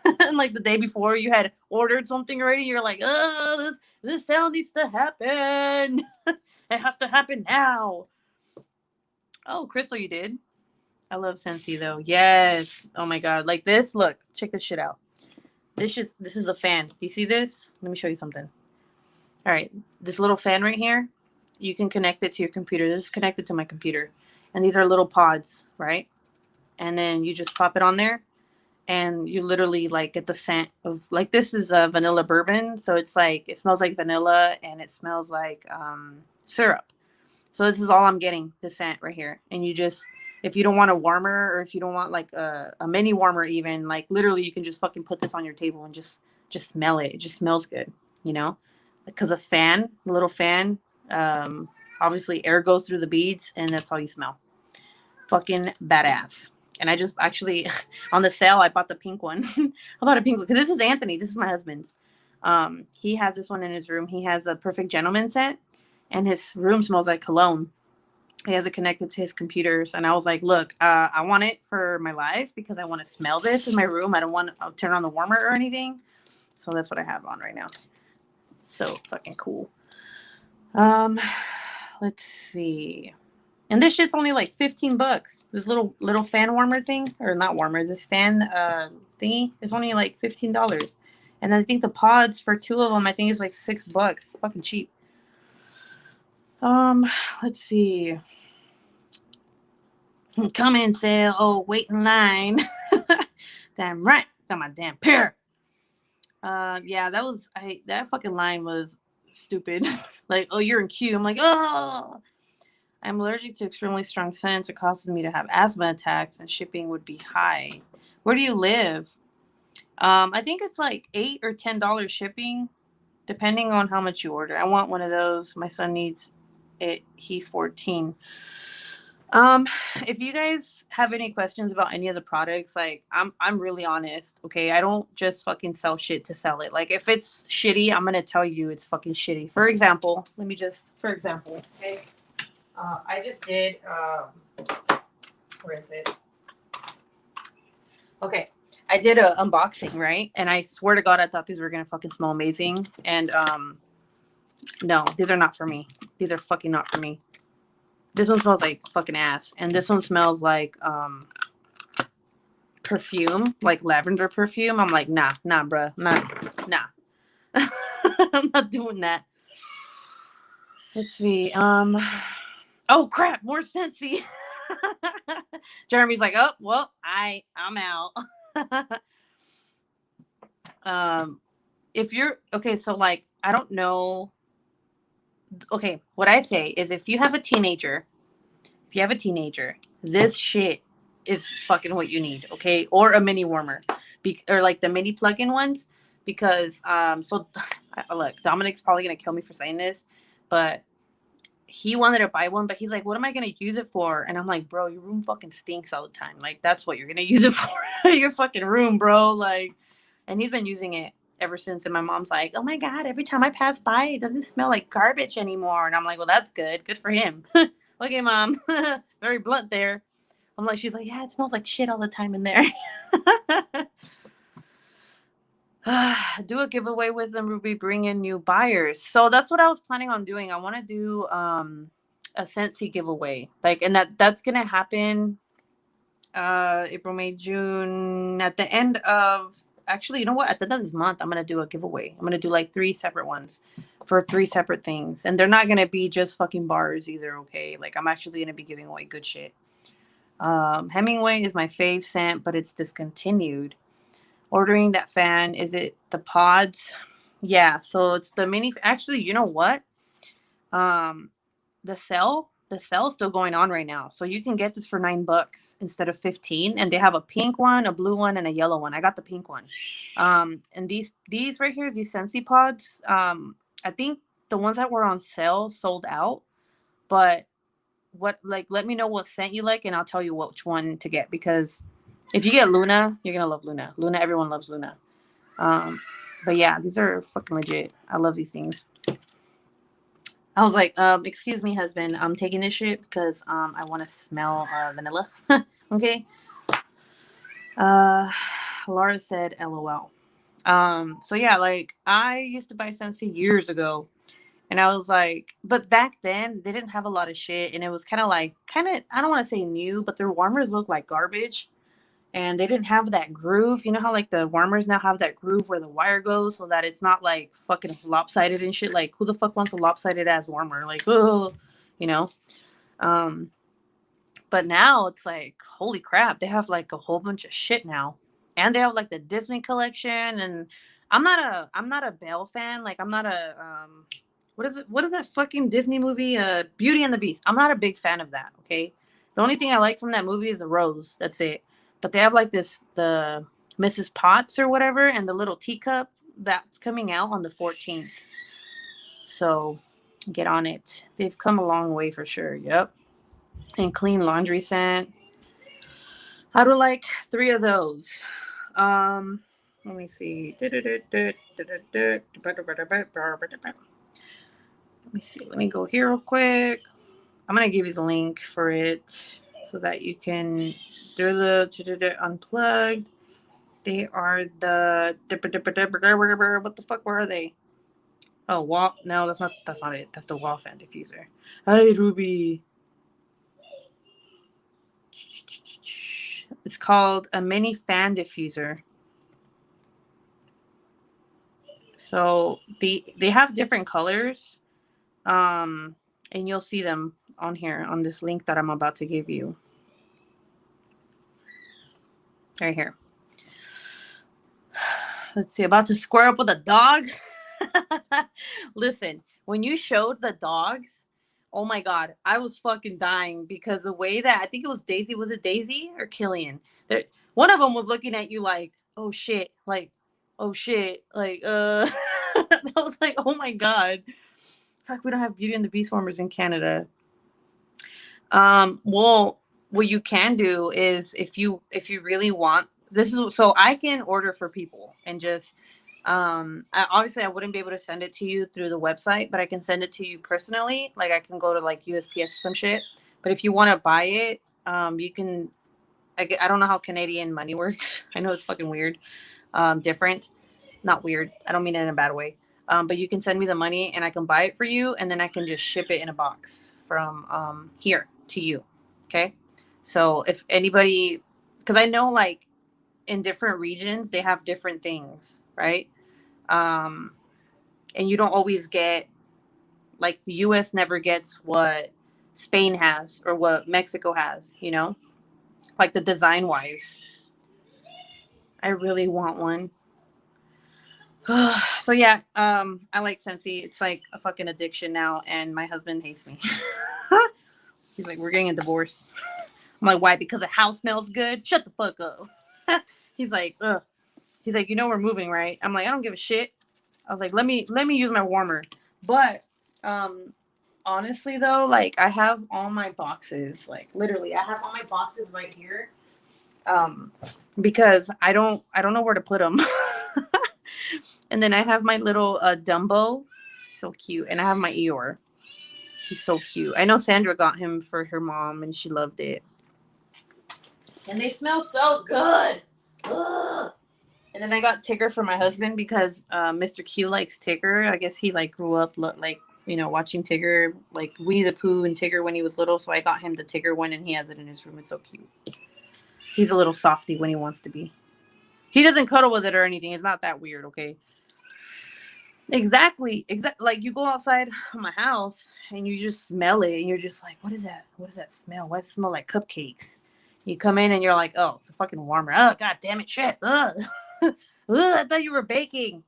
And like the day before, you had ordered something already. You're like, "Oh, this sale needs to happen. It has to happen now." Oh, Crystal, you did. I love Scentsy though. Yes. Oh my god. Like this. Look, check this shit out. This is a fan. Do you see this? Let me show you something. All right. This little fan right here, you can connect it to your computer. This is connected to my computer. And these are little pods, right? And then you just pop it on there and you literally like get the scent of like this is a vanilla bourbon. So it's like it smells like vanilla and it smells like syrup. So this is all I'm getting, the scent right here. And you just, if you don't want a warmer or if you don't want like a mini warmer even, like literally you can just fucking put this on your table and just smell it. It just smells good, you know? Because a fan, a little fan, obviously air goes through the beads and that's all you smell. Fucking badass. And I just actually, on the sale, I bought the pink one. I bought a pink one because this is Anthony. This is my husband's. He has this one in his room. He has a Perfect Gentleman scent. And his room smells like cologne. He has it connected to his computers. And I was like, look, I want it for my life because I want to smell this in my room. I don't want to turn on the warmer or anything. So that's what I have on right now. So fucking cool. Let's see. And this shit's only like $15. This little fan warmer thing, or not warmer, this fan thingy is only like $15. And I think the pods for two of them, I think is like $6. It's fucking cheap. Let's see. Come in, sale. Oh, wait in line. Damn right. Got my damn pair. Yeah, that fucking line was stupid. Like, oh, you're in queue. I'm like, oh, I'm allergic to extremely strong scents. It causes me to have asthma attacks, and shipping would be high. Where do you live? I think it's like $8 or $10 shipping, depending on how much you order. I want one of those. My son needs it. He 14. If you guys have any questions about any of the products, like I'm really honest, okay? I don't just fucking sell shit to sell it. Like if it's shitty, I'm gonna tell you it's fucking shitty. For example, okay? I just did where is it? Okay. I did a unboxing, right? And I swear to God I thought these were gonna fucking smell amazing. And no, these are not for me. These are fucking not for me. This one smells like fucking ass. And this one smells like perfume, like lavender perfume. I'm like, nah, bruh. Nah. I'm not doing that. Let's see. Oh crap, more Scentsy. Jeremy's like, oh, well, I'm out. If you're okay, so like I don't know okay, what I say is if you have a teenager, this shit is fucking what you need, okay? Or a mini warmer, or like the mini plug-in ones, because so look, Dominic's probably gonna kill me for saying this, but he wanted to buy one, but he's like, what am I gonna use it for? And I'm like, bro, your room fucking stinks all the time. Like that's what you're gonna use it for, your fucking room, bro. Like, and he's been using it ever since. And my mom's like, oh my god, every time I pass by, it doesn't smell like garbage anymore. And I'm like, well, that's good for him. Okay, mom. Very blunt there. I'm like, she's like, yeah, it smells like shit all the time in there. Do a giveaway with them, Ruby. Bring in new buyers. So that's what I was planning on doing. I want to do a Scentsy giveaway, like, and that's gonna happen April, May, June. At the end of, actually, you know what? At the end of this month, I'm gonna do a giveaway. I'm gonna do like 3 separate ones for 3 separate things, and they're not gonna be just fucking bars either. Okay, like I'm actually gonna be giving away good shit. Hemingway is my fave scent, but it's discontinued. Ordering that fan, is it the pods? Yeah, so it's the mini. Actually, you know what? Um, the sale's still going on right now, so you can get this for $9 instead of 15. And they have a pink one, a blue one, and a yellow one. I got the pink one. And these right here, these Scentsy pods. I think the ones that were on sale sold out, but let me know what scent you like, and I'll tell you which one to get, because if you get Luna, you're gonna love Luna. Everyone loves Luna. But yeah, these are fucking legit. I love these things. I was like, excuse me, husband, I'm taking this shit because I want to smell vanilla. Okay. Laura said LOL. So yeah, like I used to buy Scentsy years ago. And I was like, but back then they didn't have a lot of shit, and it was kind of, I don't want to say new, but their warmers look like garbage, and they didn't have that groove. You know how like the warmers now have that groove where the wire goes, so that it's not like fucking lopsided and shit. Like who the fuck wants a lopsided ass warmer? Like, oh, you know. Um, but now it's like, holy crap, they have like a whole bunch of shit now, and they have like the Disney collection. And I'm not a Belle fan. Like I'm not a what is that fucking Disney movie? Beauty and the Beast. I'm not a big fan of that. Okay, the only thing I like from that movie is the rose. That's it. But they have like the Mrs. Potts or whatever, and the little teacup that's coming out on the 14th. So get on it. They've come a long way for sure. Yep. And clean laundry scent. I would like 3 of those. Let me see. Let me see. Let me go here real quick. I'm gonna give you the link for it so that you can. They're the unplugged. They are the what the fuck? Where are they? Oh, wall. No, that's not. That's not it. That's the wall fan diffuser. Hi, Ruby. It's called a mini fan diffuser. So they have different colors, and you'll see them on here on this link that I'm about to give you. Right here. Let's see. About to square up with a dog. Listen, when you showed the dogs, oh my god, I was fucking dying, because the way that, I think it was Daisy. Was it Daisy or Killian? One of them was looking at you like, oh shit, like, oh shit, like, I was like, oh my god. Fuck, we don't have Beauty and the Beast warmers in Canada. Well, what you can do is, if you really want, this is, so I can order for people and just obviously I wouldn't be able to send it to you through the website, but I can send it to you personally. Like I can go to like USPS or some shit. But if you want to buy it, you can. I don't know how Canadian money works. I know it's fucking weird, different, not weird. I don't mean it in a bad way. But you can send me the money and I can buy it for you, and then I can just ship it in a box from here to you. Okay. So if anybody, because I know like in different regions they have different things, right? And you don't always get, like the US never gets what Spain has or what Mexico has, like the design wise. I really want one. So yeah, I like Scentsy. It's like a fucking addiction now, and my husband hates me. He's like, we're getting a divorce. I'm like, why? Because the house smells good? Shut the fuck up. He's like, ugh. He's like, we're moving, right? I'm like, I don't give a shit. I was like, let me use my warmer. But honestly though, like I have all my boxes, like literally, I have all my boxes right here. Um, because I don't know where to put them. And then I have my little Dumbo, so cute, and I have my Eeyore. He's so cute. I know Sandra got him for her mom, and she loved it. And they smell so good. Ugh. And then I got Tigger for my husband because Mr. Q likes Tigger. I guess he like grew up like watching Tigger, like Winnie the Pooh and Tigger when he was little. So I got him the Tigger one, and he has it in his room. It's so cute. He's a little softy when he wants to be. He doesn't cuddle with it or anything. It's not that weird, okay? Exactly. Like you go outside of my house and you just smell it, and you're just like, "What is that? What does that smell? Why does it smell like cupcakes?" You come in and you're like, "Oh, it's a fucking warmer." Oh, god damn it, shit. Ugh. Ugh, I thought you were baking.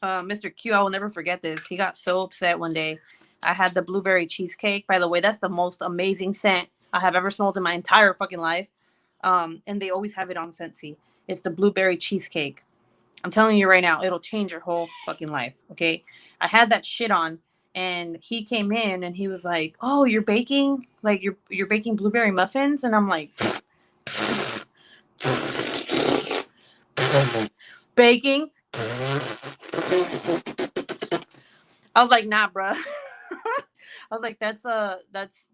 Mr. Q, I will never forget this. He got so upset one day. I had the blueberry cheesecake. By the way, that's the most amazing scent I have ever smelled in my entire fucking life. And they always have it on Scentsy. It's the blueberry cheesecake. I'm telling you right now, it'll change your whole fucking life. Okay. I had that shit on, and he came in and he was like, "Oh, you're baking? Like you're baking blueberry muffins?" And I'm like, baking? I was like, "Nah, bruh." I was like, that's the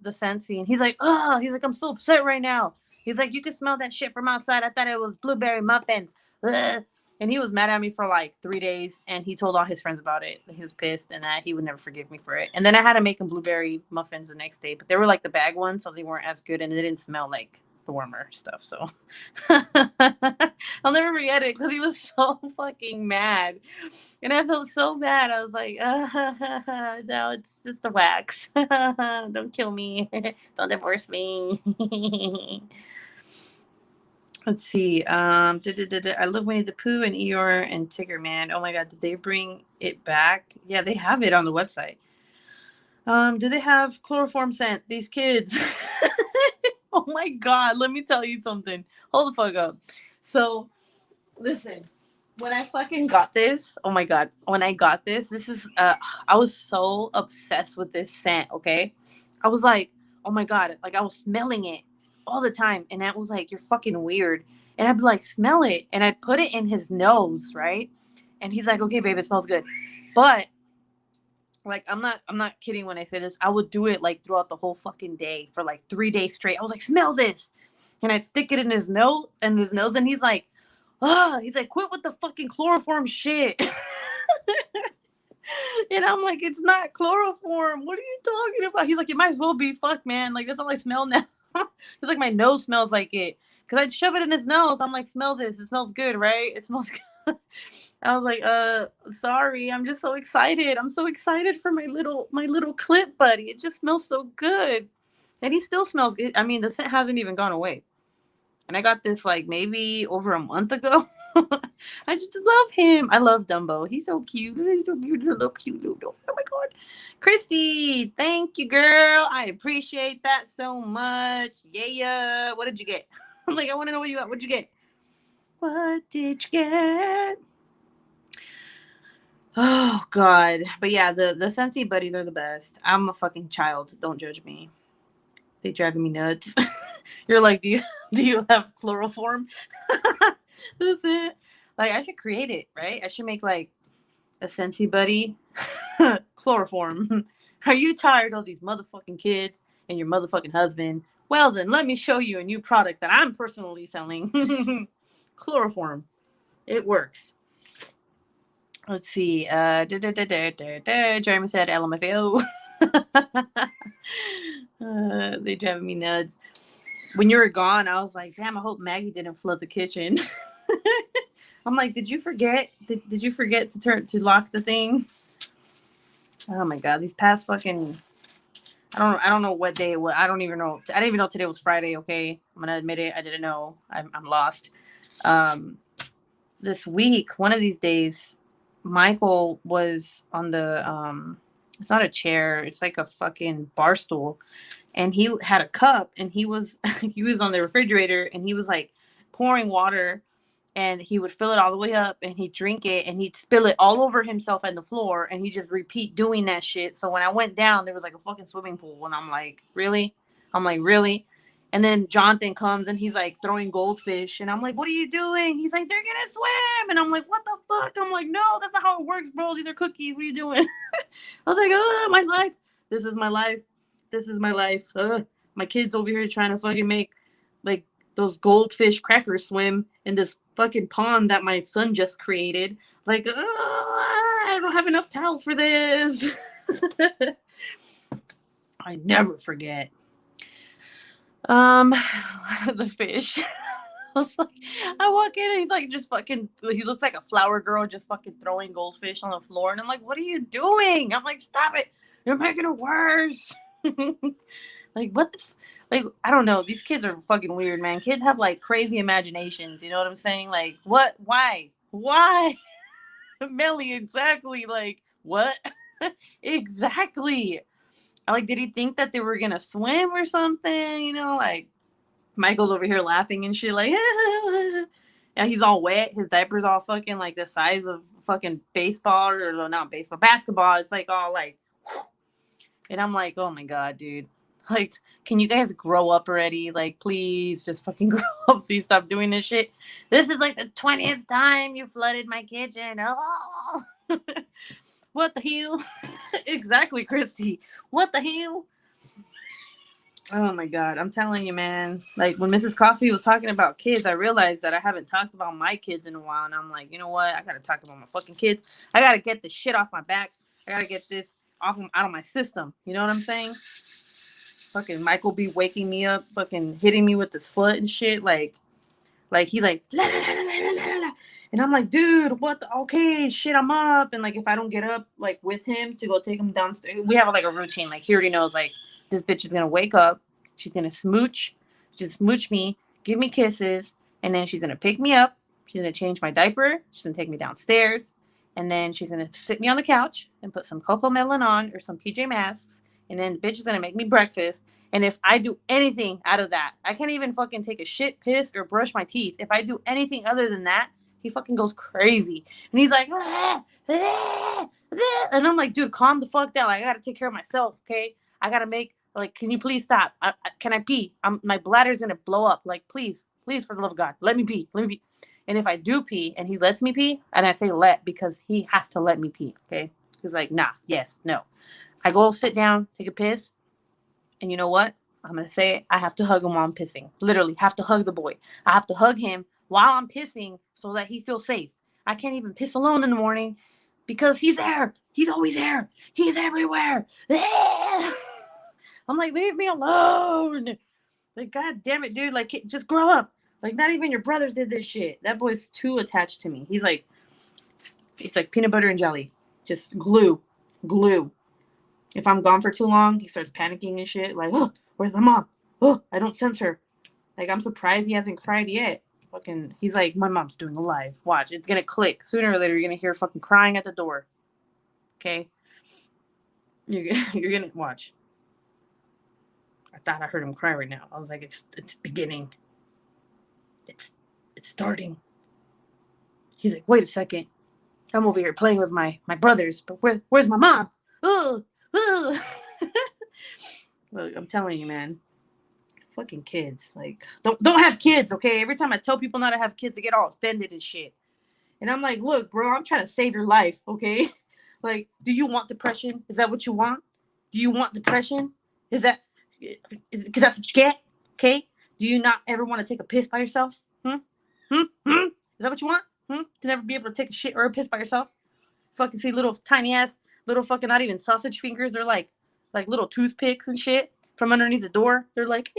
Scentsy. And he's like, "Oh," he's like, "I'm so upset right now." He's like, "You can smell that shit from outside. I thought it was blueberry muffins." Ugh. And he was mad at me for like 3 days, and he told all his friends about it. He was pissed and that he would never forgive me for it. And then I had to make him blueberry muffins the next day, but they were like the bag ones, so they weren't as good, and they didn't smell like the warmer stuff. So I'll never forget it because he was so fucking mad. And I felt so bad. I was like, no, it's just the wax. Don't kill me. Don't divorce me. Let's see. I love Winnie the Pooh and Eeyore and Tigger Man. Oh my god, did they bring it back? Yeah, they have it on the website. Do they have chloroform scent? These kids. Oh my god, let me tell you something. Hold the fuck up. So, listen. When I fucking got this, oh my god, when I got this is I was so obsessed with this scent, okay? I was like, "Oh my god," like I was smelling it all the time, and I was like, "You're fucking weird." And I'd be like, "Smell it." And I'd put it in his nose, right? And he's like, "Okay, babe, it smells good." But like I'm not kidding when I say this. I would do it like throughout the whole fucking day for like 3 days straight. I was like, "Smell this." And I'd stick it in his nose, and he's like, "Ah," he's like, "Quit with the fucking chloroform shit." And I'm like, "It's not chloroform. What are you talking about?" He's like, "It might as well be. Fuck, man. Like, that's all I smell now." He's like, "My nose smells like it." Because I'd shove it in his nose. I'm like, "Smell this. It smells good, right? It smells good." I was like, sorry. I'm just so excited. I'm so excited for my little clip buddy. It just smells so good. And he still smells good. I mean, the scent hasn't even gone away. And I got this like maybe over a month ago. I just love him. I love Dumbo. He's so cute. He's so cute. Little cute little. Oh my god, Christy, thank you, girl. I appreciate that so much. Yeah. What did you get? I'm like, I want to know what you got. What'd you get? What did you get? Oh god. But yeah, the Scentsy buddies are the best. I'm a fucking child. Don't judge me. They driving me nuts. You're like, do you have chloroform? That's it. Like I should create it, right? I should make like a Scentsy buddy chloroform. Are you tired of these motherfucking kids and your motherfucking husband? Well then, let me show you a new product that I'm personally selling. Chloroform. It works. Let's see. Jeremy said LMFAO. They driving me nuts. When you were gone, I was like, damn, I hope Maggie didn't flood the kitchen. I'm like, did you forget? Did you forget to lock the thing? Oh my god, these past fucking I don't know what day it was. I don't even know. I didn't even know today was Friday, okay? I'm gonna admit it. I didn't know. I'm lost. This week, one of these days, Michael was on the it's not a chair, it's like a fucking bar stool, and he had a cup, and he was he was on the refrigerator, and he was like pouring water, and he would fill it all the way up, and he'd drink it, and he'd spill it all over himself and the floor, and he just repeat doing that shit. So when I went down, there was like a fucking swimming pool, and I'm like, really? I'm like, really? And then Jonathan comes, and he's like throwing goldfish, and I'm like, what are you doing? He's like, they're gonna swim, and I'm like, what the fuck? I'm like, no, that's not how it works, bro. These are cookies. What are you doing? I was like, oh, my life. This is my life. This is my life. My kids over here trying to fucking make like those goldfish crackers swim in this fucking pond that my son just created. Like, I don't have enough towels for this. I never forget. The fish. I walk in, and he's like just fucking, he looks like a flower girl just fucking throwing goldfish on the floor, and I'm like, what are you doing? I'm like, stop it, you're making it worse. Like, what the like, I don't know, these kids are fucking weird, man. Kids have like crazy imaginations, you know what I'm saying? Like, what, why Melly, exactly, like, what? Exactly. Like, did he think that they were gonna swim or something, you know? Like, Michael's over here laughing and shit, like, yeah, he's all wet. His diaper's all fucking like the size of fucking baseball, or not baseball, basketball. It's like all like, and I'm like, oh my god, dude. Like, can you guys grow up already? Like, please just fucking grow up so you stop doing this shit. This is like the 20th time you flooded my kitchen. Oh, what the hell? Exactly, Christy. What the hell? Oh my god, I'm telling you, man. Like, when Mrs. Coffee was talking about kids, I realized that I haven't talked about my kids in a while, and I'm like, you know what? I gotta talk about my fucking kids. I gotta get this shit off my back. I gotta get this out of my system. You know what I'm saying? Fucking Michael be waking me up, fucking hitting me with his foot and shit. Like he's like, la, la, la, la, la, la, la. And I'm like, dude, what? Okay, shit, I'm up. And like, if I don't get up like with him to go take him downstairs, we have like a routine. Like, he already knows, like, this bitch is gonna wake up, she's gonna just smooch me, give me kisses, and then she's gonna pick me up, she's gonna change my diaper, she's gonna take me downstairs, and then she's gonna sit me on the couch and put some Coco Melon on or some PJ Masks, and then the bitch is gonna make me breakfast. And if I do anything out of that, I can't even fucking take a shit, piss, or brush my teeth. If I do anything other than that, he fucking goes crazy. And he's like, ah, ah, ah. And I'm like, dude, calm the fuck down. Like, I gotta take care of myself, okay? I gotta make, like, can you please stop? Can I pee? My bladder's gonna blow up. Like, please, for the love of God, let me pee. And if I do pee and he lets me pee, and I say let because he has to let me pee, okay? He's like, nah, yes, no. I go sit down, take a piss. And you know what? I'm going to say it. I have to hug him while I'm pissing. Literally, have to hug the boy. I have to hug him while I'm pissing so that he feels safe. I can't even piss alone in the morning because he's there. He's always there. He's everywhere. I'm like, leave me alone. Like, god damn it, dude. Like, just grow up. Like, not even your brothers did this shit. That boy's too attached to me. He's like peanut butter and jelly. Just glue. If I'm gone for too long, he starts panicking and shit. Like, oh, where's my mom? Oh, I don't sense her. Like, I'm surprised he hasn't cried yet. Fucking, he's like, my mom's doing a live. Watch, it's gonna click. Sooner or later, you're gonna hear fucking crying at the door. Okay? You're gonna watch. I thought I heard him cry right now. I was like, it's beginning. It's starting. He's like, wait a second. I'm over here playing with my brothers, but where's my mom? Ugh. Look, I'm telling you, man. Fucking kids. Like, don't have kids, okay? Every time I tell people not to have kids, they get all offended and shit. And I'm like, look, bro, I'm trying to save your life, okay? Like, do you want depression? Is that what you want? Do you want depression? Because that's what you get, okay? Do you not ever want to take a piss by yourself? Is that what you want? To never be able to take a shit or a piss by yourself? Fucking see little tiny ass, little fucking not even sausage fingers. They're like little toothpicks and shit from underneath the door. They're like,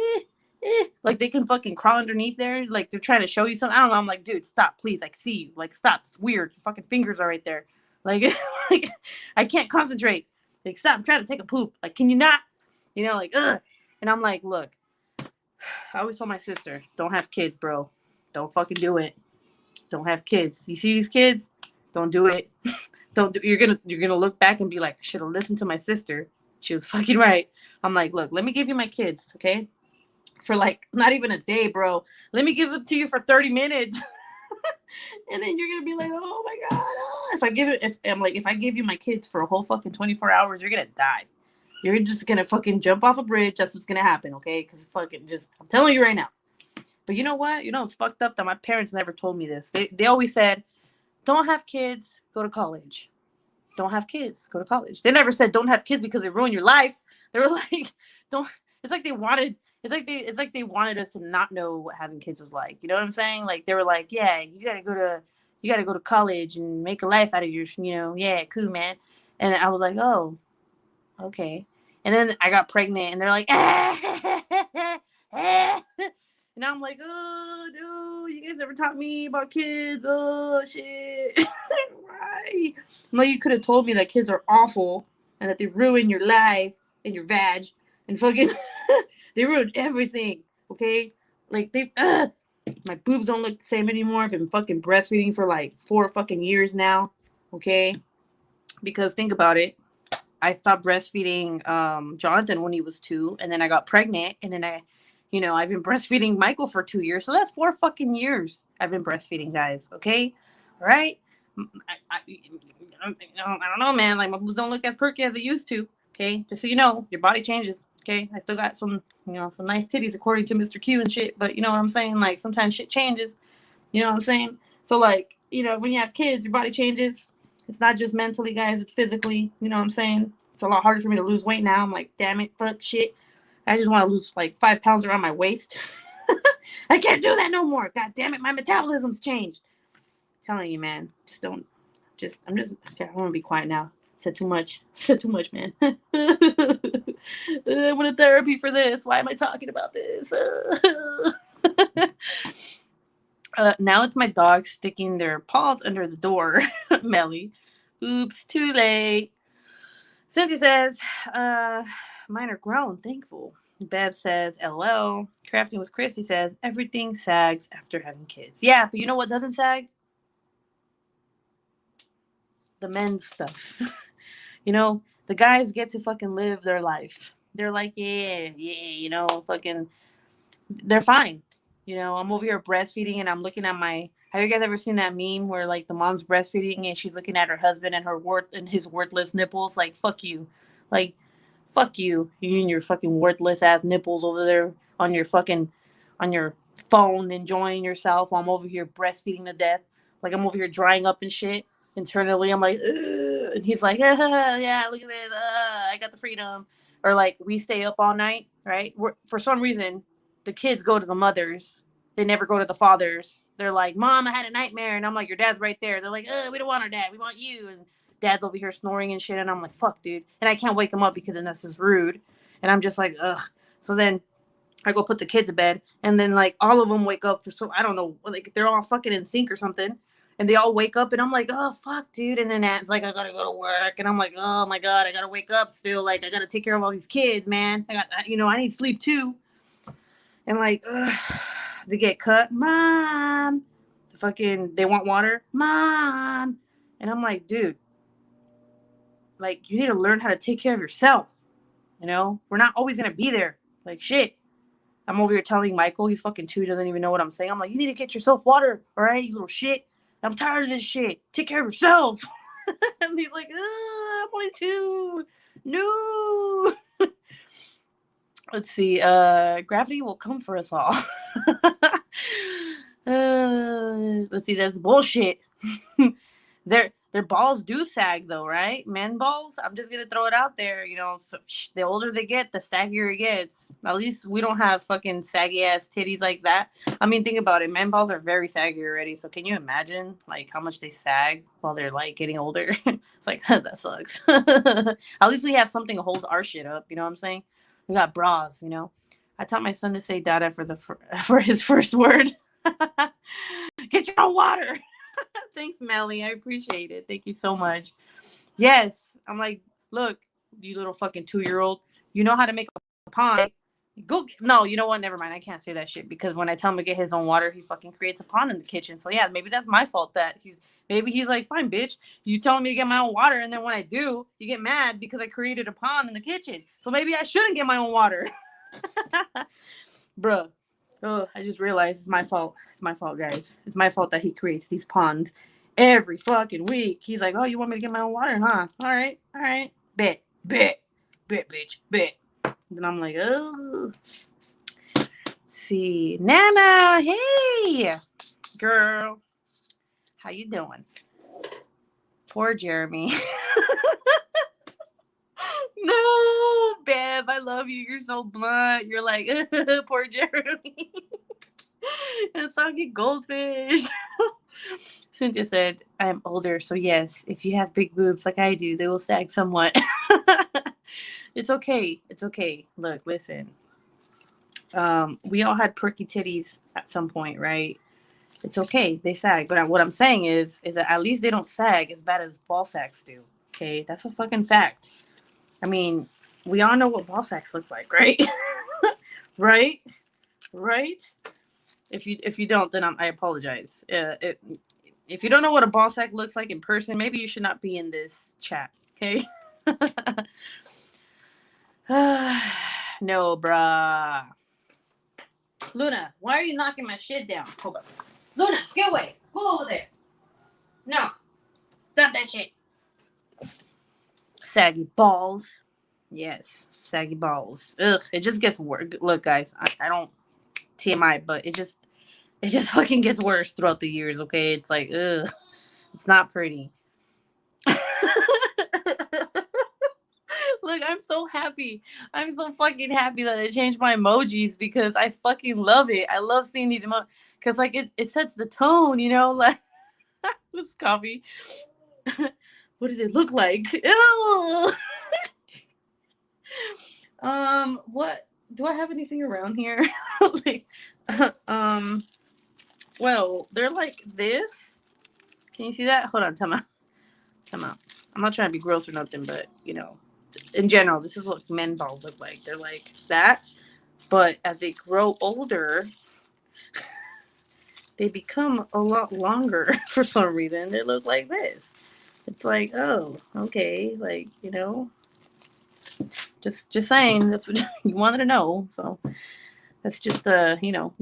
like they can fucking crawl underneath there. Like they're trying to show you something. I don't know. I'm like, dude, stop, please. I see you. Like, stop. It's weird. Your fucking fingers are right there. Like, like I can't concentrate. Like, stop. I'm trying to take a poop. Like, can you not? You know, like, ugh. And I'm like, look, I always told my sister, don't have kids, bro. Don't fucking do it. Don't have kids. You see these kids? Don't do it. You're gonna look back and be like, I should have listened to my sister. She was fucking right. I'm like, look, let me give you my kids, okay? For like not even a day, bro. Let me give them to you for 30 minutes. And then you're gonna be like, oh my god, oh. If I give you my kids for a whole fucking 24 hours, you're gonna die. You're just gonna fucking jump off a bridge. That's what's gonna happen, okay? Because fucking just, I'm telling you right now. But you know what? You know it's fucked up that my parents never told me this. They always said, don't have kids, go to college. Don't have kids, go to college. They never said don't have kids because they ruin your life. They were like, don't. It's like they wanted. It's like they wanted us to not know what having kids was like. You know what I'm saying? Like they were like, yeah, you gotta go to college and make a life out of your, yeah, cool, man. And I was like, oh, okay. And then I got pregnant, and they're like, and I'm like, oh no, you guys never taught me about kids. Oh shit, right? I'm like, you could have told me that kids are awful and that they ruin your life and your vag and fucking they ruined everything. Okay, like my boobs don't look the same anymore. I've been fucking breastfeeding for like 4 fucking years now. Okay, because think about it. I stopped breastfeeding Jonathan when he was 2, and then I got pregnant, and then I've been breastfeeding Michael for 2 years, so that's 4 fucking years I've been breastfeeding, guys. Okay, all right. I don't know, man. Like my boobs don't look as perky as it used to. Okay, just so you know, your body changes. Okay, I still got some nice titties according to Mr. Q and shit, but you know what I'm saying? Like sometimes shit changes. You know what I'm saying? So like, when you have kids, your body changes. It's not just mentally, guys. It's physically. You know what I'm saying? It's a lot harder for me to lose weight now. I'm like, damn it, fuck, shit. I just want to lose like 5 pounds around my waist. I can't do that no more. God damn it, my metabolism's changed. I'm telling you, man. Okay, I want to be quiet now. Said too much, man. I went to therapy for this. Why am I talking about this? Now it's my dog sticking their paws under the door. Melly. Oops, too late. Cynthia says, mine are grown, thankful. Bev says, LL. Crafting with Chrissy says, everything sags after having kids. Yeah, but you know what doesn't sag? The men's stuff. The guys get to fucking live their life. They're like, yeah, fucking, they're fine. I'm over here breastfeeding and I'm looking at have you guys ever seen that meme where like the mom's breastfeeding and she's looking at her husband and his worthless nipples? Like, fuck you. Like, fuck you. You and your fucking worthless ass nipples over there on your phone enjoying yourself while I'm over here breastfeeding to death. Like I'm over here drying up and shit. Internally, I'm like, ugh. And he's like, yeah, look at this. I got the freedom. Or like we stay up all night, right? For some reason, the kids go to the mothers. They never go to the fathers. They're like, Mom, I had a nightmare. And I'm like, your dad's right there. They're like, we don't want our dad. We want you. And dad's over here snoring and shit. And I'm like, fuck, dude. And I can't wake him up because then this is rude. And I'm just like, ugh. So then I go put the kids to bed. And then like all of them wake up. I don't know. Like they're all fucking in sync or something. And they all wake up. And I'm like, oh, fuck, dude. And then Nat's like, I got to go to work. And I'm like, oh, my God. I got to wake up still. Like, I got to take care of all these kids, man. I need sleep too. And like, they get cut. Mom. They want water. Mom. And I'm like, dude, like, you need to learn how to take care of yourself. We're not always going to be there. Like, shit. I'm over here telling Michael, he's fucking 2, he doesn't even know what I'm saying. I'm like, you need to get yourself water. All right, you little shit. I'm tired of this shit. Take care of yourself. And he's like, I'm only 2. No. Let's see. Gravity will come for us all. Let's see. That's bullshit. Their balls do sag though, right? Men balls. I'm just gonna throw it out there. So, the older they get, the saggier it gets. At least we don't have fucking saggy ass titties like that. I mean, think about it. Men balls are very saggy already. So can you imagine like how much they sag while they're like getting older? It's like that sucks. At least we have something to hold our shit up. You know what I'm saying? We got bras. I taught my son to say "dada" for his first word. Get your own water. Thanks, Melly. I appreciate it. Thank you so much. Yes. I'm like, look, you little fucking 2-year-old. You know how to make a pond. No, you know what? Never mind. I can't say that shit because when I tell him to get his own water, he fucking creates a pond in the kitchen. So yeah, maybe that's my fault that Maybe he's like, fine, bitch. You telling me to get my own water, and then when I do, you get mad because I created a pond in the kitchen. So maybe I shouldn't get my own water. Bruh. Oh, I just realized it's my fault. It's my fault, guys. It's my fault that he creates these ponds every fucking week. He's like, oh, you want me to get my own water, huh? All right. Bet, bitch, bet. And then I'm like, oh. See, Nana, hey, girl, how you doing? Poor Jeremy. No, Bev, I love you. You're so blunt. You're like, poor Jeremy. And soggy goldfish. Cynthia said, I'm older, so yes, if you have big boobs like I do, they will sag somewhat. It's okay. It's okay. Look, listen. We all had perky titties at some point, right? It's okay. They sag. But what I'm saying is that at least they don't sag as bad as ball sacks do. Okay? That's a fucking fact. I mean, we all know what ball sacks look like, right? Right? If you don't, then I apologize. If you don't know what a ball sack looks like in person, maybe you should not be in this chat, okay? No, bruh. Luna, why are you knocking my shit down? Hold on. Luna, get away. Go over there. No. Stop that shit. Saggy balls. Yes, saggy balls. Ugh, it just gets worse. Look, guys, I don't TMI, but it just fucking gets worse throughout the years. Okay, it's like, ugh, it's not pretty. Look, I'm so happy. I'm so fucking happy that I changed my emojis because I fucking love it. I love seeing these emojis because like it sets the tone, you know. Like this coffee. What does it look like? Ew! What do I have anything around here? Like, well, they're like this. Can you see that? Hold on, time out. I'm not trying to be gross or nothing, but you know, in general, this is what men balls look like. They're like that, but as they grow older, they become a lot longer for some reason. They look like this. It's like, oh, okay, like, you know, just saying that's what you wanted to know. So that's just you know.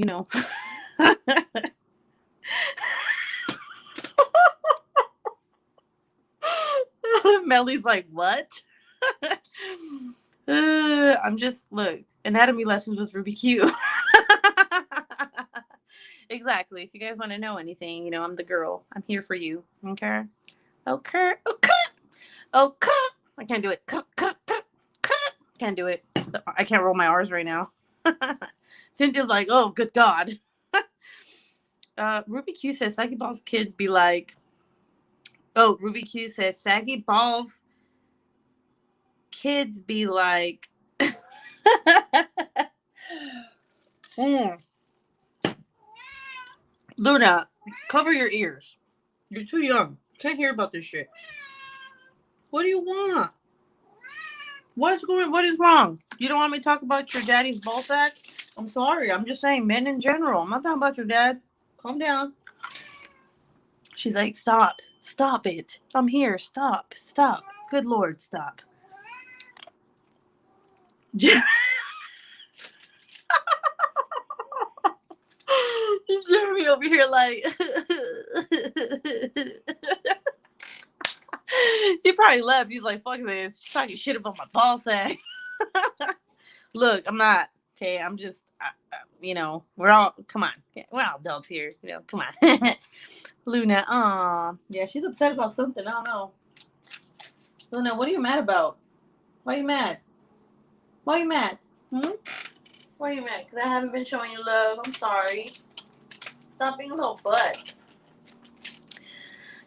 Melly's like, what? I'm just, look, anatomy lessons with Ruby Q. Exactly. If you guys want to know anything, you know, I'm the girl. I'm here for you. Okay. Okay. I can't do it. Can't do it. I can't roll my R's right now. Cynthia's like, oh, good God. Ruby Q says saggy balls kids be like. Oh, Ruby Q says saggy balls kids be like. Luna, cover your ears. You're too young. Can't hear about this shit. What do you want? What is wrong? You don't want me to talk about your daddy's ball sack? I'm sorry. I'm just saying men in general. I'm not talking about your dad. Calm down. She's like, stop it. I'm here. Stop. Good Lord, stop. Jeremy over here like he probably left. He's like, fuck this. She's talking shit about my ball sack. Look, I'm not. Okay, I'm just, you know, we're all adults here. You know, come on. Luna, yeah, she's upset about something. I don't know. Luna, what are you mad about? Why are you mad? Why are you mad? Why are you mad? Because I haven't been showing you love. I'm sorry. Stop being a little butt.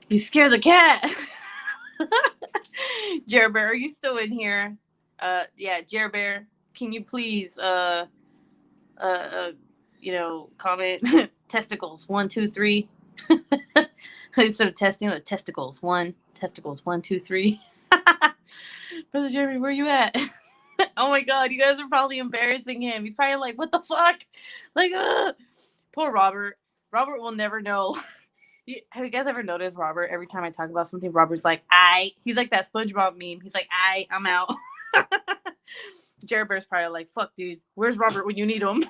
You scare the cat. Jer Bear, are you still in here? Yeah, Jer Bear, can you please, you know, comment testicles 1, 2, 3. Instead of testing the testicles 1, 2, 3. Brother Jeremy, where you at? Oh my God, you guys are probably embarrassing him. He's probably like, what the fuck? Like, poor Robert. Robert will never know. Have you guys ever noticed Robert? Every time I talk about something, Robert's like, he's like that SpongeBob meme. He's like, I'm out. Jerry Bear's probably like, fuck, dude. Where's Robert when you need him?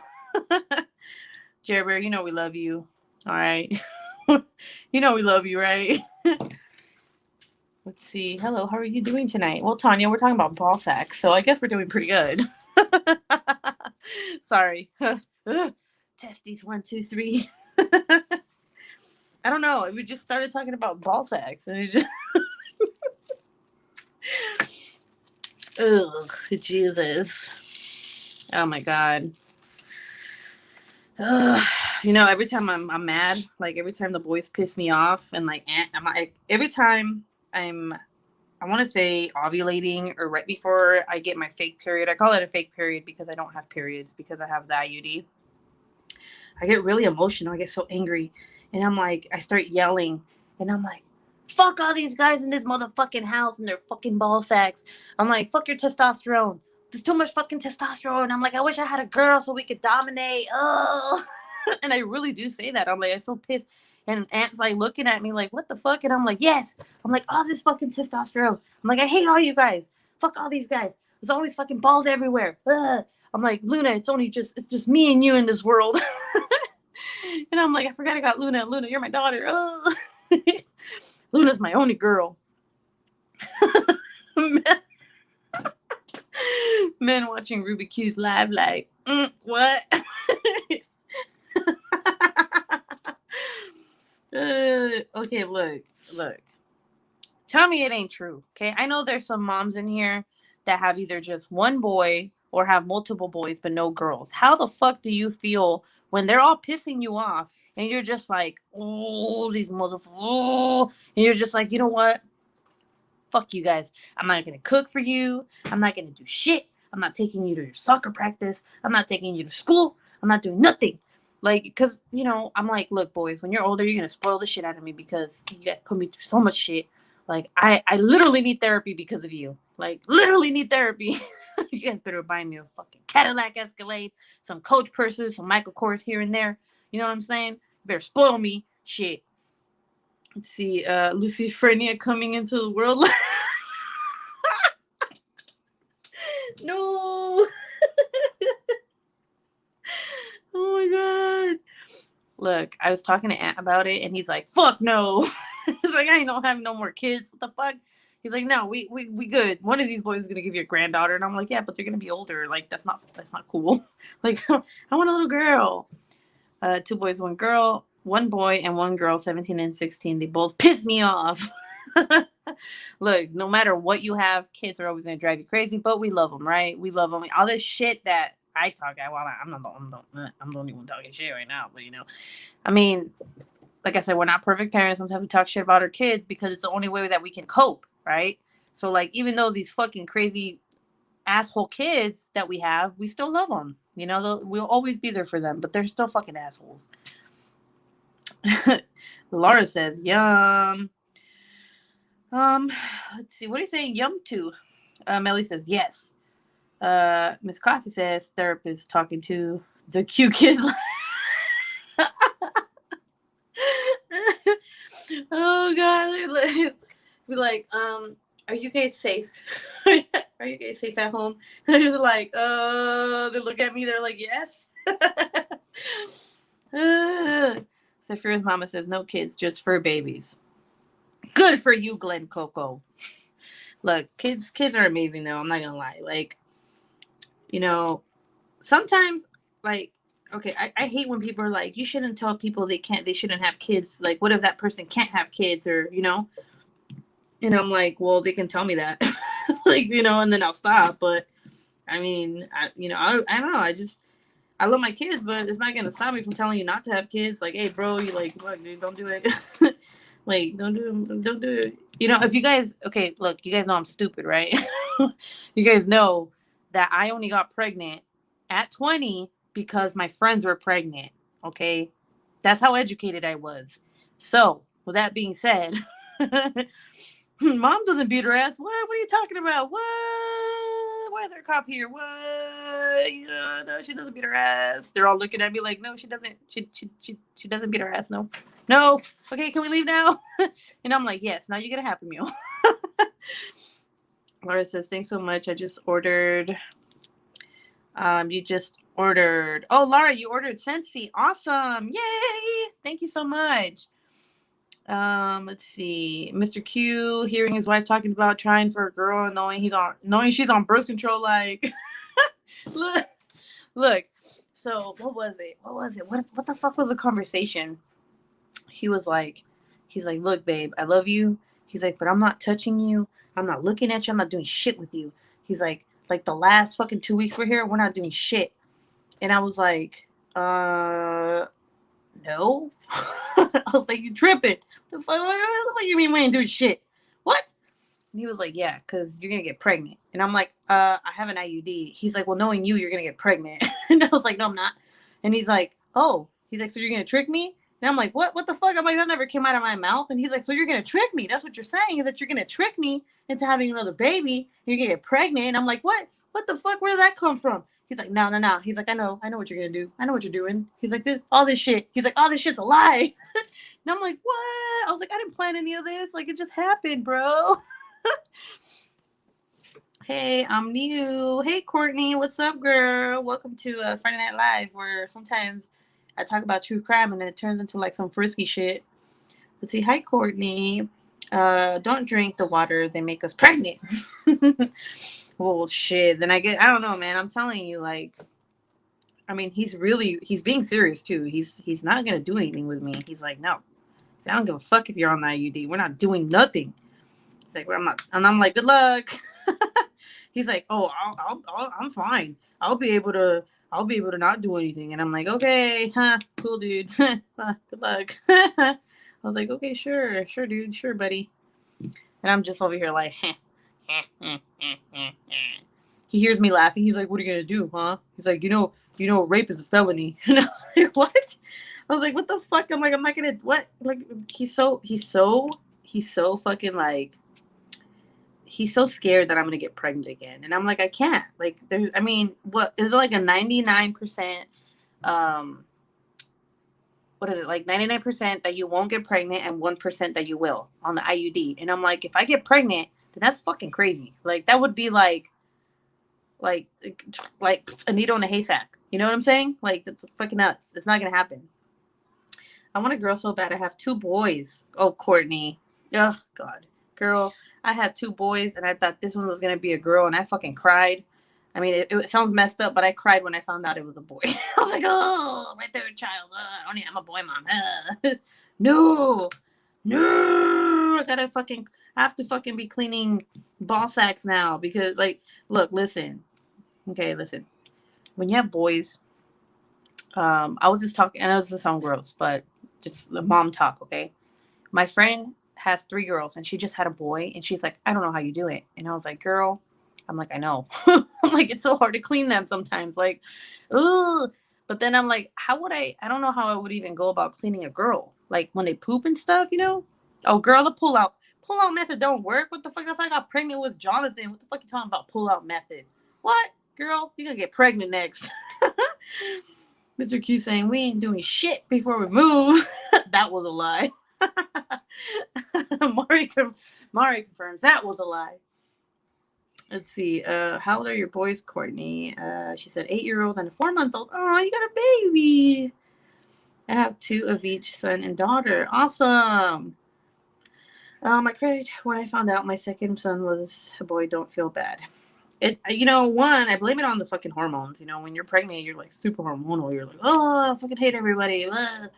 Jerry Bear, you know we love you. All right. You know we love you, right? Let's see. Hello, how are you doing tonight? Well, Tanya, we're talking about ball sacks, so I guess we're doing pretty good. Sorry. Testes 1, 2, 3. I don't know. We just started talking about ball sacks, and it just ugh, Jesus. Oh my God. Ugh. You know, every time I'm mad, like every time the boys piss me off, and like I'm like every time I want to say ovulating or right before I get my fake period. I call it a fake period because I don't have periods because I have the IUD. I get really emotional. I get so angry, and I'm like, I start yelling, and I'm like, fuck all these guys in this motherfucking house and their fucking ball sacks. I'm like, fuck your testosterone. There's too much fucking testosterone. I'm like, I wish I had a girl so we could dominate. Oh, and I really do say that. I'm like, I'm so pissed. And Aunt's like looking at me like, what the fuck? And I'm like, yes. I'm like, all this fucking testosterone. I'm like, I hate all you guys. Fuck all these guys. There's always fucking balls everywhere. Ugh. I'm like, Luna, it's just me and you in this world. And I'm like, I forgot I got Luna. Luna, you're my daughter. Oh. Luna's my only girl. Men watching Ruby Q's live like, what? Okay, look. Tell me it ain't true, okay? I know there's some moms in here that have either just one boy or have multiple boys but no girls. How the fuck do you feel when they're all pissing you off and you're just like, oh, these motherfuckers, oh, and you're just like, you know what? Fuck you guys. I'm not gonna cook for you. I'm not gonna do shit. I'm not taking you to your soccer practice. I'm not taking you to school. I'm not doing nothing. Like, because, you know, I'm like, look, boys, when you're older, you're gonna spoil the shit out of me because you guys put me through so much shit. Like, I literally need therapy because of you. Like, literally need therapy. You guys better buy me a fucking Cadillac Escalade, some Coach purses, some Michael Kors here and there. You know what I'm saying? You better spoil me. Shit. Let's see, Lucy Frenia coming into the world. No. Oh my God. Look, I was talking to Ant about it, and he's like, fuck no. He's like, I ain't don't have no more kids. What the fuck? He's like, no, we good. One of these boys is gonna give you a granddaughter. And I'm like, yeah, but they're gonna be older. Like, that's not cool. Like, I want a little girl. 2 boys, 1 girl, 1 boy and 1 girl, 17 and 16. They both piss me off. Look, no matter what you have, kids are always gonna drive you crazy, but we love them, right? We love them. All this shit that I talk about, well, I'm the only one talking shit right now, but you know, I mean, like I said, we're not perfect parents. Sometimes we talk shit about our kids because it's the only way that we can cope, right? So, like, even though these fucking crazy asshole kids that we have, we still love them. You know, we'll always be there for them, but they're still fucking assholes. Laura says, yum. Let's see. What are you saying? Yum to? Melly says, yes. Miss Coffee says, therapist talking to the cute kids. Oh God, be like, are you guys safe? Are you guys safe at home? They're just like, they look at me, they're like, yes. Saphira's mama says, no kids, just fur babies. Good for you, Glen Coco. Look, kids are amazing though. I'm not gonna lie. Like, you know, sometimes, like, okay, I hate when people are like, you shouldn't tell people they shouldn't have kids. Like, what if that person can't have kids, or, you know? And I'm like, well, they can tell me that. Like, you know, and then I'll stop. But I mean, I don't know. I love my kids, but it's not gonna stop me from telling you not to have kids. Like, hey, bro, you like, look, dude, don't do it. Like, don't do it. You know, if you guys, okay, look, you guys know I'm stupid, right? You guys know that I only got pregnant at 20 because my friends were pregnant. Okay, that's how educated I was. So, with that being said, mom doesn't beat her ass. What are you talking about? What? Why is there a cop here? What? You know, no, she doesn't beat her ass. They're all looking at me like, no, she doesn't. She doesn't beat her ass. No. no. Okay, can we leave now? And I'm like, yes, now you get a Happy Meal. Laura says, thanks so much. I just ordered. You just ordered. Oh, Laura, you ordered Scentsy. Awesome. Yay. Thank you so much. Let's see. Mr. Q hearing his wife talking about trying for a girl and knowing she's on birth control, like look. So what was it? What the fuck was the conversation? He's like, look, babe, I love you. He's like, but I'm not touching you. I'm not looking at you. I'm not doing shit with you. He's like the last fucking 2 weeks we're here, we're not doing shit. And I was like, no. I was like, you tripping. What do you mean we ain't doing shit? What? And he was like, yeah, because you're going to get pregnant. And I'm like, I have an IUD. He's like, well, knowing you, you're going to get pregnant. And I was like, no, I'm not. And he's like, oh. He's like, so you're going to trick me? And I'm like, what? What the fuck? I'm like, that never came out of my mouth. And he's like, so you're going to trick me? That's what you're saying, is that you're going to trick me into having another baby. You're going to get pregnant. And I'm like, what? What the fuck? Where did that come from? He's like, no. He's like, I know what you're going to do. I know what you're doing. He's like, all this shit. He's like, all this shit's a lie. And I'm like, what? I was like, I didn't plan any of this. Like, it just happened, bro. Hey, I'm new. Hey, Courtney. What's up, girl? Welcome to Friday Night Live, where sometimes I talk about true crime and then it turns into like some frisky shit. Let's see. Hi, Courtney. Don't drink the water. They make us pregnant. Well, shit. Then I don't know, man. I'm telling you, like, I mean, he's being serious too. He's not gonna do anything with me. He's like, no. I don't give a fuck if you're on the IUD. We're not doing nothing. He's like, well, I'm not. And I'm like, good luck. He's like, oh, I'm fine. I'll be able to not do anything. And I'm like, okay, cool, dude. Good luck. I was like, okay, sure, dude, sure, buddy. And I'm just over here like, he hears me laughing. He's like, what are you gonna do, huh? He's like, you know, rape is a felony. And I was like, what? I was like, what the fuck? I'm like, I'm not gonna what? Like, he's so fucking like, he's so scared that I'm gonna get pregnant again. And I'm like, I can't. Like, there's, I mean, what is it, like a 99%? What is it, like 99% that you won't get pregnant and 1% that you will on the IUD? And I'm like, if I get pregnant, then that's fucking crazy. Like, that would be like a needle in a haystack. You know what I'm saying? Like, that's fucking nuts. It's not gonna happen. I want a girl so bad. I have 2 boys. Oh, Courtney. Oh, God. Girl, I had 2 boys, and I thought this one was going to be a girl, and I fucking cried. I mean, it sounds messed up, but I cried when I found out it was a boy. I was like, oh, my 3rd child. I'm a boy mom. No. I have to fucking be cleaning ball sacks now because, like, look, listen. Okay, listen. When you have boys, I was just talking, and it was just sound gross, but just the mom talk, okay? My friend has 3 girls, and she just had a boy, and she's like, I don't know how you do it. And I was like, girl, I'm like, I know. I'm like, it's so hard to clean them sometimes. Like, ugh. But then I'm like, I don't know how I would even go about cleaning a girl. Like, when they poop and stuff, you know? Oh, girl, the pull-out method don't work. What the fuck? That's like I got pregnant with Jonathan. What the fuck you talking about pull-out method? What? Girl, you're going to get pregnant next. Mr. Q saying, we ain't doing shit before we move. That was a lie. Mari confirms that was a lie. Let's see. How old are your boys, Courtney? She said 8-year-old and a 4-month-old. Oh, you got a baby. I have 2 of each son and daughter. Awesome. I cried when I found out my 2nd son was a boy. Don't feel bad. I blame it on the fucking hormones. You know, when you're pregnant, you're like super hormonal. You're like, oh, I fucking hate everybody. Ugh.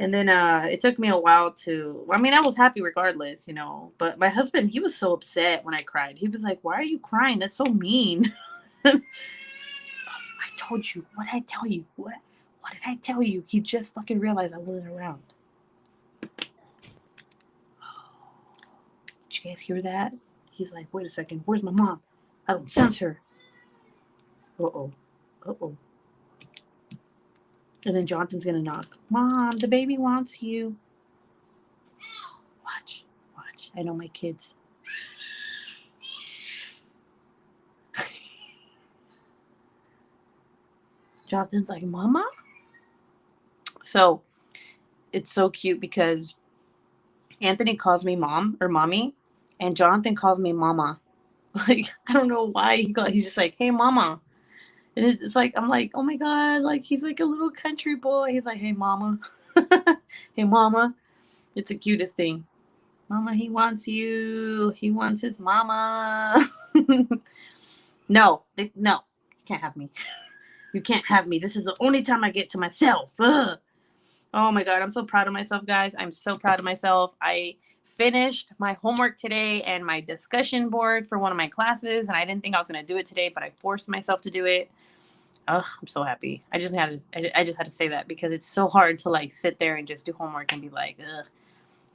And then it took me a while I was happy regardless, you know. But my husband, he was so upset when I cried. He was like, why are you crying? That's so mean. I told you. What did I tell you? What did I tell you? He just fucking realized I wasn't around. Did you guys hear that? He's like, wait a second. Where's my mom? I don't sense her. Uh-oh. And then Jonathan's going to knock. Mom, the baby wants you. Watch. I know my kids. Jonathan's like, Mama? So it's so cute because Anthony calls me mom or mommy, and Jonathan calls me mama. Like, I don't know why he's just like, hey, mama. And it's like, I'm like, oh my God, like, he's like a little country boy. He's like, hey, mama. Hey, mama. It's the cutest thing. Mama, he wants you. He wants his mama. No, no, you can't have me. You can't have me. This is the only time I get to myself. Ugh. Oh my God, I'm so proud of myself, guys. I'm so proud of myself. I finished my homework today and my discussion board for one of my classes, and I didn't think I was going to do it today, but I forced myself to do it. Ugh, I'm so happy. I just had to say that because it's so hard to like sit there and just do homework and be like, ugh.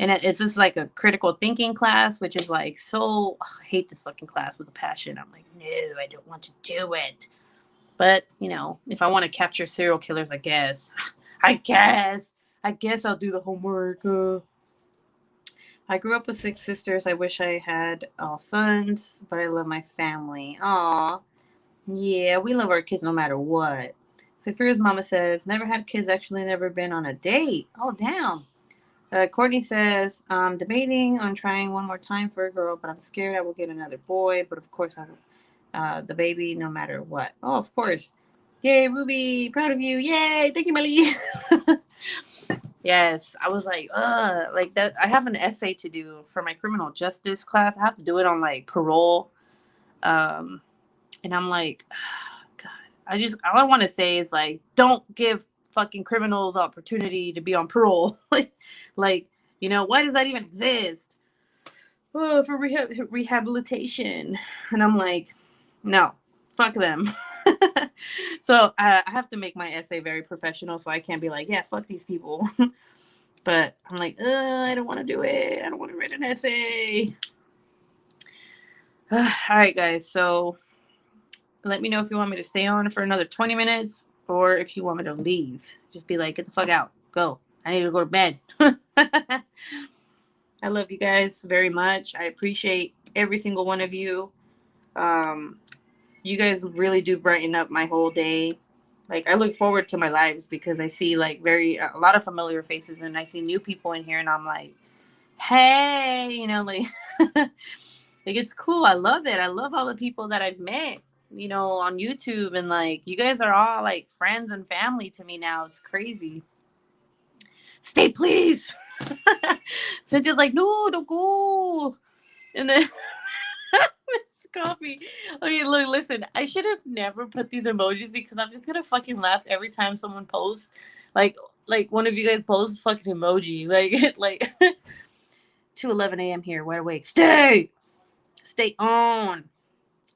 And it's just like a critical thinking class, which is like so, I hate this fucking class with a passion. I'm like, no, I don't want to do it. But, you know, if I want to capture serial killers, I guess I'll do the homework. I grew up with 6 sisters. I wish I had all sons, but I love my family. Aw. Yeah, we love our kids no matter what. Sophia's mama says, never had kids, actually never been on a date. Oh, damn. Courtney says, I'm debating on trying one more time for a girl, but I'm scared I will get another boy. But of course, I'm the baby no matter what. Oh, of course. Yay, Ruby. Proud of you. Yay. Thank you, Melly. Yes. I was like that. I have an essay to do for my criminal justice class. I have to do it on like parole. And I'm like, God, all I want to say is like, don't give fucking criminals opportunity to be on parole. Like, you know, why does that even exist? Oh, for rehabilitation. And I'm like, no, fuck them. So I have to make my essay very professional, so I can't be like, yeah, fuck these people. But I'm like, I don't want to do it. I don't want to write an essay. All right, guys. So let me know if you want me to stay on for another 20 minutes or if you want me to leave. Just be like, get the fuck out. Go. I need to go to bed. I love you guys very much. I appreciate every single one of you. You guys really do brighten up my whole day. Like, I look forward to my lives because I see like a lot of familiar faces, and I see new people in here, and I'm like, hey, you know, like, like, it's cool. I love it. I love all the people that I've met, you know, on YouTube, and like, you guys are all like friends and family to me now. It's crazy. Stay, please. Cynthia's like, no, don't go. And then coffee. Okay, look, listen. I should have never put these emojis because I'm just gonna fucking laugh every time someone posts, like one of you guys posts fucking emoji, like 2:11 a.m. here, wide awake. Stay on.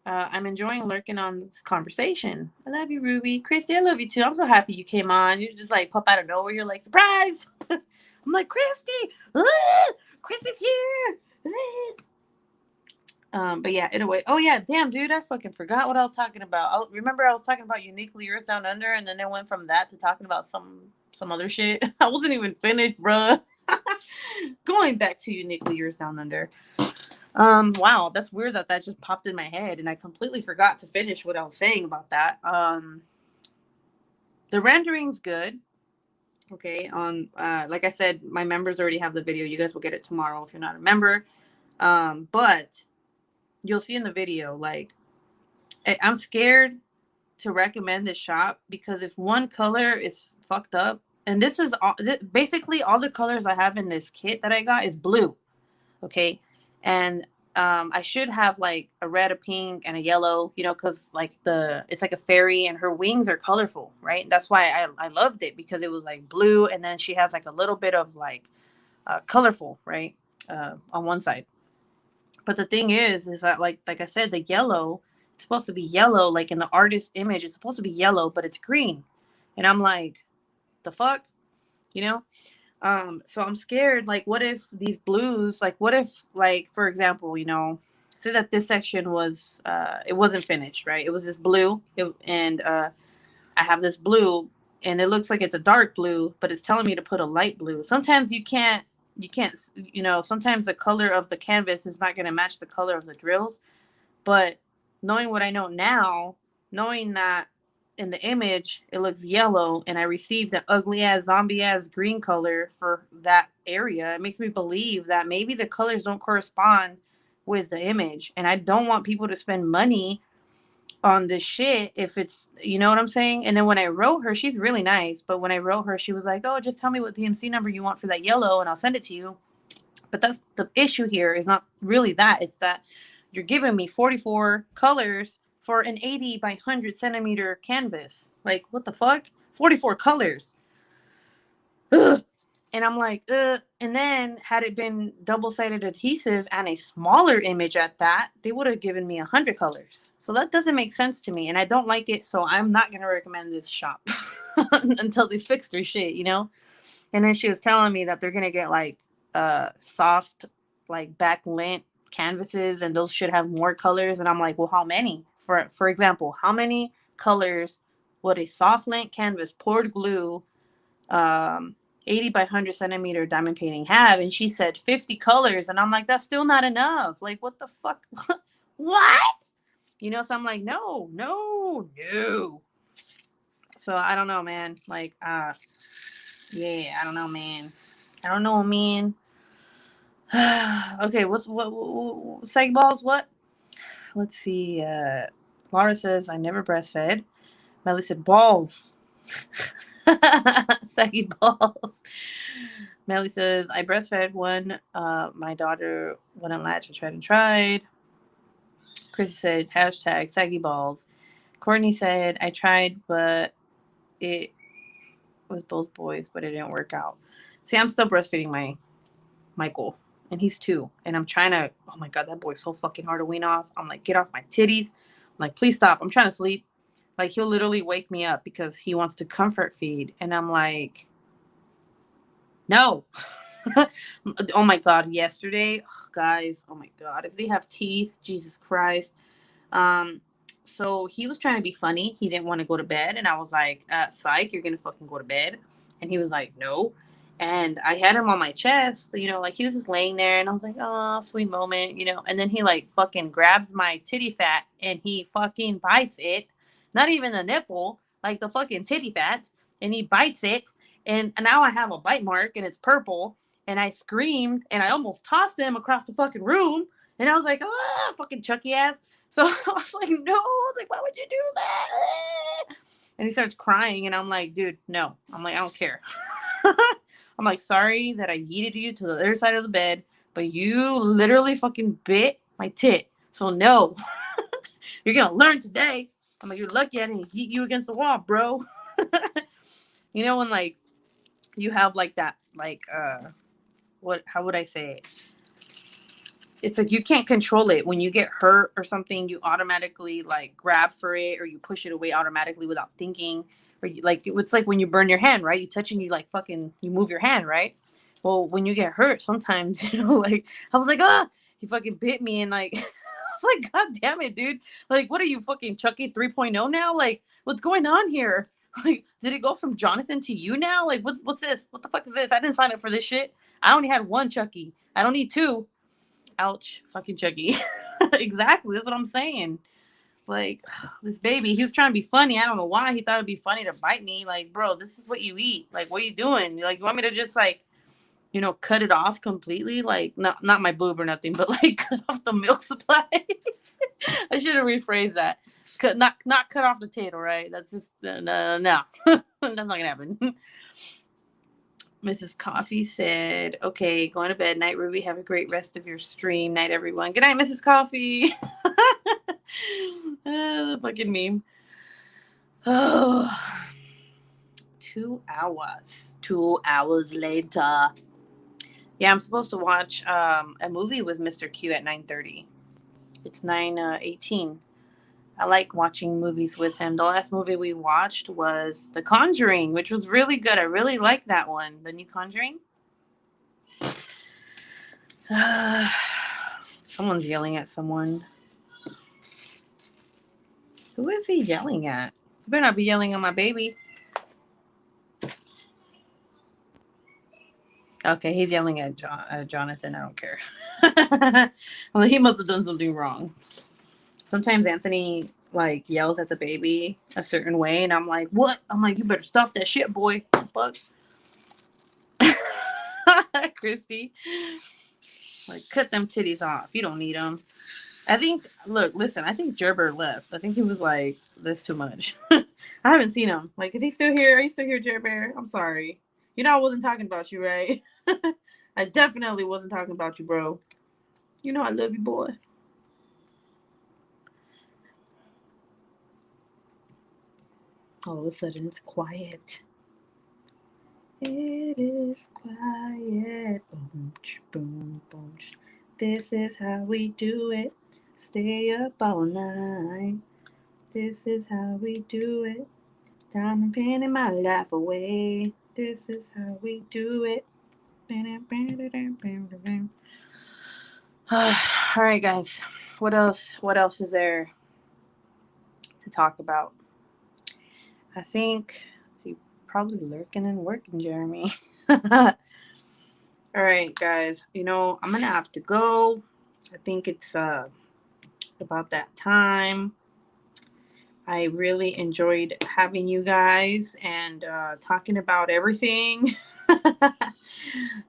I'm enjoying lurking on this conversation. I love you, Ruby. Christy, I love you too. I'm so happy you came on. You just like pop out of nowhere. You're like, surprise! I'm like, Christy! Christy's here! But yeah, anyway. Oh yeah, damn, dude, I fucking forgot what I was talking about. Remember I was talking about Uniquely Yours Down Under, and then I went from that to talking about some other shit. I wasn't even finished, bruh. Going back to Uniquely Yours Down Under. Wow, that's weird that just popped in my head, and I completely forgot to finish what I was saying about that. The rendering's good. Okay, on like I said, my members already have the video. You guys will get it tomorrow if you're not a member. But you'll see in the video, like, I'm scared to recommend this shop because if one color is fucked up, and this is basically all the colors I have in this kit that I got is blue. Okay. And I should have like a red, a pink, and a yellow, you know, because like it's like a fairy and her wings are colorful, right? That's why I loved it, because it was like blue, and then she has like a little bit of like colorful, right? On one side. But the thing is that like I said, the yellow, it's supposed to be yellow, like in the artist image, it's supposed to be yellow, but it's green. And I'm like, the fuck, you know? So I'm scared, like, what if these blues, like, what if, like, for example, you know, say that this section was, it wasn't finished, right? It was this blue, and I have this blue, and it looks like it's a dark blue, but it's telling me to put a light blue. Sometimes you can't, you know, sometimes the color of the canvas is not going to match the color of the drills. But knowing what I know now, knowing that in the image it looks yellow, and I received an ugly ass zombie ass green color for that area. It makes me believe that maybe the colors don't correspond with the image, and I don't want people to spend money on this shit if it's, you know what I'm saying? And then when I wrote her, she's really nice, but when I wrote her, she was like, "Oh, just tell me what DMC number you want for that yellow and I'll send it to you." But that's the issue here, is not really that. It's that you're giving me 44 colors for an 80 by 100 centimeter canvas. Like, what the fuck? 44 colors. Ugh. And I'm like, ugh. And then had it been double-sided adhesive and a smaller image at that, they would have given me 100 colors. So that doesn't make sense to me, and I don't like it. So I'm not gonna recommend this shop until they fix their shit, you know. And then she was telling me that they're gonna get like soft, like backlit canvases, and those should have more colors. And I'm like, well, how many? For example, how many colors would a soft lint canvas poured glue, 80 by 100 centimeter diamond painting have? And she said 50 colors, and I'm like, that's still not enough. Like, what the fuck? What? You know, so I'm like, no. So I don't know, man. Like, yeah, I don't know, man. Okay, what sag balls? What? Let's see. Laura says I never breastfed. Melly said balls. Saggy balls. Melly says I breastfed when my daughter wouldn't latch. I tried. Chrissy said hashtag saggy balls. Courtney said I tried, but it was both boys, but it didn't work out. See, I'm still breastfeeding my Michael, and he's 2, and I'm trying to, oh my god, that boy's so fucking hard to wean off. I'm like, get off my titties. I'm like, please stop. I'm trying to sleep. Like, he'll literally wake me up because he wants to comfort feed, and I'm like, no. Oh my god, yesterday, guys, oh my god, if they have teeth, Jesus Christ. So he was trying to be funny. He didn't want to go to bed, and I was like, psych, you're gonna fucking go to bed. And he was like, no. And I had him on my chest, you know, like he was just laying there, and I was like, oh, sweet moment, you know. And then he like fucking grabs my titty fat and he fucking bites it. Not even the nipple, like the fucking titty fat, and he bites it. And now I have a bite mark, and it's purple. And I screamed, and I almost tossed him across the fucking room. And I was like, ah, fucking Chucky ass. So I was like, no, like, why would you do that? And he starts crying, and I'm like, dude, no. I'm like, I don't care. I'm like, sorry that I yeeted you to the other side of the bed, but you literally fucking bit my tit. So no, you're gonna learn today. I'm like, you're lucky I didn't yeet you against the wall, bro. You know, when like you have like that, like how would I say it? It's like you can't control it. When you get hurt or something, you automatically like grab for it, or you push it away automatically without thinking. Or you, like, it's like when you burn your hand, right? You touch and you like fucking you move your hand, right? Well, when you get hurt, sometimes, you know, like I was like, ah, he fucking bit me, and like I was like, god damn it, dude. Like, what are you, fucking Chucky 3.0 now? Like, what's going on here? Like, did it go from Jonathan to you now? Like, what's this? What the fuck is this? I didn't sign up for this shit. I only had one Chucky. I don't need 2. Ouch, fucking Chucky. Exactly, that's what I'm saying. Like, this baby, he was trying to be funny. I don't know why he thought it'd be funny to bite me. Like, bro, this is what you eat. Like, what are you doing? Like, you want me to just like, you know, cut it off completely? Like, not my boob or nothing, but like cut off the milk supply. I should have rephrased that. Not cut off the tail, right? That's just no. That's not gonna happen. Mrs. Coffee said, okay, going to bed. Night, Ruby. Have a great rest of your stream. Night, everyone. Good night, Mrs. Coffee. The fucking meme. Oh, 2 hours. 2 hours later. Yeah, I'm supposed to watch a movie with Mr. Q at 9:30. It's 9:18. I like watching movies with him. The last movie we watched was The Conjuring, which was really good. I really liked that one. The new Conjuring. Someone's yelling at someone. Who is he yelling at? You better not be yelling at my baby. Okay, he's yelling at Jonathan. I don't care. Well, he must have done something wrong. Sometimes Anthony like yells at the baby a certain way, and I'm like, what? I'm like, you better stop that shit, boy. Fuck. Christy, like, cut them titties off. You don't need them. I think, look, listen, I think Gerber left. I think he was like, that's too much. I haven't seen him. Like, is he still here? Are you still here, Gerber? I'm sorry. You know I wasn't talking about you, right? I definitely wasn't talking about you, bro. You know I love you, boy. All of a sudden, it's quiet. It is quiet. Boom, boom, boom. This is how we do it. Stay up all night. This is how we do it. Time and pain in my life away. This is how we do it. All right, guys. What else? What else is there to talk about? I think probably lurking and working, Jeremy. All right, guys. You know, I'm gonna have to go. I think it's about that time. I really enjoyed having you guys and talking about everything.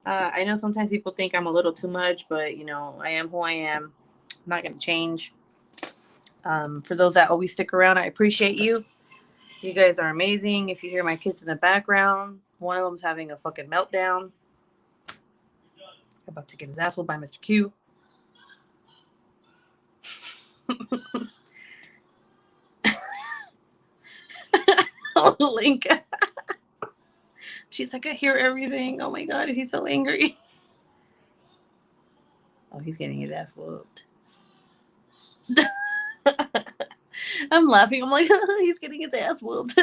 I know sometimes people think I'm a little too much, but you know, I am who I am. I'm not gonna change. For those that always stick around, I appreciate you. You guys are amazing. If you hear my kids in the background, one of them's having a fucking meltdown. About to get his ass whooped by Mr. Q. Oh, Linka. She's like, I hear everything. Oh my god, he's so angry. Oh, he's getting his ass whooped. I'm laughing. I'm like, he's getting his ass whooped.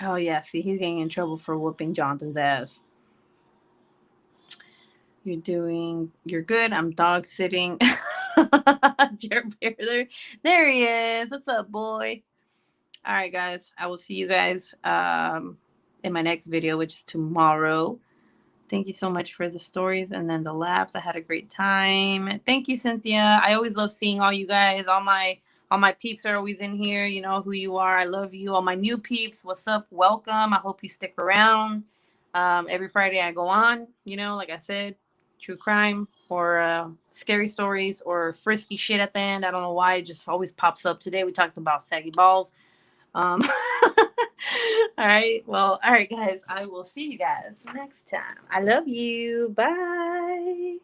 Oh yeah, see, he's getting in trouble for whooping Jonathan's ass. You're good. I'm dog sitting. There he is. What's up, boy? All right, guys. I will see you guys in my next video, which is tomorrow. Thank you so much for the stories and then the laughs. I had a great time. Thank you, Cynthia. I always love seeing all you guys. All my peeps are always in here. You know who you are. I love you. All my new peeps, what's up? Welcome. I hope you stick around. Every Friday I go on, you know, like I said, true crime or scary stories or frisky shit at the end. I don't know why. It just always pops up. Today we talked about saggy balls. All right. Well, all right, guys. I will see you guys next time. I love you. Bye.